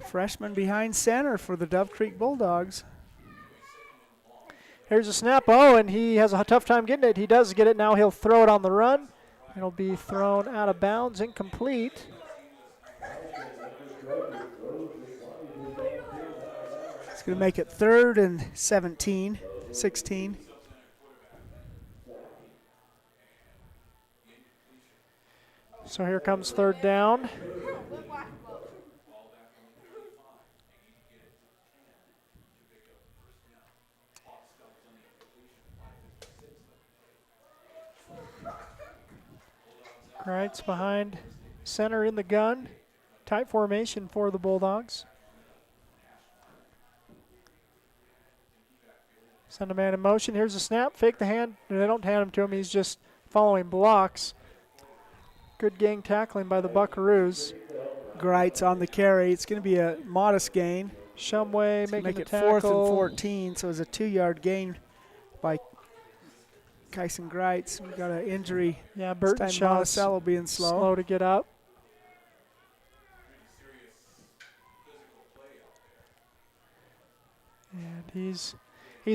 C: freshman behind center for the Dove Creek Bulldogs.
B: Here's a snap. Oh, and he has a tough time getting it. He does get it. Now he'll throw it on the run. It'll be thrown out of bounds, incomplete.
C: It's going to make it 3rd and 16.
B: So here comes 3rd down. Wright's behind center in the gun. Tight formation for the Bulldogs. Send a man in motion. Here's a snap. Fake the hand. They don't hand him to him. He's just following blocks. Good gang tackling by the Buckaroos.
C: Greitz on the carry. It's going to be a modest gain.
B: Shumway making the tackle.
C: Make it 4th and 14, so it's a 2-yard gain by Kyson Greitz. We got an injury.
B: Yeah, Burtonshaw
C: Monticello being slow
B: to get up. And he's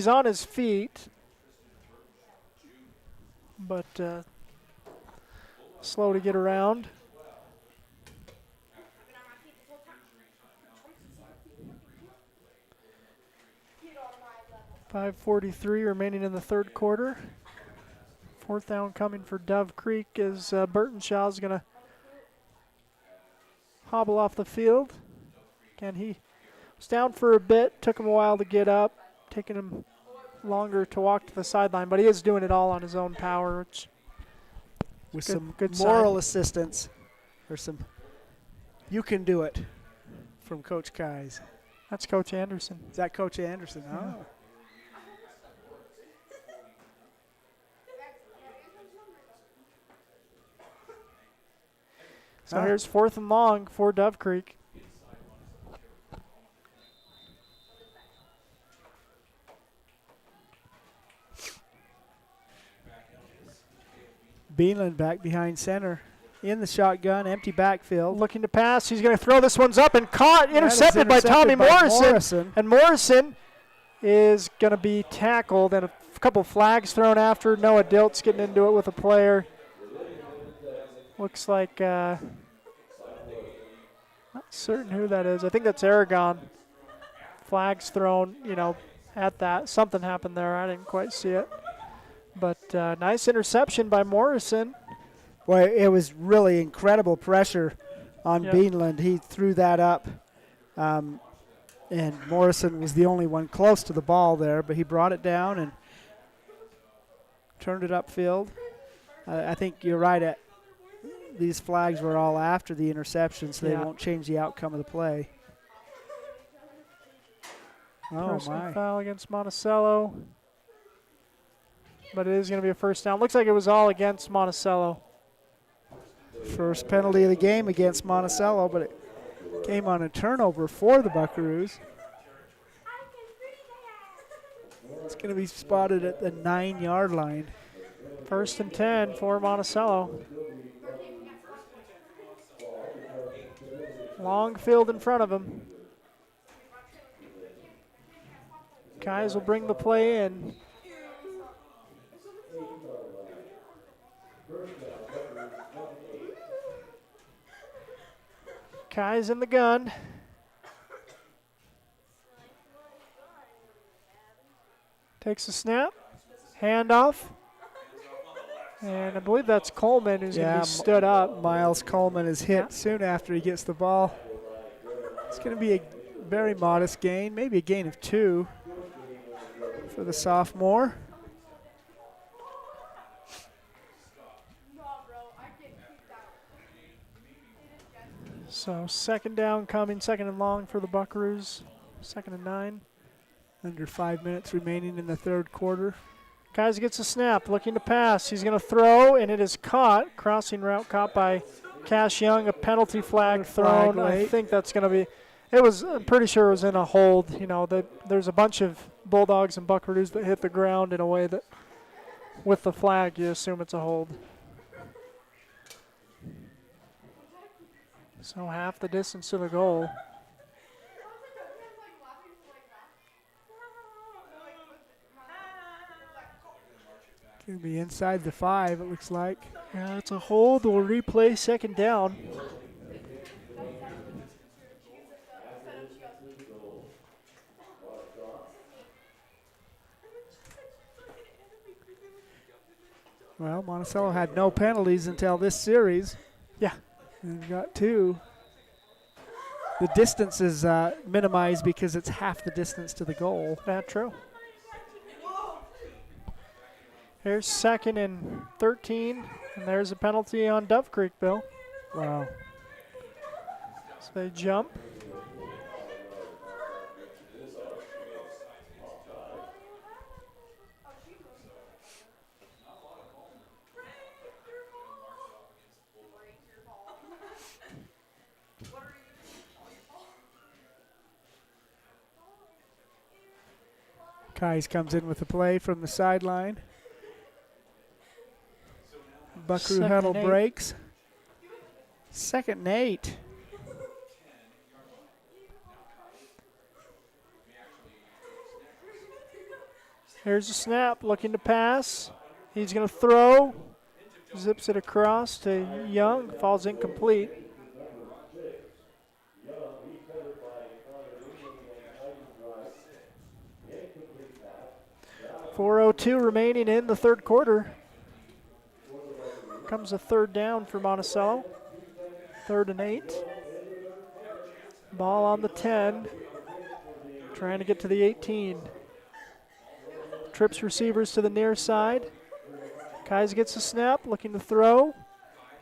B: on his feet, but slow to get around. .5:43 remaining in the 3rd quarter. 4th down coming for Dove Creek as Burtonshaw's going to hobble off the field. Again, he was down for a bit. Took him a while to get up. Taking him longer to walk to the sideline, but he is doing it all on his own power, which
C: with
B: good,
C: some
B: good
C: moral
B: sign.
C: assistance or some "you can do it" from Coach Kais.
B: That's Coach Anderson.
C: Is that Coach Anderson?
B: Yeah.
C: Oh.
B: So here's 4th and long for Dove Creek.
C: Beanland back behind center in the shotgun, empty backfield.
B: Looking to pass. He's going to throw this one's up and caught, intercepted by Tommy Morrison. And Morrison is going to be tackled, and a couple flags thrown after. Noah Dilt's getting into it with a player. Looks like, not certain who that is. I think that's Aragon. Flags thrown, at that. Something happened there. I didn't quite see it. But nice interception by Morrison.
C: Boy, it was really incredible pressure on Beanland. He threw that up, and Morrison was the only one close to the ball there, but he brought it down and turned it upfield. I think you're right. These flags were all after the interception, so they won't change the outcome of the play. Oh, my.
B: Foul against Monticello. But it is going to be a 1st down. Looks like it was all against Monticello.
C: First penalty of the game against Monticello, but it came on a turnover for the Buckaroos. It's going to be spotted at the 9-yard line.
B: 1st and 10 for Monticello. Long field in front of him. Guys will bring the play in. Kai's in the gun. Takes a snap. Handoff. And I believe that's Coleman who's going to be stood up.
C: Miles Coleman is hit soon after he gets the ball. It's going to be a very modest gain, maybe a gain of 2 for the sophomore.
B: So second down coming, second and long for the Buckaroos. 2nd and 9.
C: Under 5 minutes remaining in the third quarter.
B: Kai's gets a snap, looking to pass. He's going to throw, and it is caught. Crossing route caught by Cash Young. A penalty flag thrown. I think that's going to be. I'm pretty sure it was in a hold. You know, there's a bunch of Bulldogs and Buckaroos that hit the ground in a way that, with the flag, you assume it's a hold. So half the distance to the goal.
C: Going to be inside the 5, it looks like.
B: Yeah, it's a hold. We'll replay second down.
C: Well, Monticello had no penalties until this series.
B: Yeah.
C: And we've got 2. The distance is minimized because it's half the distance to the goal.
B: That's true. Here's 2nd and 13, and there's a penalty on Dove Creek, Bill.
C: Wow.
B: So they jump.
C: Kais comes in with the play from the sideline. Buckaroo huddle breaks. 2nd and 8.
B: Here's a snap, looking to pass. He's going to throw. Zips it across to Young. Falls incomplete. .402 remaining in the third quarter. Comes a third down for Monticello. 3rd and 8. Ball on the 10. Trying to get to the 18. Trips receivers to the near side. Kais gets a snap, looking to throw.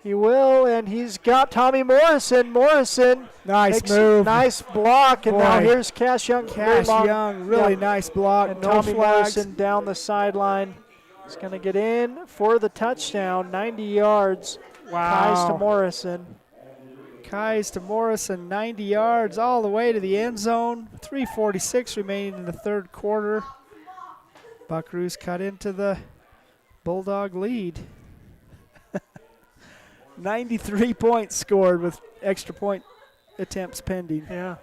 B: He will, and he's got Tommy Morrison. Morrison.
C: Nice move.
B: Nice block, and now here's Cash Young.
C: Cash Young, really nice block.
B: And
C: No
B: Tommy
C: flags.
B: Morrison down the sideline. He's going to get in for the touchdown, 90 yards.
C: Wow.
B: Kais to Morrison.
C: Kais to Morrison, 90 yards all the way to the end zone. 3:46 remaining in the third quarter. Buckaroos cut into the Bulldog lead. 93 points scored with extra point attempts pending.
B: Yeah.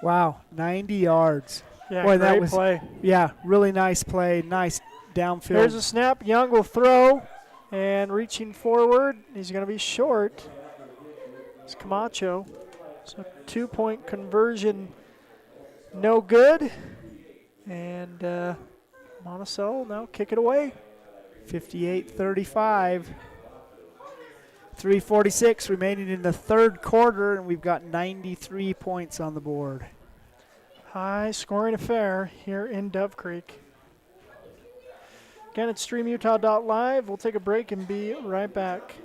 C: Wow, 90 yards.
B: Yeah,
C: Boy, that
B: great
C: was
B: play.
C: Yeah, really nice play. Nice downfield.
B: Here's a snap. Young will throw, and reaching forward, he's going to be short. It's Camacho. So 2-point conversion, no good. And Monticello now kick it away.
C: 58-35. 3:46 remaining in the third quarter, and we've got 93 points on the board.
B: High scoring affair here in Dove Creek. Again, it's streamutah.live. We'll take a break and be right back.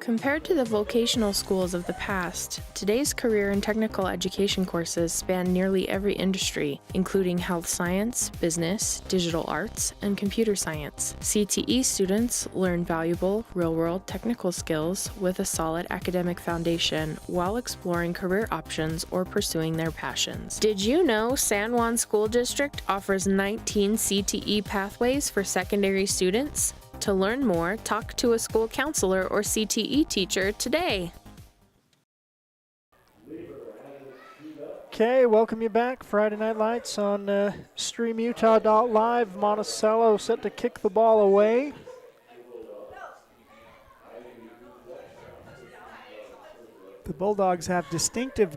R: Compared to the vocational schools of the past, today's career and technical education courses span nearly every industry, including health science, business, digital arts, and computer science. CTE students learn valuable, real-world technical skills with a solid academic foundation while exploring career options or pursuing their passions. Did you know San Juan School District offers 19 CTE pathways for secondary students? To learn more, talk to a school counselor or CTE teacher today.
B: Okay, welcome you back. Friday Night Lights on StreamUtah.live. Monticello set to kick the ball away.
C: The Bulldogs have distinctive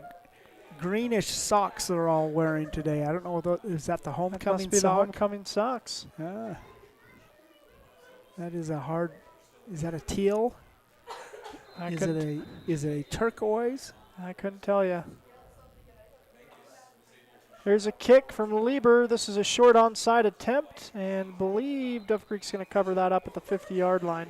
C: greenish socks they're all wearing today. I don't know, is that the homecoming
B: Must be
C: sock?
B: the homecoming socks.
C: Ah. That is is that a teal? Is it a turquoise?
B: I couldn't tell you. Here's a kick from Lieber. This is a short onside attempt, and believe Dove Creek's going to cover that up at the 50-yard line.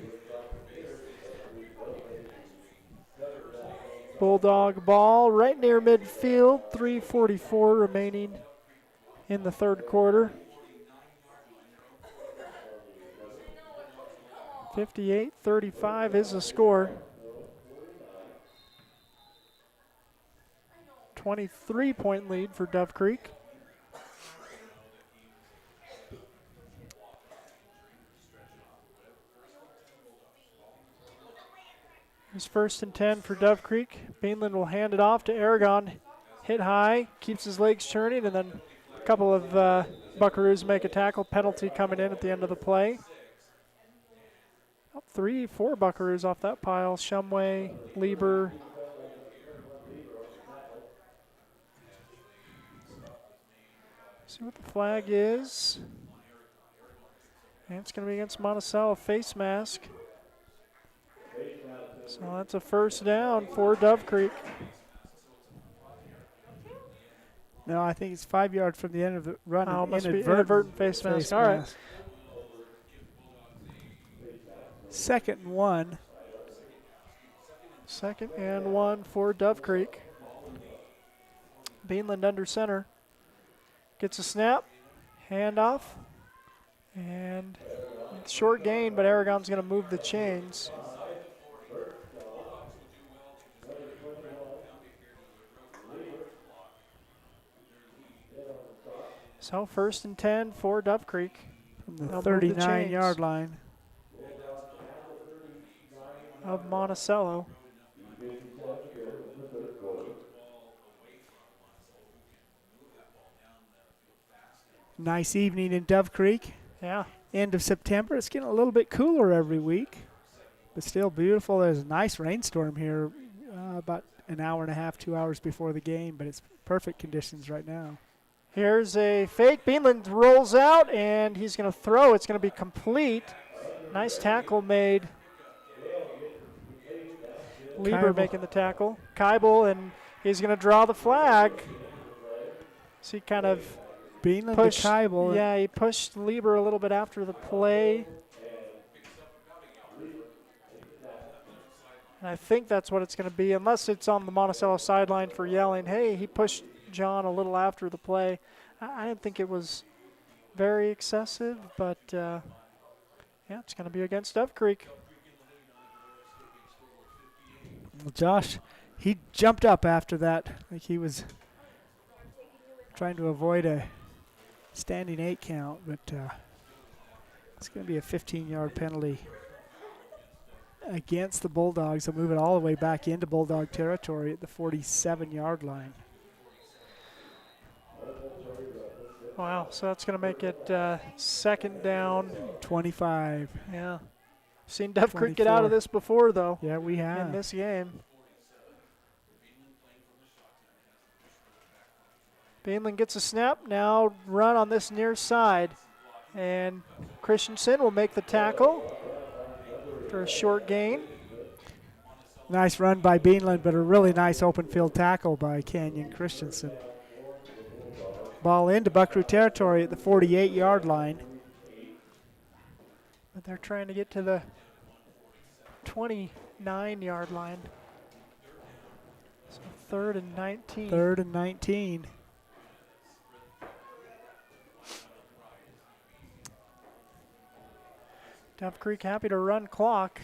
B: Bulldog ball right near midfield. 3:44 remaining in the third quarter. 58-35 is the score. 23-point lead for Dove Creek. Here's 1st and 10 for Dove Creek. Beanland will hand it off to Aragon. Hit high, keeps his legs turning, and then a couple of Buckaroos make a tackle. Penalty coming in at the end of the play. 3-4 Buckaroos off that pile. Shumway, Lieber. See what the flag is. And it's going to be against Monticello. Face mask. So that's a 1st down for Dove Creek.
C: No, I think it's 5 yards from the end of the run.
B: Oh, must be inadvertent face mask. All right.
C: 2nd and 1.
B: 2nd and 1 for Dove Creek. Beanland under center. Gets a snap. Handoff. And it's short gain, but Aragon's going to move the chains. So 1st and 10 for Dove Creek.
C: From the 39-yard line
B: of Monticello.
C: Nice evening in Dove Creek.
B: Yeah.
C: End of September. It's getting a little bit cooler every week, but still beautiful. There's a nice rainstorm here about an hour and a half, 2 hours before the game, but it's perfect conditions right now.
B: Here's a fake. Beanland rolls out, and he's going to throw. It's going to be complete. Nice tackle made. Lieber making the tackle. Keibel, and he's going to draw the flag. So he kind of
C: Beanland
B: pushed.
C: to Keibel.
B: Yeah, he pushed Lieber a little bit after the play. And I think that's what it's going to be, unless it's on the Monticello sideline for yelling, hey, he pushed John a little after the play. I didn't think it was very excessive, but yeah, it's going to be against Dove Creek.
C: Well, Josh, he jumped up after that like he was trying to avoid a standing 8 count, but it's going to be a 15-yard penalty against the Bulldogs. They'll move it all the way back into Bulldog territory at the 47-yard line.
B: Wow, so that's going to make it 2nd down.
C: 25.
B: Yeah. Seen Dove Creek get out of this before, though.
C: Yeah, we have.
B: In this game. Beanland gets a snap. Now run on this near side. And Christensen will make the tackle for a short gain.
C: Nice run by Beanland, but a really nice open field tackle by Canyon Christensen. Ball into Buckaroo territory at the 48-yard line.
B: But they're trying to get to the 20 9-yard line. So 3rd and 19.
C: 3rd and 19.
B: Dove Creek happy to run clock.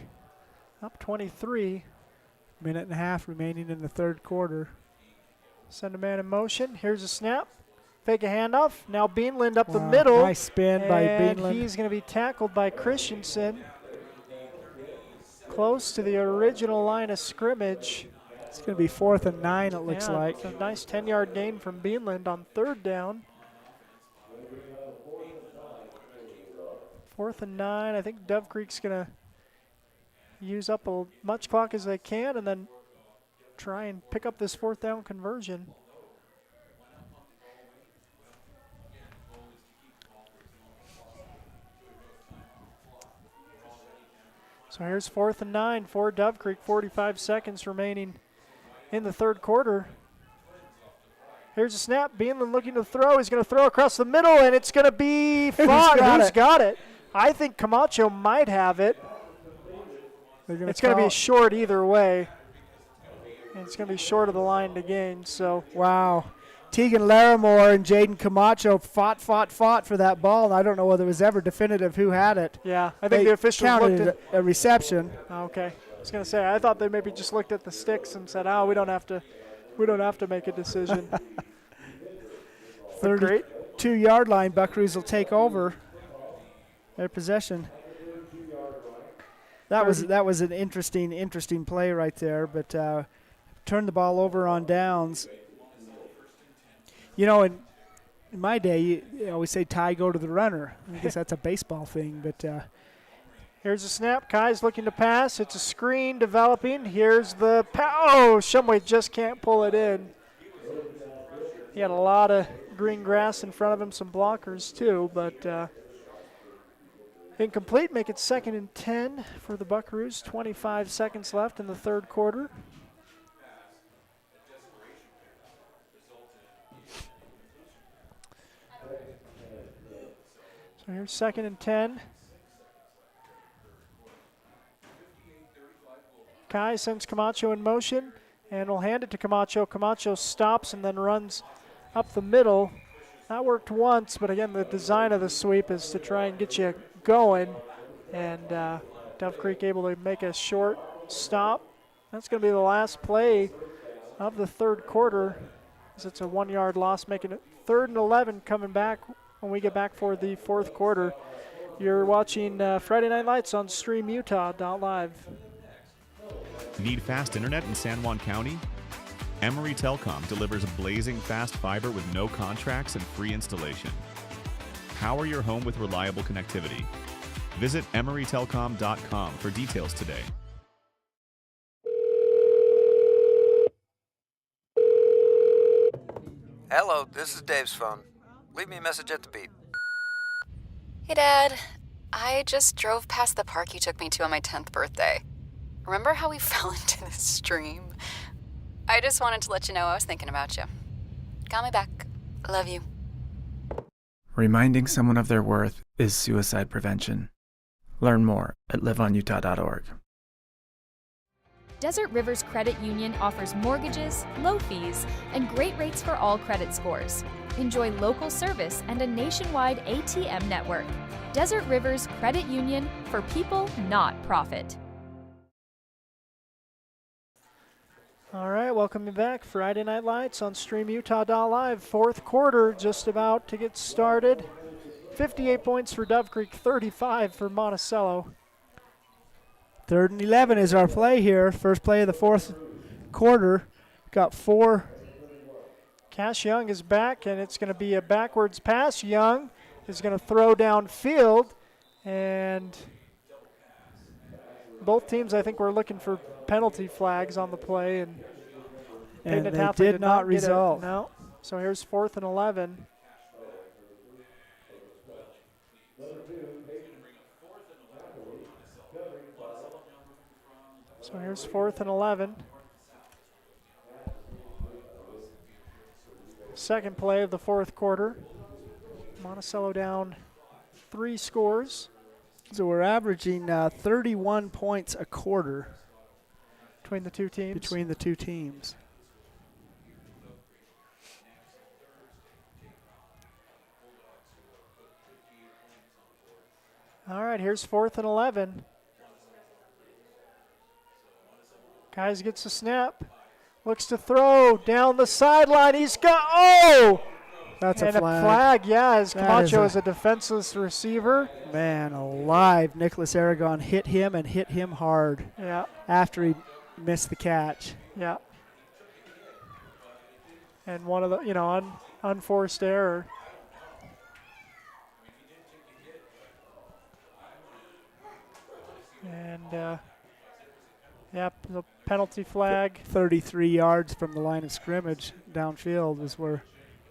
B: Up 23.
C: Minute and a half remaining in the 3rd quarter.
B: Send a man in motion. Here's a snap. Fake a handoff. Now Beanland up the middle.
C: Nice spin by
B: and
C: Beanland.
B: He's going to be tackled by Christensen. Close to the original line of scrimmage.
C: It's going to be 4th and 9, it looks like.
B: It's a nice 10-yard gain from Beanland on 3rd down. 4th and 9. I think Dove Creek's going to use up as much clock as they can and then try and pick up this 4th down conversion. So here's 4th and 9 for Dove Creek. 45 seconds remaining in the 3rd quarter. Here's a snap. Beanland looking to throw. He's going to throw across the middle, and it's going to be fought. Who's got it? I think Camacho might have it. It's going to be short either way. And it's going to be short of the line to gain. So
C: wow. Tegan Larimore and Jaden Camacho fought for that ball, and I don't know whether it was ever definitive who had it.
B: Yeah, I think the officials
C: counted
B: looked at
C: a reception.
B: Okay, I was going to say I thought they maybe just looked at the sticks and said, "Oh, we don't have to make a decision."
C: 32-yard line. Buckaroos will take over their possession. That was an interesting play right there, but turned the ball over on downs. You know, in my day, you always say tie go to the runner. I guess that's a baseball thing, but
B: here's a snap. Kai's looking to pass. It's a screen developing. Here's the oh, Shumway just can't pull it in. He had a lot of green grass in front of him, some blockers too, but incomplete. Make it 2nd and 10 for the Buckaroos. 25 seconds left in the 3rd quarter. So here's 2nd and 10. Kai sends Camacho in motion and will hand it to Camacho. Camacho stops and then runs up the middle. That worked once, but again, the design of the sweep is to try and get you going. And Dove Creek able to make a short stop. That's going to be the last play of the 3rd quarter, as it's a 1-yard loss, making it 3rd and 11 coming back when we get back for the 4th quarter. You're watching Friday Night Lights on StreamUtah.live.
N: Need fast internet in San Juan County? Emory Telecom delivers blazing fast fiber with no contracts and free installation. Power your home with reliable connectivity. Visit emorytelecom.com for details today.
K: Hello, this is Dave's phone. Leave me a message at the beep.
L: Hey, Dad. I just drove past the park you took me to on my 10th birthday. Remember how we fell into the stream? I just wanted to let you know I was thinking about you. Call me back. Love you.
M: Reminding someone of their worth is suicide prevention. Learn more at liveonutah.org.
D: Desert Rivers Credit Union offers mortgages, low fees, and great rates for all credit scores. Enjoy local service and a nationwide ATM network. Desert Rivers Credit Union, for people, not profit.
B: All right, welcome you back. Friday Night Lights on StreamUtah.live. 4th quarter just about to get started. 58 points for Dove Creek, 35 for Monticello.
C: 3rd and 11 is our play here. First play of the 4th quarter. Got 4.
B: Cash Young is back, and it's going to be a backwards pass. Young is going to throw downfield, and both teams, I think, were looking for penalty flags on the play, and
C: they did not result.
B: No. So here's 4th and 11. So here's 4th and 11. Second play of the 4th quarter. Monticello down 3 scores.
C: So we're averaging 31 points a quarter.
B: between the two teams.
C: Between the two teams.
B: All right, here's 4th and 11. Kais gets a snap. Looks to throw down the sideline. He's got, oh!
C: That's
B: and
C: a flag.
B: a flag, yeah, as
C: That
B: Camacho is a defenseless receiver.
C: Man alive. Nicholas Aragon hit him and hit him hard.
B: Yeah.
C: After he missed the catch.
B: Yeah. And one of the, unforced error. And, yep, the penalty flag.
C: 33 yards from the line of scrimmage downfield was where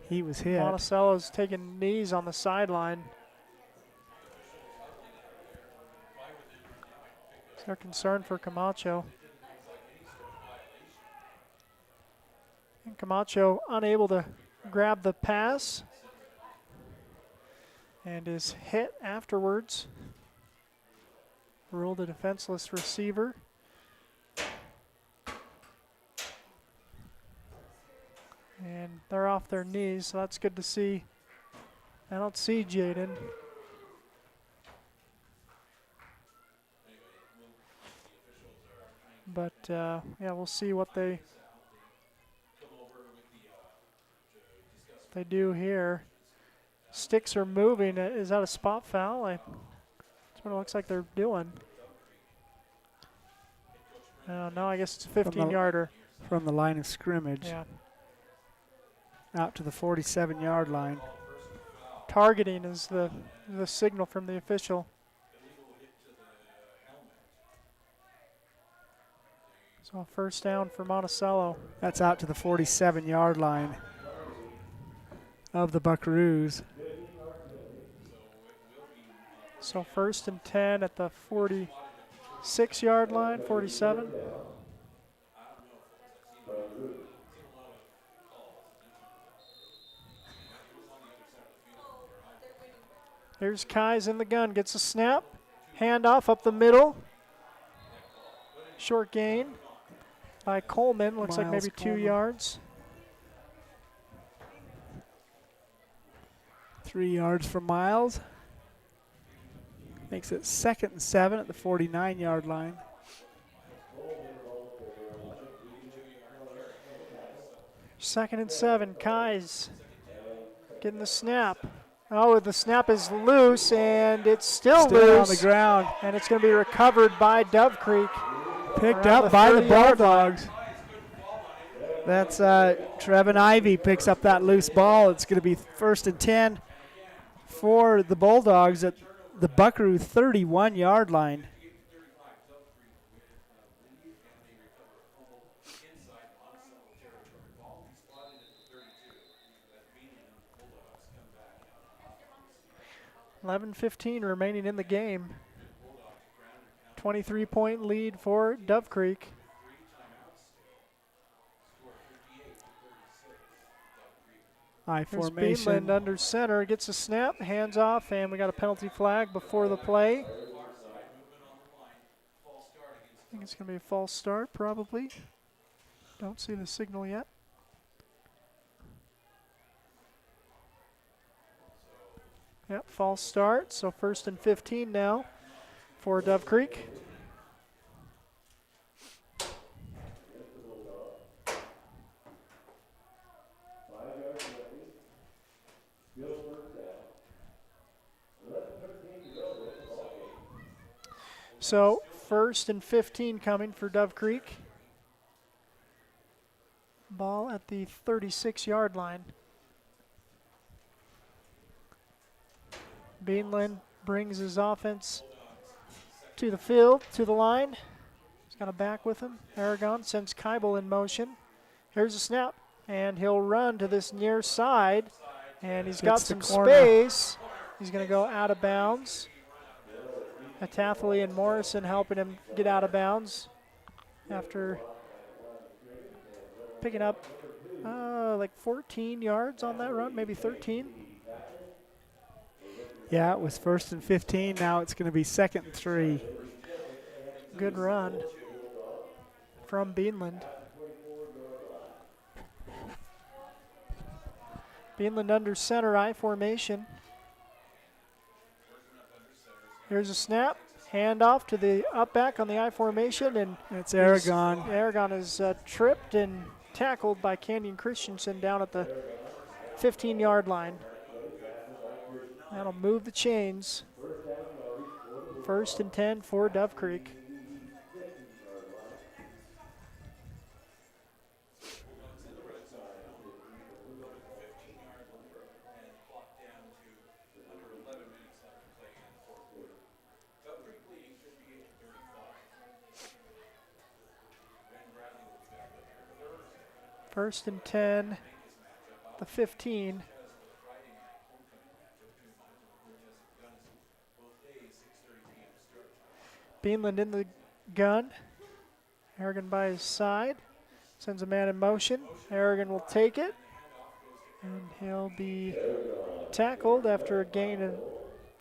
C: he was hit.
B: Monticello's taking knees on the sideline. They're concerned for Camacho. And Camacho unable to grab the pass and is hit afterwards. Ruled a defenseless receiver. And they're off their knees, so that's good to see. I don't see Jaden. But, yeah, we'll see what they do here. Sticks are moving. Is that a spot foul? That's what it looks like they're doing. No, I guess it's a 15-yarder.
C: From the line of scrimmage.
B: Yeah.
C: Out to the 47-yard line.
B: Targeting is the signal from the official. So first down for Monticello.
C: That's out to the 47-yard line of the Buckaroos.
B: So 1st and 10 at the 46-yard line, 47. Here's Kais in the gun, gets a snap, handoff up the middle. Short gain by Coleman, looks like maybe 2 yards.
C: 3 yards for Miles. Makes it 2nd and 7 at the 49-yard line.
B: Second and 7, Kais getting the snap. Oh, the snap is loose, and it's still loose.
C: On the ground.
B: And it's going to be recovered by Dove Creek.
C: Picked up by the Bulldogs. That's Trevin Ivey picks up that loose ball. It's going to be 1st and 10 for the Bulldogs at the Buckaroo 31-yard line.
B: $11:15 remaining in the game. 23-point lead for Dove Creek.
C: I
B: Here's
C: formation.
B: Beanland under center, gets a snap, hands off, and we got a penalty flag before the play. I think it's going to be a false start, probably. Don't see the signal yet. Yep, false start, so 1st and 15 now for Dove Creek. So 1st and 15 coming for Dove Creek. Ball at the 36-yard line. Beanland brings his offense to the field, to the line. He's got a back with him. Aragon sends Keibel in motion. Here's a snap, and he'll run to this near side, and he's got some space. He's going to go out of bounds. Atathley and Morrison helping him get out of bounds after picking up like 14 yards on that run, maybe 13.
C: Yeah, it was 1st and 15. Now it's going to be 2nd and 3.
B: Good run. from Beanland. Beanland under center I formation. Here's a snap. Hand off to the up back on the I formation, and
C: it's Aragon.
B: Aragon is tripped and tackled by Canyon Christensen down at the 15-yard line. That'll move the chains. 1st and 10 for Dove Creek. First and 10, the 15. Beanland in the gun. Aragon by his side. Sends a man in motion. Aragon will take it. And he'll be tackled after a gain in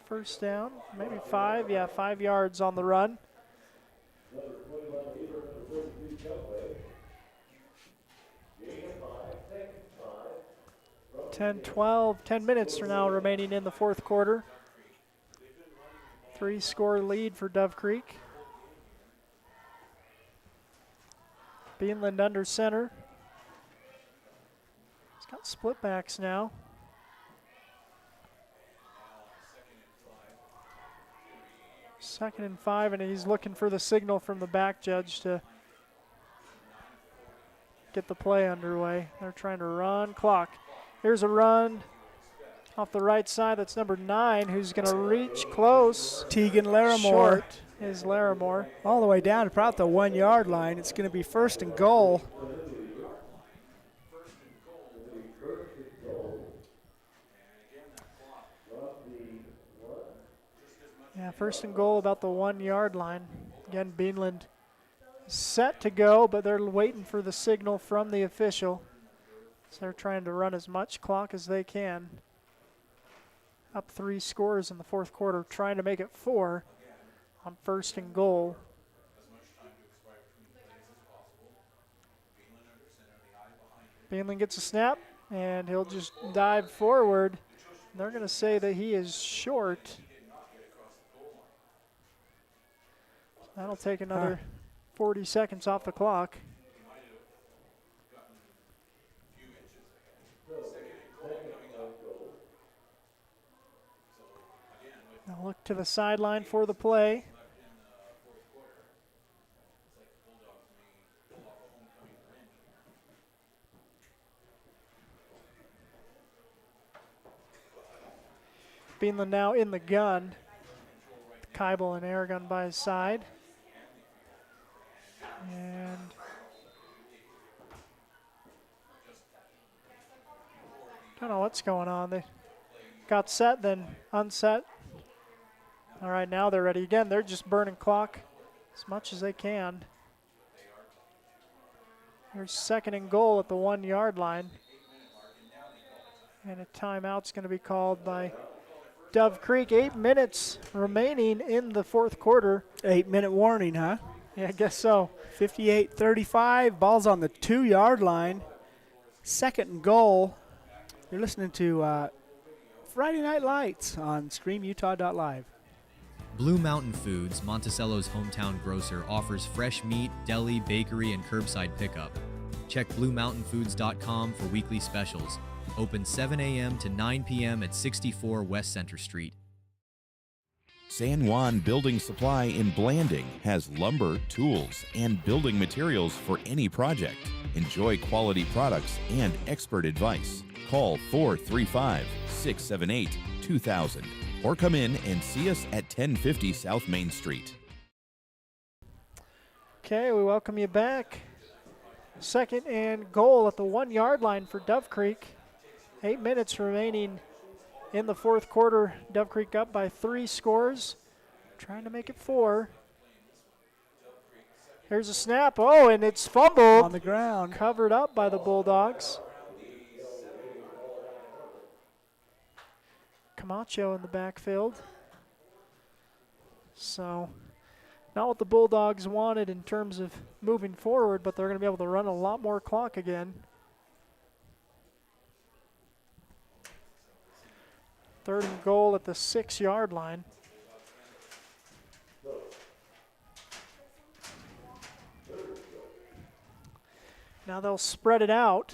B: first down. Maybe 5. Yeah, 5 yards on the run. 10 minutes are now remaining in the fourth quarter. 3-score lead for Dove Creek. Beanland under center. He's got split backs now. Second and 5, and he's looking for the signal from the back judge to get the play underway. They're trying to run clock. Here's a run off the right side. That's number 9, who's going to reach close.
C: Tegan Larimore.
B: Short is Larimore.
C: All the way down to about the 1-yard line. It's going to be 1st and goal.
B: Yeah, 1st and goal about the 1-yard line. Again, Beanland set to go, but they're waiting for the signal from the official. So they're trying to run as much clock as they can. Up 3 scores in the fourth quarter, trying to make it 4 on 1st and goal. Beanland gets a snap, and he'll just dive forward. They're going to say that he is short. That'll take another 40 seconds off the clock. Now look to the sideline for the play. Beanland now in the gun. Keibel and Aragon by his side. And don't know what's going on. They got set, then unset. All right, now they're ready again. They're just burning clock as much as they can. Here's 2nd and goal at the 1-yard line. And a timeout's going to be called by Dove Creek. 8 minutes remaining in the fourth quarter.
C: 8-minute warning, huh?
B: Yeah, I guess so.
C: 58-35, ball's on the 2-yard line. 2nd and goal. You're listening to Friday Night Lights on StreamUtah.live.
P: Blue Mountain Foods, Monticello's hometown grocer, offers fresh meat, deli, bakery, and curbside pickup. Check BlueMountainFoods.com for weekly specials. Open 7 a.m. to 9 p.m. at 64 West Center Street.
U: San Juan Building Supply in Blanding has lumber, tools, and building materials for any project. Enjoy quality products and expert advice. Call 435-678-2000 or come in and see us at 1050 South Main Street.
B: Okay, we welcome you back. 2nd and goal at the 1-yard line for Dove Creek. 8 minutes remaining in the fourth quarter. Dove Creek up by 3 scores, trying to make it 4. Here's a snap. Oh, and it's fumbled.
C: On the ground.
B: Covered up by the Bulldogs. Camacho in the backfield. So Not what the Bulldogs wanted in terms of moving forward, but they're going to be able to run a lot more clock again. Third and goal at the 6-yard line. Now they'll spread it out.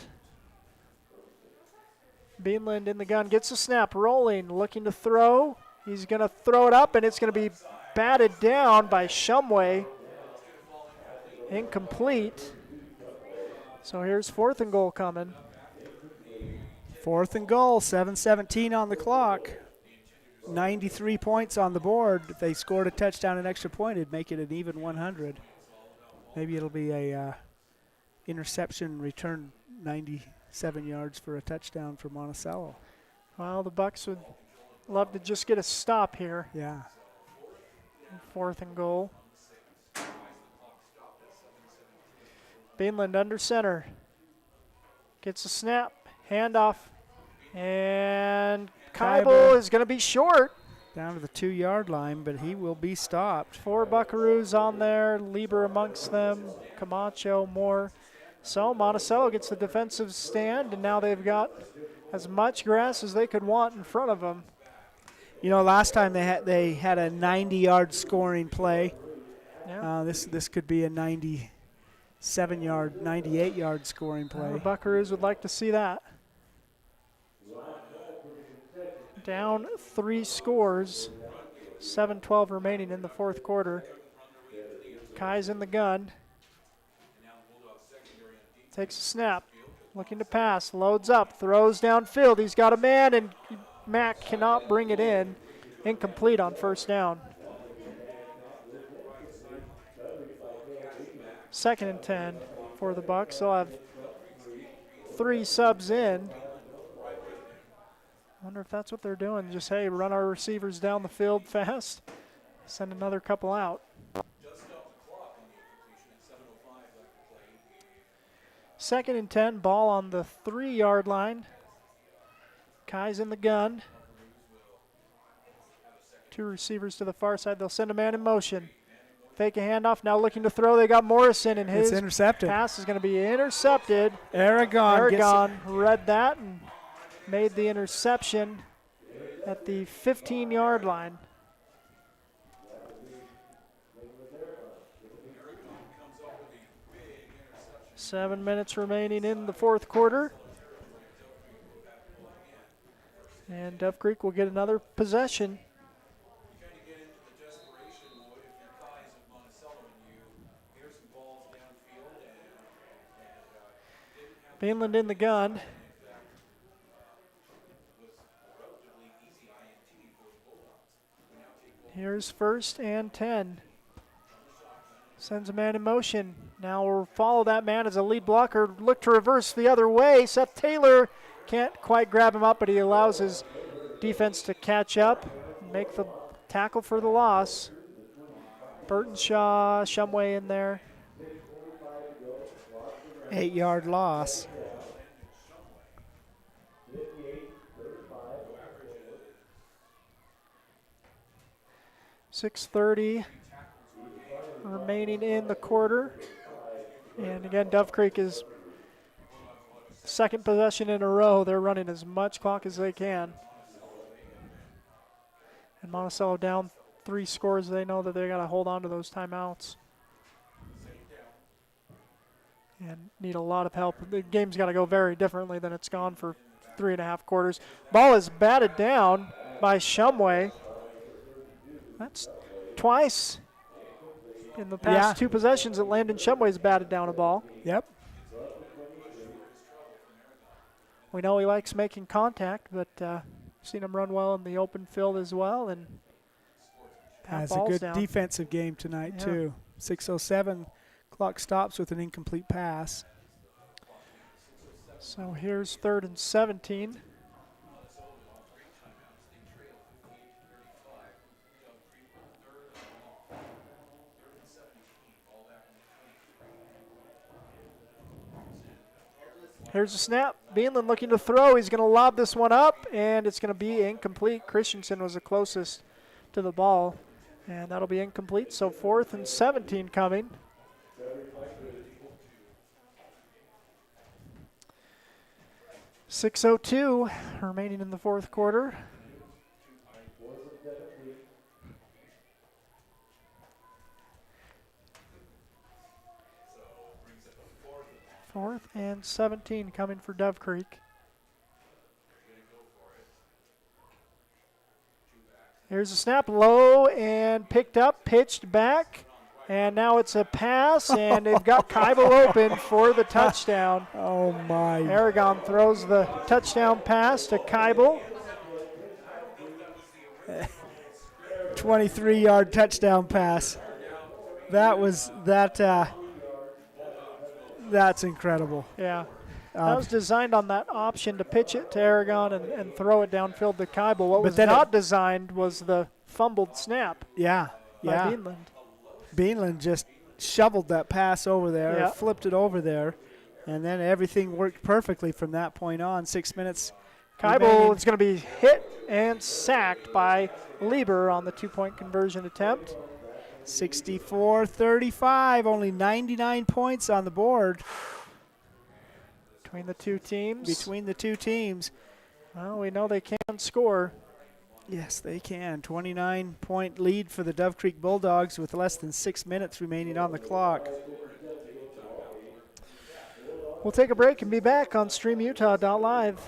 B: Beanland in the gun, gets a snap, rolling, looking to throw. He's going to throw it up, and it's going to be batted down by Shumway. Incomplete. So here's 4th and goal coming.
C: 4th and goal, 7:17 on the clock. 93 points on the board. If they scored a touchdown and extra point, it'd make it an even 100. Maybe it'll be a interception return 97 yards for a touchdown for Monticello.
B: Well, the Bucks would love to just get a stop here.
C: Yeah.
B: 4th and goal. Beanland under center. Gets a snap, handoff, and Kybel is going to be short.
C: Down to the 2-yard line, but he will be stopped.
B: 4 Buckaroos on there, Lieber amongst them, Camacho, Moore. So Monticello gets the defensive stand, and now they've got as much grass as they could want in front of them.
C: You know, last time they had a 90-yard scoring play.
B: Yeah.
C: This could be a 97-yard, 98-yard scoring play.
B: The Buckaroos would like to see that. Down 3 scores, 7:12 remaining in the 4th quarter. Kai's in the gun. Takes a snap, looking to pass, loads up, throws downfield. He's got a man, and Mack cannot bring it in. Incomplete on 1st down. 2nd and 10 for the Bucks. They'll have 3 subs in. I wonder if that's what they're doing. Just, hey, run our receivers down the field fast, send another couple out. 2nd and 10, ball on the 3-yard line. Kai's in the gun. 2 receivers to the far side. They'll send a man in motion. Fake a handoff, now looking to throw. They got Morrison, and his pass is going to be intercepted. Aragon read that and made the interception at the 15-yard line. Seven minutes remaining in the 4th quarter. And Dove Creek will get another possession. Beanland in the gun. Here's 1st and 10. Sends a man in motion. Now we'll follow that man as a lead blocker. Look to reverse the other way. Seth Taylor can't quite grab him up, but he allows his defense to catch up and make the tackle for the loss. Burton Shaw, Shumway in there.
C: 8-yard loss.
B: .6:30 remaining in the quarter. And again, Dove Creek is 2nd possession in a row. They're running as much clock as they can. And Monticello down 3 scores. They know that they got to hold on to those timeouts and need a lot of help. The game's got to go very differently than it's gone for 3.5 quarters. Ball is batted down by Shumway. That's twice in the past 2 possessions that Landon Shumway's batted down a ball.
C: Yep.
B: We know he likes making contact, but seen him run well in the open field as well. And
C: has a good defensive game tonight, too. 6:07, clock stops with an incomplete pass.
B: So here's 3rd and 17. Here's a snap. Beanland looking to throw. He's going to lob this one up, and it's going to be incomplete. Christensen was the closest to the ball. And that'll be incomplete, so 4th and 17 coming. .6:02 remaining in the 4th quarter. Fourth and 17 coming for Dove Creek. Here's a snap, low and picked up, pitched back, and now it's a pass, and they've got Kybel open for the touchdown.
C: Oh my.
B: Aragon throws the touchdown pass to Kybel.
C: 23-yard touchdown pass. That's incredible.
B: Yeah. That was designed on that option to pitch it to Aragon and throw it downfield to Kybel. What was not designed was the fumbled snap.
C: Yeah,
B: by Beanland.
C: Beanland just shoveled that pass over there, flipped it over there, and then everything worked perfectly from that point on. 6 minutes.
B: Kybel is going to be hit and sacked by Lieber on the 2-point conversion attempt.
C: 64-35, only 99 points on the board.
B: Between the two teams. Well, we know they can score.
C: Yes, they can. 29-point lead for the Dove Creek Bulldogs with less than 6 minutes remaining on the clock.
B: We'll take a break and be back on StreamUtah.live.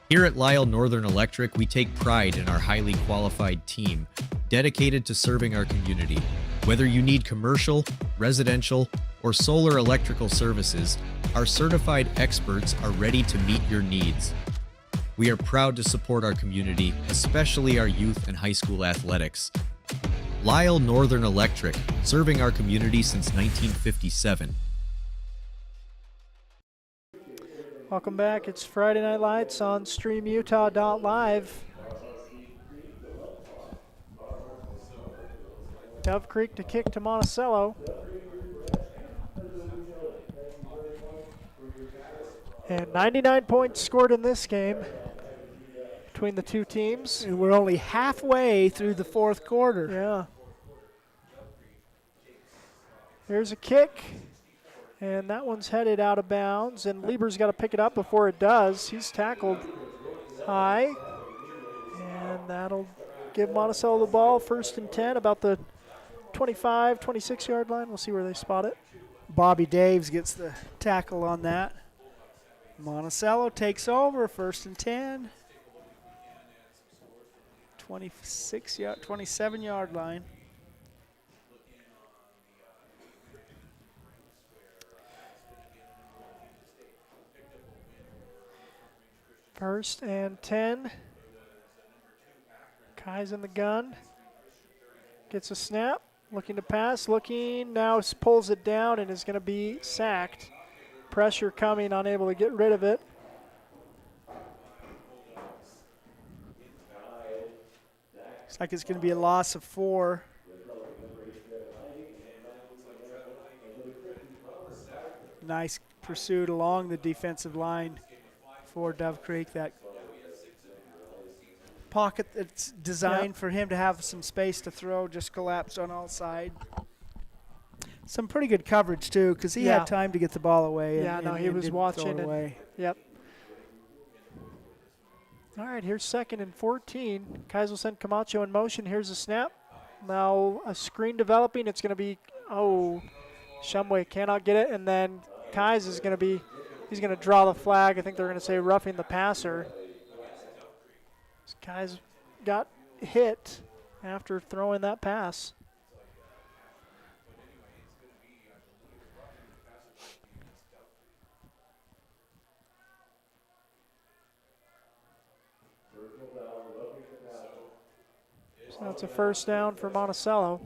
P: Here at Lisle Northern Electric, we take pride in our highly qualified team, dedicated to serving our community. Whether you need commercial, residential, or solar electrical services, our certified experts are ready to meet your needs. We are proud to support our community, especially our youth and high school athletics. Lisle Northern Electric, serving our community since 1957.
B: Welcome back. It's Friday Night Lights on StreamUtah.live. Dove Creek to kick to Monticello. And 99 points scored in this game between the two teams.
C: And we're only halfway through the 4th quarter.
B: Yeah. Here's a kick. And that one's headed out of bounds. And Lieber's got to pick it up before it does. He's tackled high. And that'll give Monticello the ball. 1st and 10, about the 25, 26-yard line. We'll see where they spot it.
C: Bobby Daves gets the tackle on that. Monticello takes over, 1st and 10. 27-yard line.
B: First and 10. Kai's in the gun. Gets a snap. Looking to pass. Now pulls it down and is going to be sacked. Pressure coming, unable to get rid of it.
C: Looks like it's going to be a loss of 4. Nice pursuit along the defensive line for Dove Creek. That pocket that's designed for him to have some space to throw just collapsed on all sides. Some pretty good coverage, too, because he had time to get the ball away.
B: He was watching it. Yep. All right, here's 2nd and 14. Kais will send Camacho in motion. Here's a snap. Now a screen developing. It's going to be, Shumway cannot get it. And then Kais is going to he's going to draw the flag. I think they're going to say roughing the passer. Kais got hit after throwing that pass. So that's a 1st down for Monticello.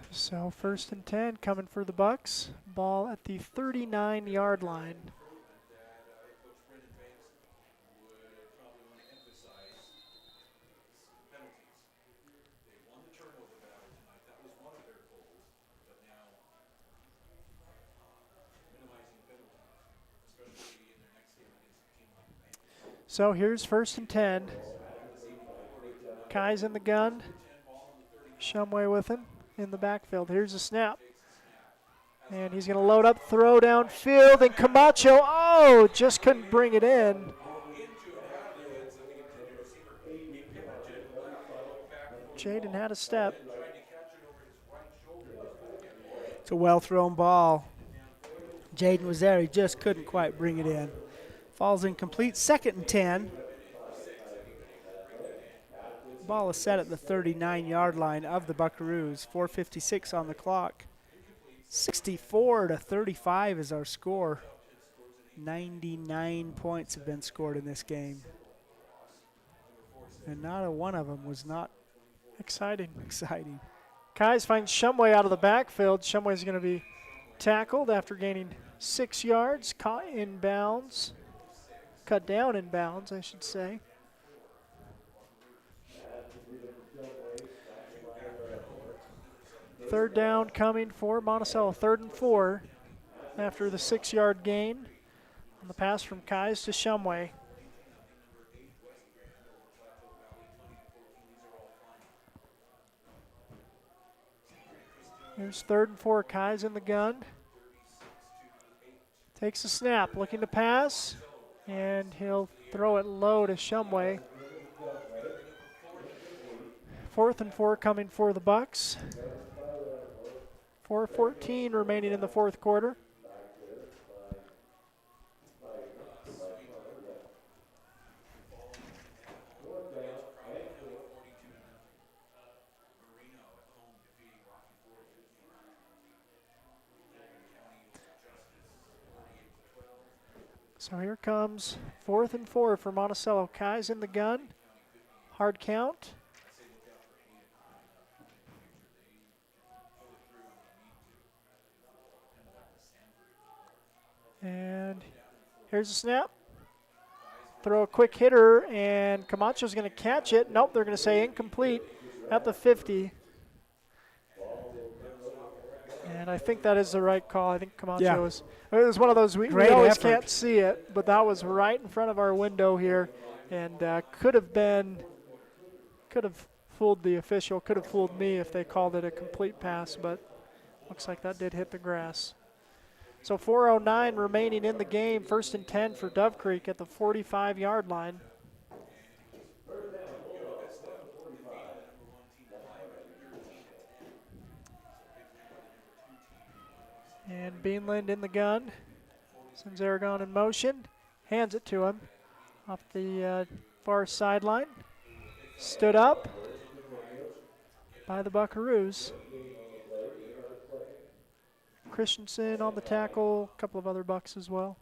B: So 1st and 10 coming for the Bucks. Ball at the 39-yard line. So here's 1st and 10. Kai's in the gun. Shumway with him in the backfield. Here's a snap. And he's going to load up, throw downfield, and Camacho, just couldn't bring it in. Jaden had a step.
C: It's a well-thrown ball. Jaden was there. He just couldn't quite bring it in. Falls incomplete. 2nd and 10. Ball is set at the 39-yard line of the Buckaroos. 4:56 on the clock. 64-35 is our score. 99 points have been scored in this game. And not a one of them was not
B: exciting.
C: Kais
B: finds Shumway out of the backfield. Shumway's going to be tackled after gaining 6 yards. Caught in bounds. Cut down in bounds, I should say. Third down coming for Monticello. 3rd and 4 after the 6-yard gain on the pass from Kais to Shumway. Here's 3rd and 4. Kai's in the gun. Takes a snap, looking to pass, and he'll throw it low to Shumway. 4th and 4 coming for the Bucks. 4:14 remaining in the 4th quarter. So here comes 4th and 4 for Monticello. Kai's in the gun. Hard count. And here's a snap. Throw a quick hitter, and Camacho's going to catch it. Nope, they're going to say incomplete at the 50. And I think that is the right call. I think Camacho was. It was one of those, we always can't see it, but that was right in front of our window here, and could have fooled the official, could have fooled me if they called it a complete pass, but looks like that did hit the grass. So 4:09 remaining in the game. 1st and 10 for Dove Creek at the 45-yard line. And Beanland in the gun. Sends Aragon in motion. Hands it to him off the far sideline. Stood up by the Buckaroos. Christensen on the tackle, a couple of other Bucks as well.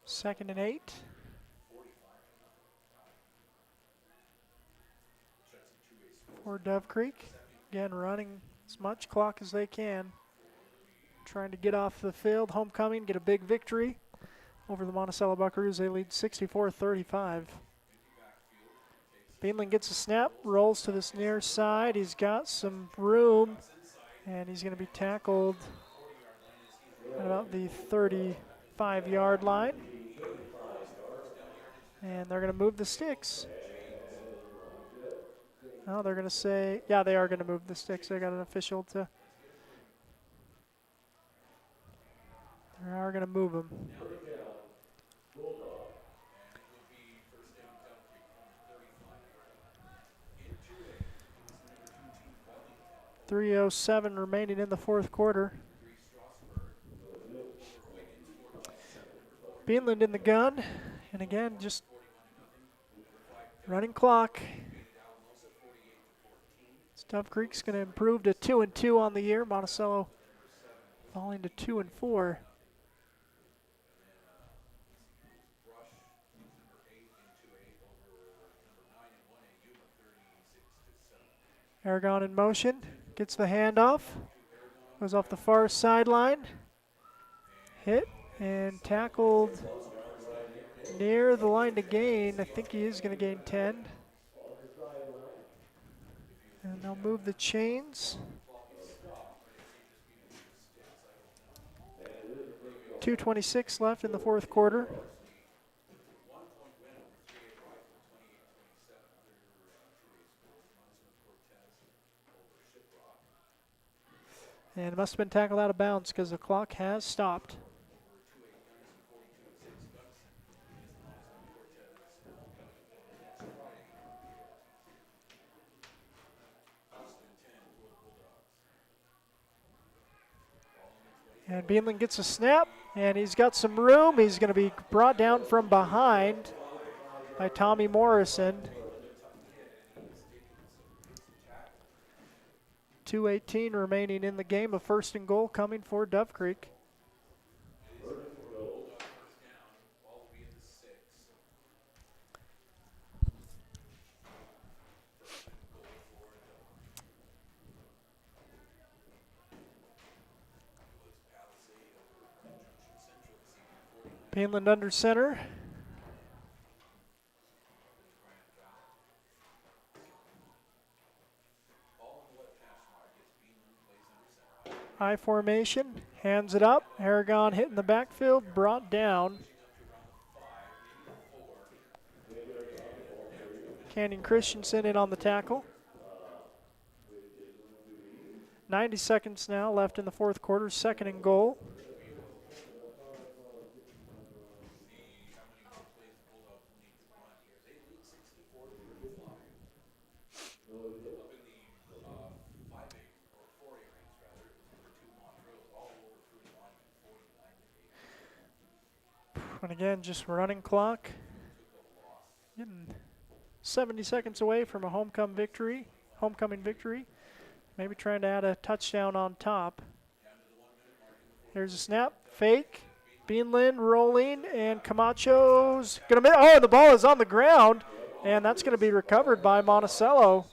B: Second and 8. For Dove Creek. Again, running as much clock as they can. Trying to get off the field, homecoming, get a big victory over the Monticello Buckaroos. They lead 64-35. Beanland gets a snap, rolls to this near side. He's got some room, and he's going to be tackled at about the 35-yard line. And they're going to move the sticks. No, they're going to say, yeah, they are going to move the sticks. They got an official to. They are going to move them. .307 remaining in the 4th quarter. Beanland in the gun, and again, just running clock. Dove Creek's going to improve to 2-2 on the year. Monticello falling to 2-4. Aragon in motion, gets the handoff, goes off the far sideline, hit and tackled near the line to gain. I think he is going to gain 10. And they'll move the chains. 2:26 left in the fourth quarter. And it must have been tackled out of bounds because the clock has stopped. And Beanland gets a snap, and he's got some room. He's going to be brought down from behind by Tommy Morrison. 2:18 remaining in the game. A first and goal coming for Dove Creek. Beanland under center. High formation, hands it up. Aragon hitting the backfield, brought down. Canyon Christensen in on the tackle. 90 seconds now left in the fourth quarter, second and goal. And again, just running clock. Getting 70 seconds away from a homecoming victory. Maybe trying to add a touchdown on top. Here's a snap, fake. Beanland rolling, and Camacho's gonna miss. Oh, the ball is on the ground, and that's gonna be recovered by Monticello.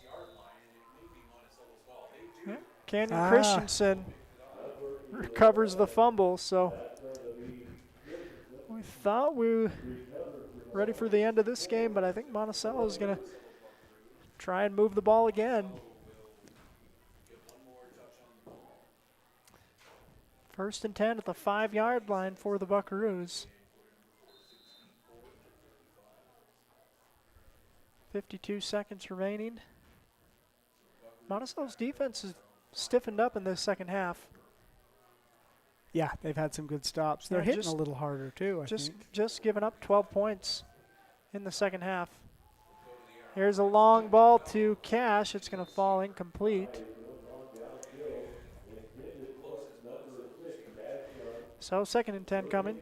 B: Yeah, Canyon Christensen recovers the fumble, so we thought we were ready for the end of this game, but I think Monticello is going to try and move the ball again. First and 10 at the 5-yard line for the Buckaroos. 52 seconds remaining. Monticello's defense has stiffened up in the second half.
C: Yeah, they've had some good stops. They're hitting a little harder too, I think.
B: Just giving up 12 points in the second half. Here's a long ball to Cash. It's going to fall incomplete. So second and 10 coming.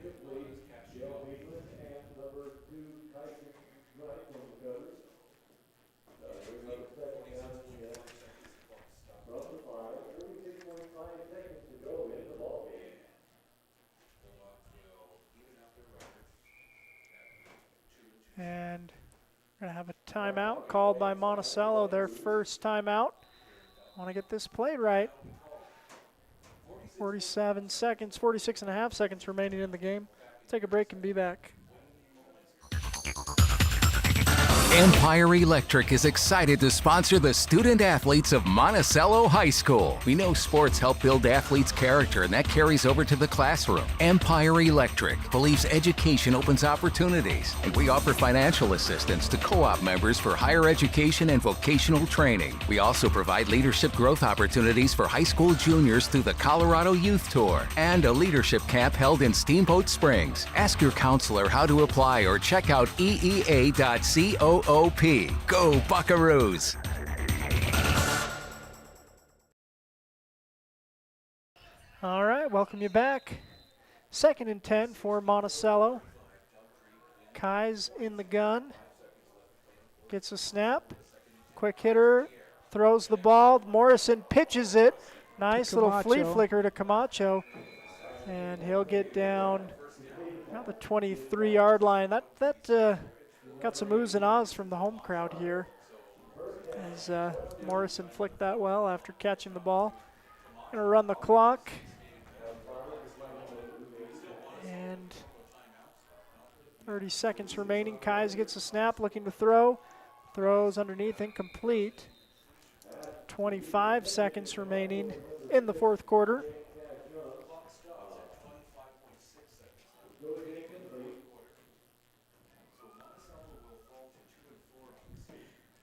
B: And we're going to have a timeout called by Monticello, their first timeout. Want to get this played right. 47 seconds, 46 and a half seconds remaining in the game. Take a break and be back.
W: Empire Electric is excited to sponsor the student athletes of Monticello High School. We know sports help build athletes' character, and that carries over to the classroom. Empire Electric believes education opens opportunities, and we offer financial assistance to co-op members for higher education and vocational training. We also provide leadership growth opportunities for high school juniors through the Colorado Youth Tour and a leadership camp held in Steamboat Springs. Ask your counselor how to apply or check out eea.co. Go Buckaroos!
B: All right, welcome you back. Second and 10 for Monticello. Kai's in the gun. Gets a snap. Quick hitter. Throws the ball. Morrison pitches it. Nice little flea flicker to Camacho. And he'll get down about the 23-yard line. That got some oohs and ahs from the home crowd here as Morrison flicked that well after catching the ball. Gonna run the clock. And 30 seconds remaining. Kais gets a snap, looking to throw. Throws underneath, incomplete. 25 seconds remaining in the fourth quarter.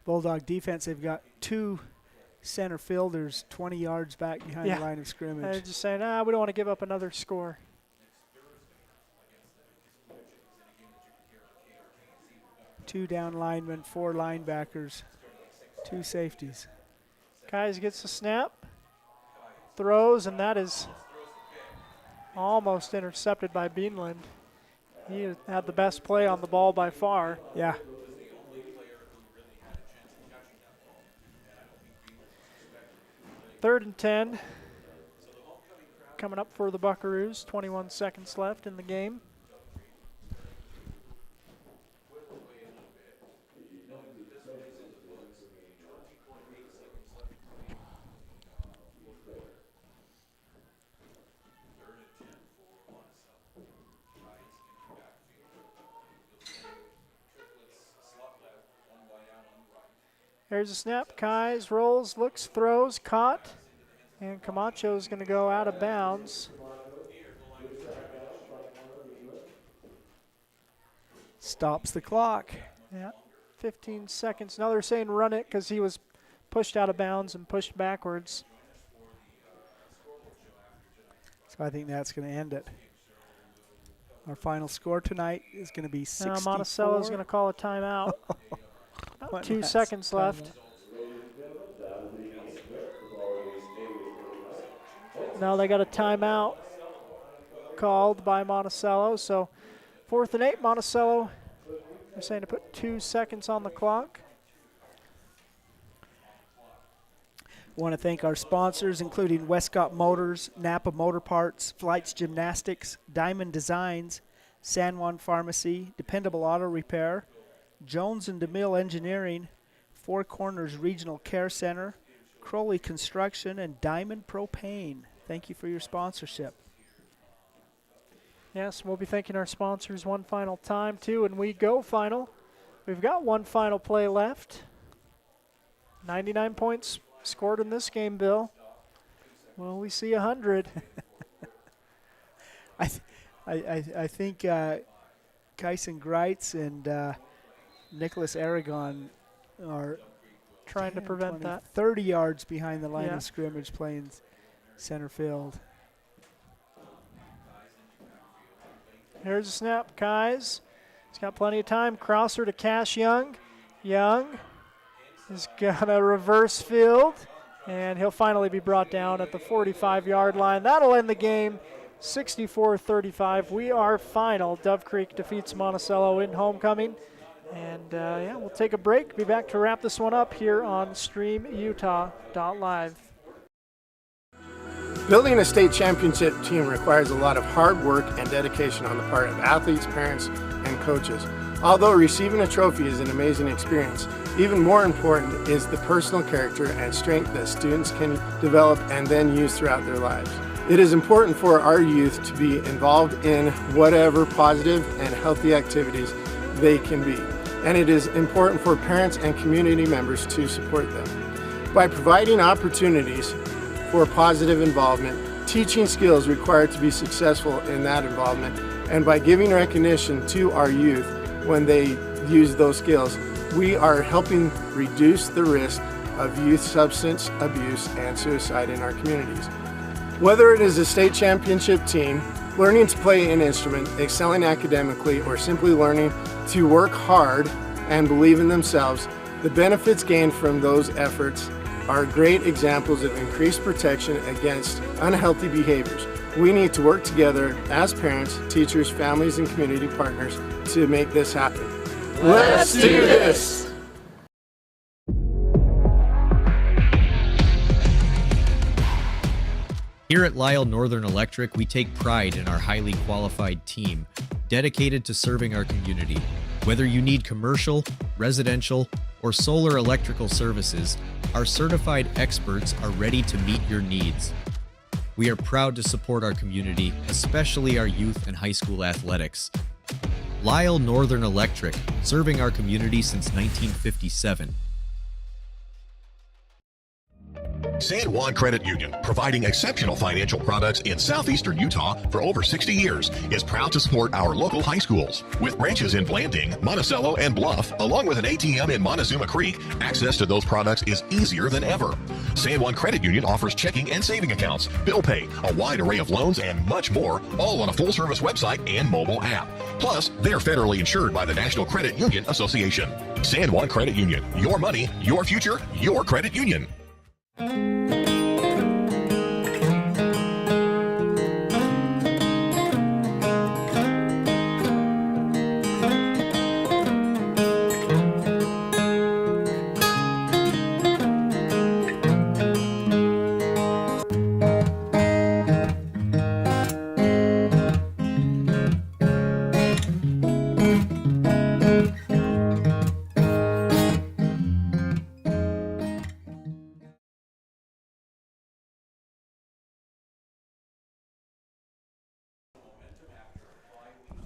C: Bulldog defense, they've got 2 center fielders 20 yards back behind the line of scrimmage.
B: They're just saying, we don't want to give up another score.
C: Two down linemen, 4 linebackers, 2 safeties.
B: Kais gets the snap, throws, and that is almost intercepted by Beanland. He had the best play on the ball by far.
C: Yeah.
B: Third and 10. Coming up for the Buckaroos. 21 seconds left in the game. Here's a snap. Kais rolls, looks, throws, caught. And Camacho's going to go out of bounds.
C: Stops the clock.
B: Yeah, 15 seconds. Now they're saying run it because he was pushed out of bounds and pushed backwards.
C: So I think that's going to end it. Our final score tonight is going to be 64.
B: Monticello's going to call a timeout. About 2 seconds left. Now they got a timeout called by Monticello. So 4th and 8, Monticello. They're saying to put 2 seconds on the clock.
C: Want to thank our sponsors, including Westcott Motors, Napa Motor Parts, Flights Gymnastics, Diamond Designs, San Juan Pharmacy, Dependable Auto Repair, Jones and DeMille Engineering, Four Corners Regional Care Center, Crowley Construction, and Diamond Propane. Thank you for your sponsorship.
B: Yes, we'll be thanking our sponsors one final time, too, and we go final. We've got one final play left. 99 points scored in this game, Bill. Will we see 100?
C: I think Kyson Greitz and Nicholas Aragon are
B: trying to prevent that.
C: 30 yards behind the line of scrimmage playing center field.
B: Here's a snap. Kais. He's got plenty of time. Crosser to Cash Young. Young is going to reverse field, and he'll finally be brought down at the 45-yard line. That'll end the game, 64-35. We are final. Dove Creek defeats Monticello in homecoming. And, we'll take a break. Be back to wrap this one up here on StreamUtah.live.
F: Building a state championship team requires a lot of hard work and dedication on the part of athletes, parents, and coaches. Although receiving a trophy is an amazing experience, even more important is the personal character and strength that students can develop and then use throughout their lives. It is important for our youth to be involved in whatever positive and healthy activities they can be, and it is important for parents and community members to support them. By providing opportunities for positive involvement, teaching skills required to be successful in that involvement, and by giving recognition to our youth when they use those skills, we are helping reduce the risk of youth substance abuse and suicide in our communities. Whether it is a state championship team, learning to play an instrument, excelling academically, or simply learning to work hard and believe in themselves, the benefits gained from those efforts are great examples of increased protection against unhealthy behaviors. We need to work together as parents, teachers, families, and community partners to make this happen. Let's do this!
P: Here at Lisle Northern Electric, we take pride in our highly qualified team, dedicated to serving our community. Whether you need commercial, residential, or solar electrical services, our certified experts are ready to meet your needs. We are proud to support our community, especially our youth and high school athletics. Lyle Northern Electric, serving our community since 1957.
I: San Juan Credit Union, providing exceptional financial products in southeastern Utah for over 60 years, is proud to support our local high schools. With branches in Blanding, Monticello, and Bluff, along with an ATM in Montezuma Creek, access to those products is easier than ever. San Juan Credit Union offers checking and saving accounts, bill pay, a wide array of loans, and much more, all on a full-service website and mobile app. Plus, they're federally insured by the National Credit Union Association. San Juan Credit Union, your money, your future, your credit union.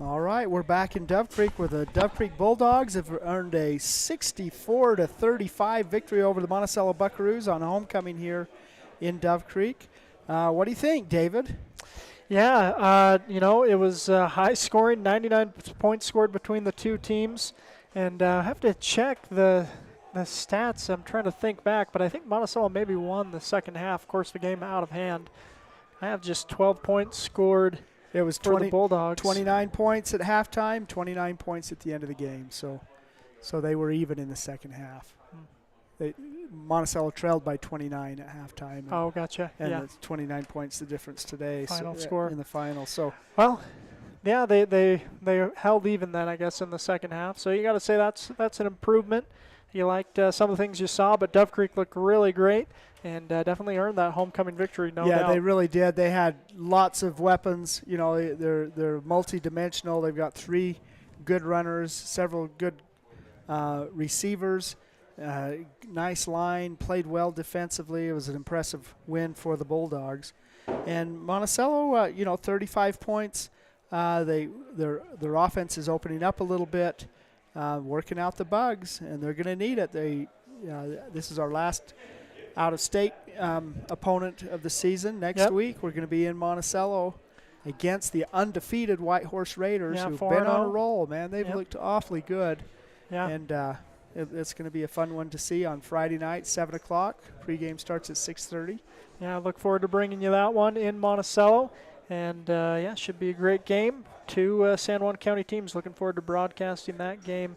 C: All right, we're back in Dove Creek where the Dove Creek Bulldogs have earned a 64-35 victory over the Monticello Buckaroos on homecoming here in Dove Creek. What do you think, David?
B: Yeah, it was high scoring, 99 points scored between the two teams. And I have to check the stats. I'm trying to think back, but I think Monticello maybe won the second half. Of course, the game out of hand. I have just 12 points scored.
C: It was
B: for the Bulldogs.
C: 29 points at halftime, 29 points at the end of the game. So they were even in the second half. Monticello trailed by 29 at halftime.
B: Oh, gotcha.
C: And
B: yeah.
C: it's 29 points the difference today.
B: Final score
C: in the final. So
B: well, yeah, they held even then, I guess, in the second half. So you got to say that's an improvement. You liked some of the things you saw, but Dove Creek looked really great. And definitely earned that homecoming victory, no doubt.
C: Yeah, they really did. They had lots of weapons. You know, they're multi-dimensional. They've got 3 good runners, several good receivers, nice line, played well defensively. It was an impressive win for the Bulldogs. And Monticello, 35 points. Their offense is opening up a little bit, working out the bugs, and they're going to need it. This is our last out-of-state opponent of the season. Next week, we're going to be in Monticello against the undefeated White Horse Raiders, who've been on a roll, man. They've looked awfully good.
B: Yeah.
C: And it's going to be a fun one to see on Friday night, 7 o'clock. Pregame starts at 6:30.
B: Yeah, I look forward to bringing you that one in Monticello. And, should be a great game. 2 San Juan County teams looking forward to broadcasting that game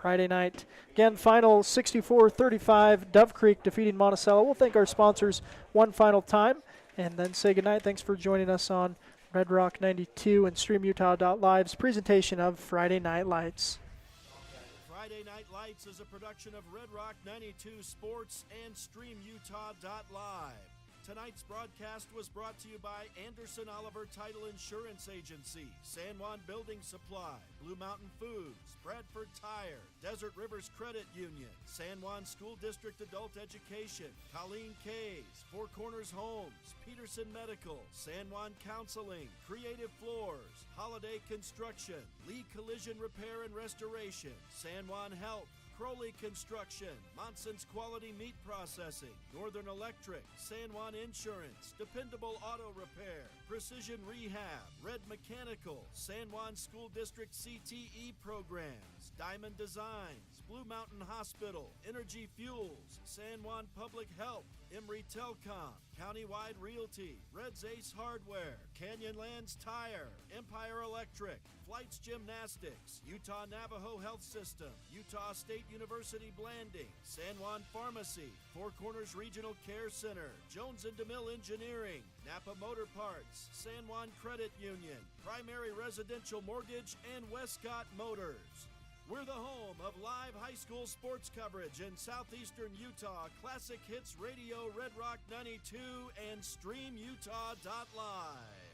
B: Friday night. Again, final 64-35, Dove Creek defeating Monticello. We'll thank our sponsors one final time and then say goodnight. Thanks for joining us on Red Rock 92 and StreamUtah.Live's presentation of Friday Night Lights.
J: Friday Night Lights is a production of Red Rock 92 Sports and StreamUtah.Live. Tonight's broadcast was brought to you by Anderson Oliver Title Insurance Agency, San Juan Building Supply, Blue Mountain Foods, Bradford Tire, Desert Rivers Credit Union, San Juan School District Adult Education, Colleen Kays, Four Corners Homes, Peterson Medical, San Juan Counseling, Creative Floors, Holiday Construction, Lee Collision Repair and Restoration, San Juan Health, Crowley Construction, Monson's Quality Meat Processing, Northern Electric, San Juan Insurance, Dependable Auto Repair, Precision Rehab, Red Mechanical, San Juan School District CTE Programs, Diamond Designs, Blue Mountain Hospital, Energy Fuels, San Juan Public Health, Emory Telcom, Countywide Realty, Red's Ace Hardware, Canyonlands Tire, Empire Electric, Flights Gymnastics, Utah Navajo Health System, Utah State University Blanding, San Juan Pharmacy, Four Corners Regional Care Center, Jones & DeMille Engineering, Napa Motor Parts, San Juan Credit Union, Primary Residential Mortgage, and Westcott Motors. We're the home of live high school sports coverage in southeastern Utah, Classic Hits Radio, Red Rock 92, and StreamUtah.Live.